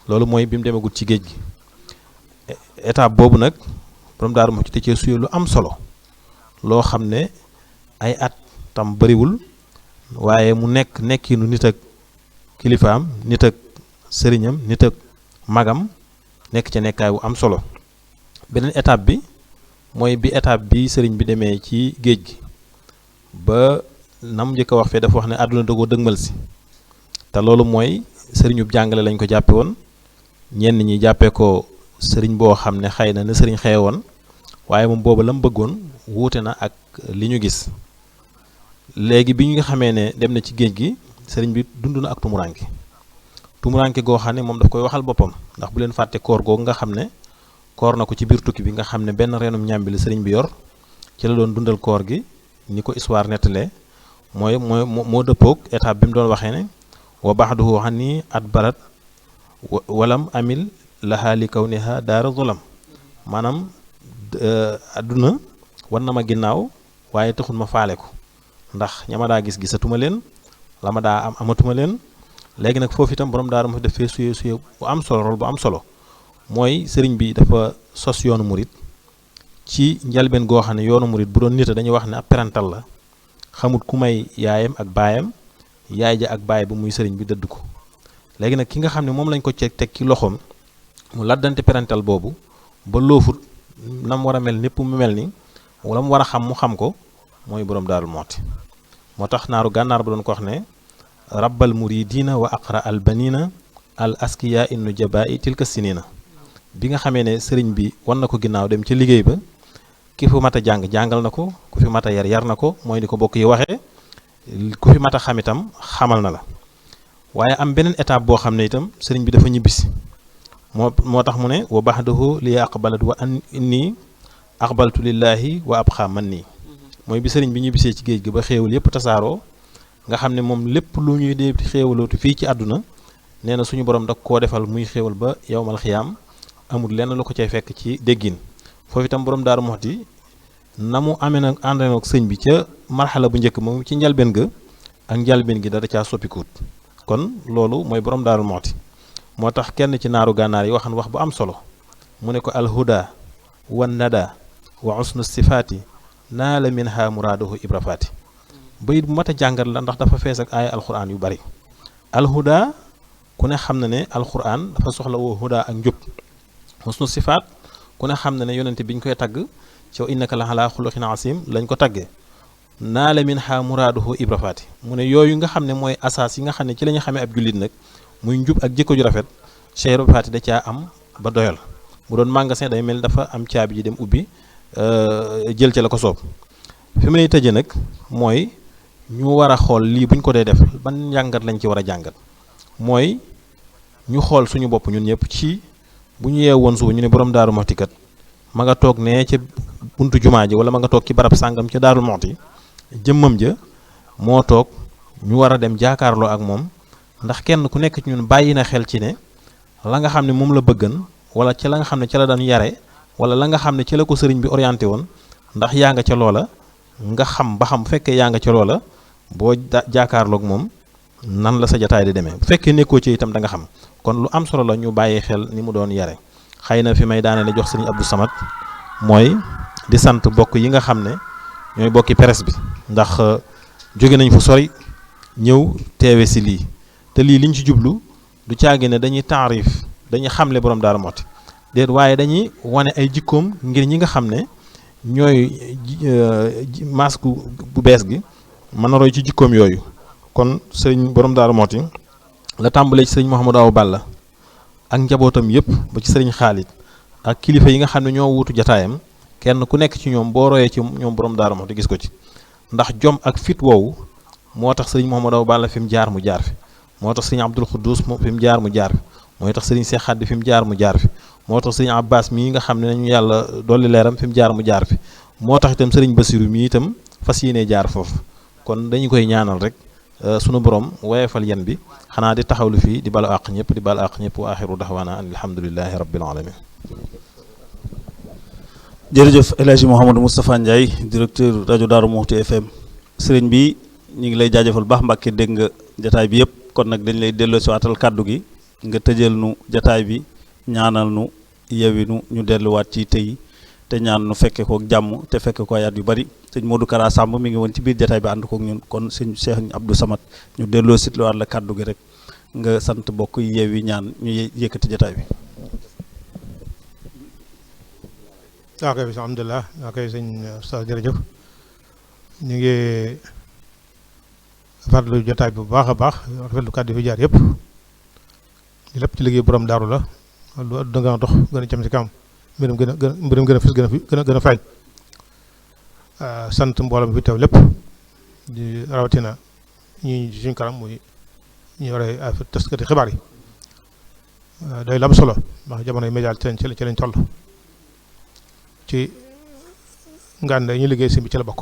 loolu mooy bi mu demagul ci géej gi étape boobu nag borom Daaru Muxti te cee suyee lu am solo loo xam ne ay at tam bariwul waaye mu nekkinu nit ak kilifaam nit ak sëriñam nit ak magam nekk ca nekkaay wu am solo beneen étape bi mooy bi étape bi sëriñ bi demee ci géej gi ba nam njëkk a wax fee dafa wax ne àdduna da koo dëgmal si te loolu mooy sëriñub jàngale lañ ko jàppe woon ñenn ñi jàppee ko sëriñ boo xam ne xëy na ne sëriñ xewe woon waaye moom booba la mu bëggoon wuute na ak li ñu gis léegi bi ñu nga xamee ne dem na ci géej gi sëriñ bi dund na ak tumuranke goo xam ne moom daf koy waxal boppam ndax bu leen fàtte koor googu nga xam ne koor na ko ci biir tukki bi nga xam ne benn reenum ñàmbi la sëriñ bi yor ci la doon dundal koor gi ni ko histoire nettalee moo dëppoog étape bi mu doon waxee ne wa baxduhu xani at barat walam amil lahaa li kawniha daara zulam maanaam àdduna war na ma ginnaaw waaye taxul ma faale ko ndax ña ma daa gis gisatuma leen la ma daa am amatuma leen léegi nag foofu itam borom Daaru Muxti dafay suyee bu am solo rôle bu am solo mooy sëriñ bi dafa sos yoonu murit ci njalbeen goo xam ne yoonu murit bu doon nit dañuy wax ne ab parental la xamut ku may yaayam ak baayam yaay ja ak baay bu muy sëriñ bi dëdd ko léegi nag ki nga xam ne moom lañ ko teg ci loxoom mu laddante parental boobu ba loofut na mu war a mel népp mu mel ni wala mu war a xam mu xam ko mooy borom Daaru Muxti moo tax naaru gànnaar ba doon ko wax ne rabbal muridina wa aqra al banina al askiya innu jabai tilka sinina bi nga xamee ne sëriñ bi wan na ko ginnaaw dem ci liggéey ba ki fi mat a jàng jàngal na ko ku fi mat a yar na ko mooy ni ko bokk yi waxee ku fi mat a xam itam xamal na la waaye am beneen étape boo xam ne itam sëriñ bi dafa ñibbisi moo tax mu ne wa baxdahu li aqbalat wa an inni aqbaltu lillahi wa abxa man nii mooy bi sëriñ bi ñibbisee ci géej gi ba xéewal yépp tasaaroo nga xam ne moom lépp lu ñuy dee xéewalootu fii ci àdduna nee na suñu borom da koo defal muy xéewal ba yowmal xiyaam amul lenn lu ko cay fekk ci déggin foofu itam borom Daaru Muxti na mu amee nag ànd ak sëñ bi ca marxala bu njëkk moom ci njalbeen ga ak njalbeen gi dara caa soppikuut kon loolu mooy borom Daaru Muxti moo tax kenn ci naaru gànnaar yi waxan wax bu am solo mu ne ko alhuda wan nada wa usnu sifaati naa la min ha muraadahu ibrafaati bayit bu mat a jàngat la ndax dafa fees ak aaya alquran yu bari alhuda ku ne xam na ne alquran dafa soxla woo huda ak njub husnu sifaat ku ne xam na ne yonente bi ñu koy tagg ci innaka la ala xuluqin asim lañ ko taggee naa la min ha muraaduhu ibrafaati mu ne yooyu nga xam ne mooy asaas yi nga xam ne ci la ñu xamee ab jullit nag muy njub ak jikko ju rafet Cheikh ibrafaati da caa am ba doyal bu doon magasin day mel dafa am caabi ji dem ubbi jël ca la ko soob fi may tëje nag mooy ñu war a xool lii buñ ko dee def ban njàngat lañ ci war a jàngat mooy ñu xool suñu bopp ñun ñëpp ci bu ñu yeewoon suba ñu ne borom Daaru Muxti kat ma nga toog ne ca buntu jumaa ji wala ma nga toog ci barab sàngam ca Daaru Muxti jëmmam ja moo toog ñu war a dem jaakaarloo ak moom ndax kenn ku nekk ci ñun bàyyi na xel ci ne la nga xam ne moom la bëggan wala ca la nga xam ne ca la daan yare wala la nga xam ne ca la ko sëriñ bi orienté woon ndax yaa nga ca loola nga xam ba xam bu fekkee yaa nga ca loola boo jaakaarloog moom nan la sa jataay di demee bu fekkee nekkoo ci itam da nga xam kon lu am solo la ñu bàyyi xel ni mu doon yare xëy na fi may daane jox sëriñ Abdou Samad mooy di sant bokk yi nga xam ne ñooy bokki presse bi ndax jóge nañ fu sori ñëw teewe si lii te lii liñ ci jublu du caagi ne dañuy taarif dañuy xamle borom Daaru Muxti déet waaye dañuy wane ay jikkoom ngir ñi nga xam ne ñooy masque bu bees gi mën a roy ci jikkoom yooyu. kon sëriñ borom Daaru Muxti la tàmbalee ci sëriñ Mouhamadou Awa Balla ak njabootam yëpp ba ci sëriñ Xaalit ak kilifa yi nga xam ne ñoo wuutu jataayam kenn ku nekk ci ñoom boo royee ci ñoom borom Daaru Muxti gis ko ci ndax jom ak fit woowu moo tax sëriñ Mouhamadou Awa Balla fi mu jaar mu jaar fi moo tax sëriñ Abdul Xuddus fi mu jaar mu jaar fi mooy tax sëriñ Seex Xaddi fi mu jaar mu jaar fi moo tax sëriñ Abbas mii nga xam ne nañu yàlla dolli leeram fi mu jaar mu jaar fi moo tax itam sëriñ Basiru mii itam fas yéenee jaar foofu kon dañu koy ñaanal rek sunu borom woyefal yan bi xanaa di taxawlu fii di balu àq ñëpp di balu àq ñëpp wa axiru daxwaana an alhamdulilahi rabbil alamin. jërëjëf El Hadji Mouhamadou Moustapha Ndiaye directeur rajo Darou Mouhty FM sëriñ bi ñu ngi lay jaajëfal baax Mbàkke dégg nga jataay bi yëpp kon nag dañ lay delloo si waatal kàddu gi nga tëjal nu jataay bi ñaanal nu yewi nu ñu delluwaat ci tey te ñaan nu fekke ko jàmm te fekke ko ayaat yu bari sëñ Modou Kara Samb mi ngi woon ci biir jataay bi ànd kook ñun kon sëñ Cheikh Abdou Samad ñu delloo sitluwaat la kàddu gi rek nga sant bokk yewi ñaan ñu yëkkati jataay bi. waaw kay alhamdulilah waaw kay sëñ Oustaz jërëjëf ñu ngi farlu jotaay bi bu baax a baax rafetlu kàddu fi jaar yëpp lépp ci liggéey borom daaru la lu da nga dox gën a jëm ci kanam mbirum gën a fës gën a feeñ sant mbooloo mi fi teew lépp di rawatina ñi suñ kanam muy ñu yore affaire taskati xibaar yi day lam solo ndax jamonoy média ci lañ toll ci ngaan ñu liggéey si bi ci la bokk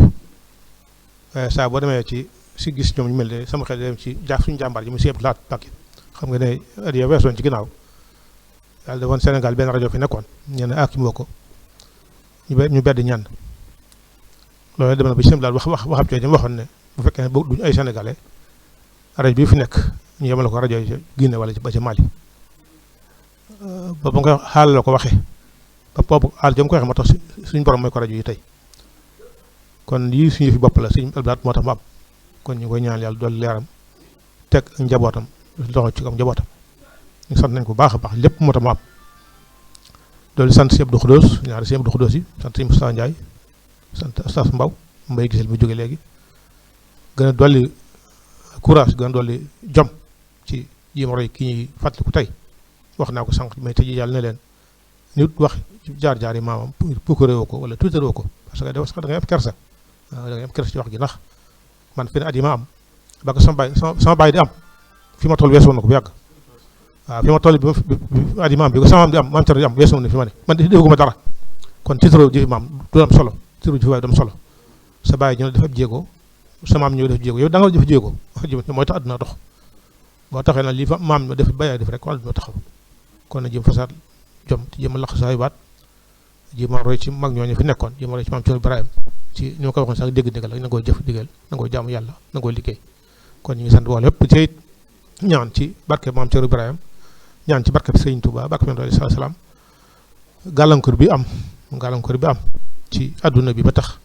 saa boo demee ci si gis ñoom ñu mel ne sama xel dem ci suñu jàmbaar ji mu sieb laat Mbàkke xam nga ne at ya weesoon ci ginnaaw yàlla defoon Sénégal benn rajo fi nekkoon ñu ne ak moo ko ñu bedd ñaan loolu dem na ba ci seen daal waxam cooy waxoon ne bu fekkee ne duñu ay sénégalais rajo bi fi nekk ñu yemale ko rajo yi Guinée wala ba ci Mali ba nga xaal la ko waxee ba boobu xaal jëm ko waxee moo tax suñu borom mooy ko rajo yi tey kon lii suñu fi bopp la suñu albaat moo tax mu am kon ñu koy ñaan yàlla dool leeram teg njabootam loxo ci am njabootam ñu sant nañ ko baax a baax lépp moo tax mu am doolu sant si Abdou Khoudous ñaari si Abdou Khoudous yi sant si Moustapha Ndiaye sant Oustaz Mbaw Mbay gisel mu jóge léegi gën a dolli courage gën a dolli jom ci yi ma roy ki ñuy fàttaliku tey wax naa ko sànq mais tey yàlla ne leen nit wax jaar-jaar yi maamam pour ko réewoo ko wala tuutaroo ko parce que da ngay am kersa waaw da ngay am kersa ci wax gi ndax man fi ne at yi ma am ba ko sama baay di am fi ma toll weesu woon na ko bu yàgg waaw fi ma toll bi at yi ma am bi ko sama maam di am maam Cerno di am weesu woon na fi ma ne man defaguma dara kon tiitaroo jëfi maam du am solo tiitaroo jëfi waay du am solo sa baay ñu def ab jéego sa maam ñëw def jéego yow da nga def jéego mooy tax àdduna dox boo taxee nag lii fa maam def bayaay def rek wala dina taxaw kon na jëm fasaat jom te jéem a laq saay baat jéem a roy ci mag ñooñu fi nekkoon jéem a roy ci maam Cerno Ibrahima ci ni ma ko waxoon sax dégg ndigal la na ngoo jëf digal na ngoo jaamu yàlla na ngoo liggéey kon ñu ngi sant boole yëpp te ñaan ci barke maam Cerno Ibrahima ñaan ci barke Sëriñ Tuubaa barke Yonent bi sallallahu alayhi wasallam gàllankoor bi am ci adduna bi ba tax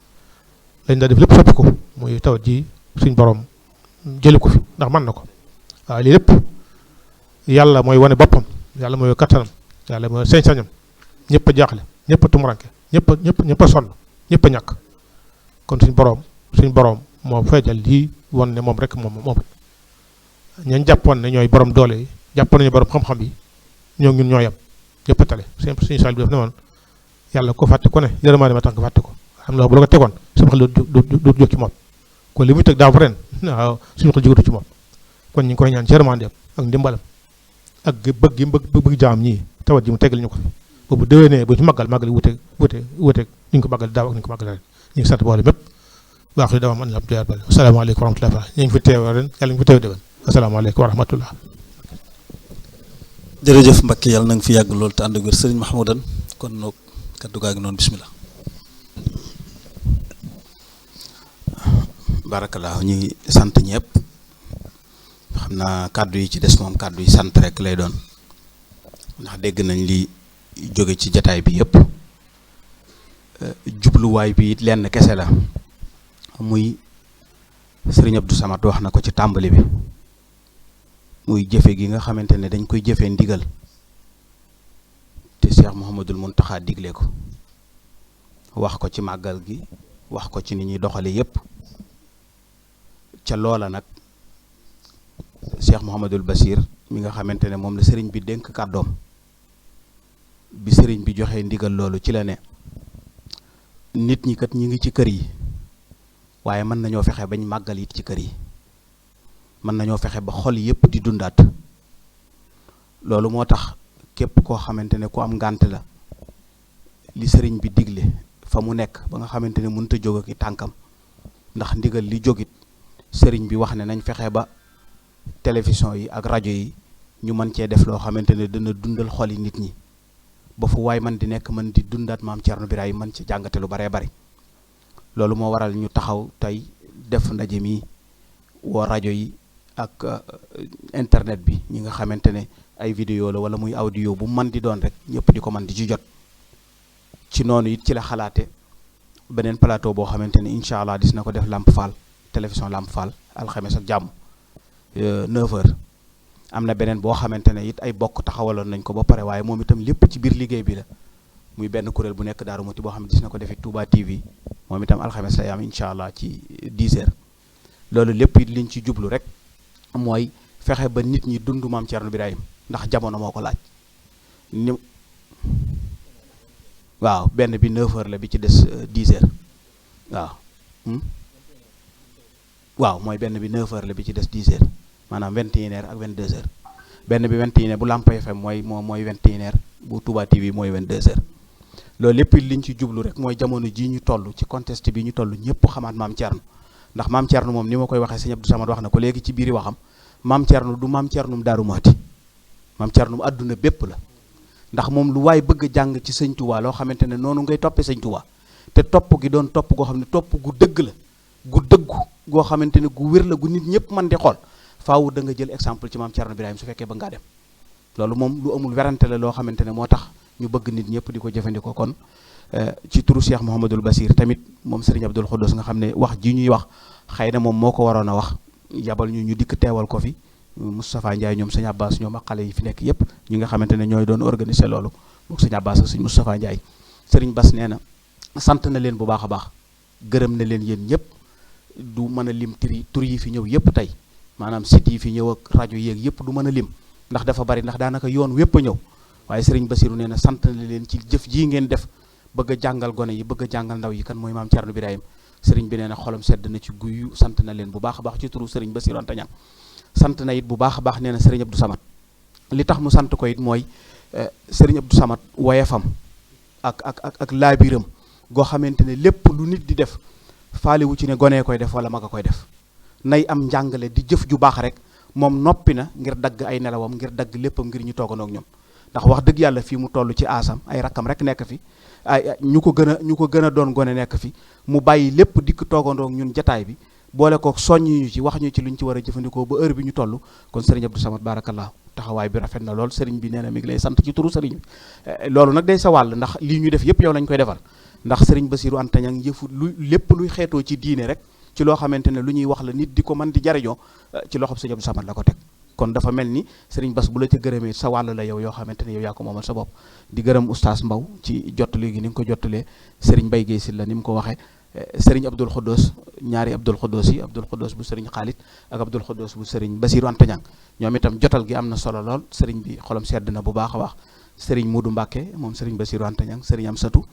lañ daa def lépp soppi ko muy tawat ji suñ borom jëli ko fi ndax mën na ko waaw lii lépp yàlla mooy wane boppam yàlla mooy kattanam yàlla mooy sañ-sañam ñëpp a jaaxle ñëpp a tumuranke ñëpp a sonn ñëpp a ñàkk kon suñ borom moo feejal lii won ne moom rek moom ñañ jàppoon ne ñooy borom doole yi jàppoon nañu borom xam-xam yi ñun ñooy am ñëpp a tale suñu saal bi def ne woon yàlla ko fàtte ko ne yërëmaane ma tax nga fàtte ko xam nga bu la ko tegoon sama xel du jóg ci moom kon li muy teg daaw fa ren waaw suñu xel jógatu ci moom kon ñu ngi koy ñaan ci yërëmaandeem ak ndimbalam ak bëgg jaam ñii tawat ji mu tegal ñu ko fi boobu déwénee bu ñu màggal yi wuteeg ñu ko màggal daaw ak ñu ko màggal ren ñu ngi sant boole mépp waax yi dawam an alhamdulilah bal asalaamaaleykum wa rahmatullah ñu ngi fi teew ren yàlla ñu fi teew déwén asalaamaaleykum wa rahmatullah jërëjëf Mbacke yàlla na nga fi yàgg loolu te ànd ak wér sëriñ Mahmoudan kon noog kaddu gaa ngi noonu bismillah barakallahu ñu ngi sant ñëpp xam naa kàddu yi ci des moom kàddu yi sant rek lay doon ndax dégg nañ li jóge ci jataay bi yëpp jubluwaay bi it lenn kese la muy sëriñ Abdou Samad wax na ko ci tàmbali bi muy jëfe gi nga xamante ne dañ koy jëfee ndigal te Cheikh Mouhamadul Mountakha digle ko wax ko ci màggal gi wax ko ci ni ñuy doxale yépp ca loola nag Cheikh Mouhamadul Bachir mi nga xamante ne moom la sëriñ bi dénk kàddoom bi sëriñ bi joxe ndigal loolu ci la ne nit ñi kat ñi ngi ci kër yi waaye mën nañoo fexe bañ màggal it ci kër yi mën nañoo fexe ba xol yépp di dundaat loolu moo tax képp koo xamante ne ku am ngànt la li sëriñ bi digle fa mu nekk ba nga xamante ne mënut a jóg ak i tànkam ndax ndigal li jógit sëriñ bi wax ne nañ fexe ba télévision yi ak rajo yi ñu mën cee def loo xamante ne dana dundal xoli nit ñi ba fu waay man di nekk mën di dundaat maam Thierno Birahim mën ci jàngate lu baree bari loolu moo waral ñu taxaw tey def ndaje mi woo rajo yi ak internet bi ñi nga xamante ne ay vidéo la wala muy audio bu mën di doon rek ñëpp di ko mën di ci jot ci noonu it ci la xalaate beneen plateau boo xamante ne incha allah dis na ko def Lamp Fall télévision Lamp Fall alxames ak jàmm 9h am na beneen boo xamante ne it ay bokk taxawaloon nañ ko ba pare waaye moom itam lépp ci biir liggéey bi la muy benn kuréel bu nekk Daaru Muti boo xam ne dis na ko defee Touba TV moom itam alxames lay am incha allah ci 10h loolu lépp it liñ ci jublu rek mooy fexe ba nit ñi dund maam Thierno Birahim ndax jamono moo ko laaj ni waaw benn bi 9h la bi ci des 10h waaw waaw mooy benn bi 9h la bi ci des 10h maanaam 21h ak 22h benn bi 21h bu Lamp FM mooy 21h bu Touba TV mooy 22h loolu lépp liñ ci jublu rek mooy jamono jii ñu toll ci contexte bi ñu toll ñëpp xamaat maam Thierno ndax maam Thierno moom ni ma koy waxee sëñ Abdou Samad wax na ko léegi ci biiri waxam maam Thierno du maam Thierno Daaru Muti maam Thierno àdduna bépp la ndax moom lu waay bëgg a jàng ci sëñ Touba loo xamante ne noonu ngay toppee sëñ Touba te topp gi doon topp goo xam ne topp gu dëgg la gu dëggu goo xamante ne gu wér la gu nit ñëpp mën di xool faaw da nga jël exemple ci maam Thierno Birahim su fekkee ba ngaa dem loolu moom lu amul werante la loo xamante ne moo tax ñu bëgg nit ñëpp di ko jëfandikoo kon ci turu Cheikh Mouhamadul Bachir tamit moom Serigne Abdoul Khoudous nga xam ne wax ji ñuy wax xëy na moom moo ko waroon a wax yabal ñu dikk teewal ko fi Moustapha Ndiaye ñoom sëñ Abbas ñoom ak xale yi fi nekk yëpp ñi nga xamante ne ñooy doon organiser loolu moom sëñ Abbas ak sëñ Moustapha Ndiaye Serigne Bass nee na sant na leen bu baax a baax gërëm na leen yéen ñëpp du mën a lim tur yi fi ñëw yëpp tey maanaam site yi fi ñëw ak rajo yeeg yëpp du mën a lim ndax dafa bari ndax daanaka yoon wépp a ñëw waaye Serigne Bassirou nee na sant na leen ci jëf jii ngeen def bëgg a jàngal gone yi bëgg a jàngal ndaw yi kan mooy maam Thierno Birahim Serigne bi nee na xolam sedd na ci guyu sant na leen bu baax a baax ci turu Serigne Bassirou Anta Niang sant na it bu baax a baax nee na Serigne Abdou Samad li tax mu sant ko it mooy Serigne Abdou Samad woyefam ak laabiram goo xamante ne lépp lu nit di def faaliwu ci ne gonee koy def wala mag a koy def nay am njàngale di jëf ju baax rek moom noppi na ngir dagg ay nelawam ngir dagg léppam ngir ñu toogandoo ak ñoom ndax wax dëgg yàlla fii mu toll ci aasam ay rakkam rek nekk fi ay ñu ko gën a doon gone nekk fi mu bàyyi lépp dikk toogandoo ak ñun jataay bi boole ko soññ ñu ci wax ñu ci luñ ci war a jëfandikoo ba heure bi ñu toll kon Serigne Abdou Samad barakallah taxawaay bi rafet na lool Serigne bi nee na mi ngi lay sant ci turu Serigne bi loolu nag day sa wàll ndax lii ñu def yëpp yow lañ koy defal ndax Serigne Bassirou Anta Niang yëfu lépp luy xeetoo ci diine rek ci loo xamante ne lu ñuy wax la nit di ko mën di jariñoo ci loxob Serigne Abdou Samad la ko teg kon dafa mel ni Serigne Bass bu la ca gërëmee sa wàll la yow yoo xamante ne yow yaa ko moomal sa bopp di gërëm oustaz Mbaw ci jottali gi ni nga ko jottalee Serigne Mbaye Guèye Sylla ni mu ko waxee Serigne Abdoul Khoudous ñaari Abdoul Khoudous yi Abdoul Khoudous bu Serigne Khalid ak Abdoul Khoudous bu Serigne Bassirou Anta Niang ñoom itam jotal gi am na solo lool Serigne bi xolam sedd na bu baax a baax Serigne Modou Mbacke moom Serigne Bassirou Anta Niang Serigne Amsatou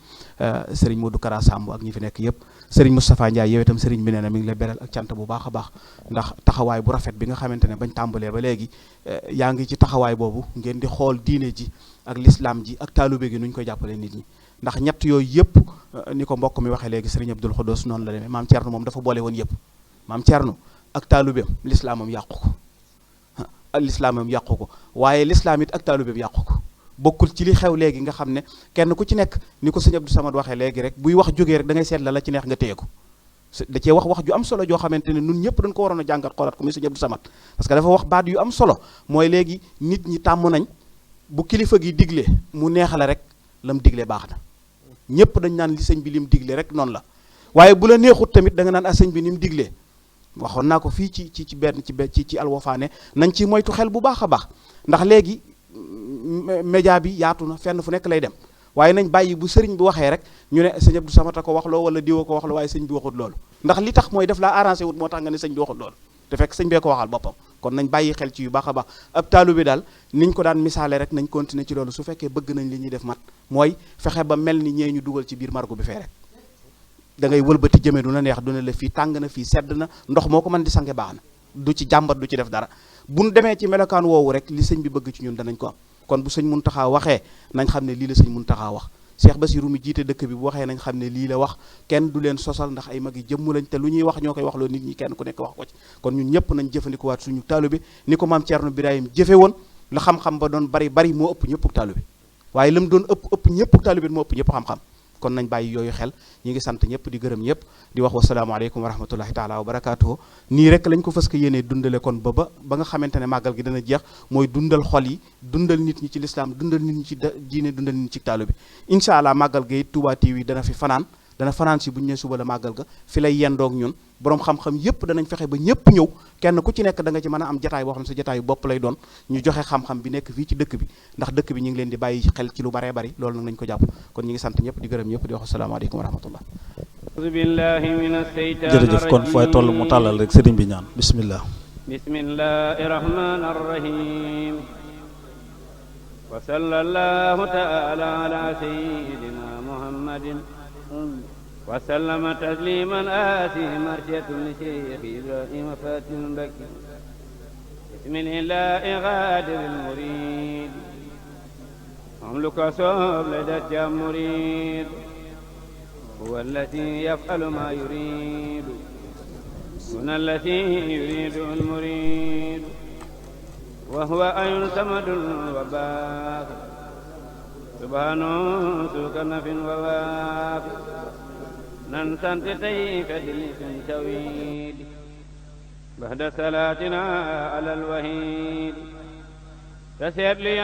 Serigne Modou Kara Samb ak ñi fi nekk yëpp Serigne Moustapha Ndiaye yow itam Serigne bi nee na mi ngi lay beral ak cant bu baax a baax ndax taxawaay bu rafet bi nga xamante ne bañ tàmbalee ba léegi yaa ngi ci taxawaay boobu ngeen di xool diine ji ak l'islam ji ak taalube gi nuñ koy jàppalee nit ñi ndax ñett yooyu yëpp ni ko mbokk mi waxee léegi Serigne Abdoul Khoudous noonu la demee maam Thierno moom dafa boole woon yëpp maam Thierno ak taalubeem l'islamam yàqu ko l'islamam yàqu ko waaye l'islam it ak taalubeem yàqu ko bokkul ci li xew léegi nga xam ne kenn ku ci nekk ni ko sëñ Abdou Samad waxee léegi rek buy wax jógee rek da ngay seet la ci neex nga téye ko da cee wax ju am solo joo xamante ne nun ñëpp dañ ko waroon a jàngat xoolaat ko muy sëñ Abdou Samad parce que dafa wax baat yu am solo mooy léegi nit ñi tàmm nañ bu kilifa gi diglee mu neexale rek lam diglee baax na ñëpp dañ naan li sëñ bi lim diglee rek noonu la waaye bu la neexut tamit da nga naan sëñ bi ni mu diglee waxoon naa ko fii ci alwafaane nañ ci moytu xel bu baax a baax ndax léegi média bi yaatu na fenn fu nekk lay dem waaye nañ bàyyi bu sëriñ bi waxee rek ñu ne sëñ Abdou Samata ko wax loo wala diwa ko wax loo waaye sëñ bi waxut loolu ndax li tax mooy def laa arrangé wut moo tax nga ne sëñ bi waxut loolu te fekk sëñ bee ko waxal boppam kon nañ bàyyi xel ci yu baax a baax ab taalu bi daal niñ ko daan misaale rek nañ continuer ci loolu su fekkee bëgg nañ li ñuy def mat mooy fexe ba mel ni ñee ñu dugal ci biir margo bi fee rek da ngay wëlbati jëmee du na neex du ne la fii tàng na fii sedd na ndox moo ko mën di sange baax na du ci jàmbat du ci def dara buñ demee ci melokaan woowu rek li sëñ bi bëgg ci ñun danañ ko am kon bu sëñ Muntaxa waxee nañ xam ne lii la sëñ Muntaxa wax Cheikh Bassirou mi jiite dëkk bi bu waxee nañ xam ne lii la wax kenn du leen sosal ndax ay mag yi jëmm lañ te lu ñuy wax ñoo koy wax loo nit ñi kenn ku nekk wax ko ci kon ñun ñëpp nañ jëfandikuwaat suñu taalu bi ni ko maam Thierno Birahim jëfe woon la xam-xam ba doon bari moo ëpp ñëpp taalu bi waaye la mu doon ëpp ñëpp taalu bi moo ëpp ñëpp xam-xam kon nañ bàyyi yooyu xel ñi ngi sant ñëpp di gërëm ñëpp di wax wasalaamaaleykum wa rahmatullahi taala wa barakaatuhu nii rek lañ ko fas ko yéenee dundale kon ba nga xamante ne màggal gi dana jeex mooy dundal xol yi dundal nit ñi ci lislaam dundal nit ñi ci diine dundal nit ñi ci taalu bi incha allah màggal gi Touba TV dana fi fanaan dana fanaan si bu ñu nee suba la màggal ga fi lay yendoog ñun borom xam-xam yépp danañ fexe ba ñëpp ñëw kenn ku ci nekk da nga ci mën a am jataay boo xam ne sa jataayu bopp lay doon ñu joxe xam-xam bi nekk fii ci dëkk bi ndax dëkk bi ñu ngi leen di bàyyi xel ci lu baree bari loolu nag nañ ko jàpp kon ñu ngi sant ñëpp di gërëm ñëpp di wax asalaamaaleykum wa rahmatullah jërëjëf kon fooy toll mu tàllal rek sëriñ bi ñaan bismillah bismillahi rahmani rahim wa sallallahu ta'ala ala sayyidina muhammadin وسلم تسليما آتي مرشة لشيخ إبراهيم فاتن البكي بسم الله غادر المريد أملك صوب لدى مريد هو الذي يفعل ما يريد دون التي يريد المريد وهو أي سمد وباقي سبحانه سوك نف وواقي ننسان تيك دلس تويد بعد صلاتنا على الوحيد تسير لي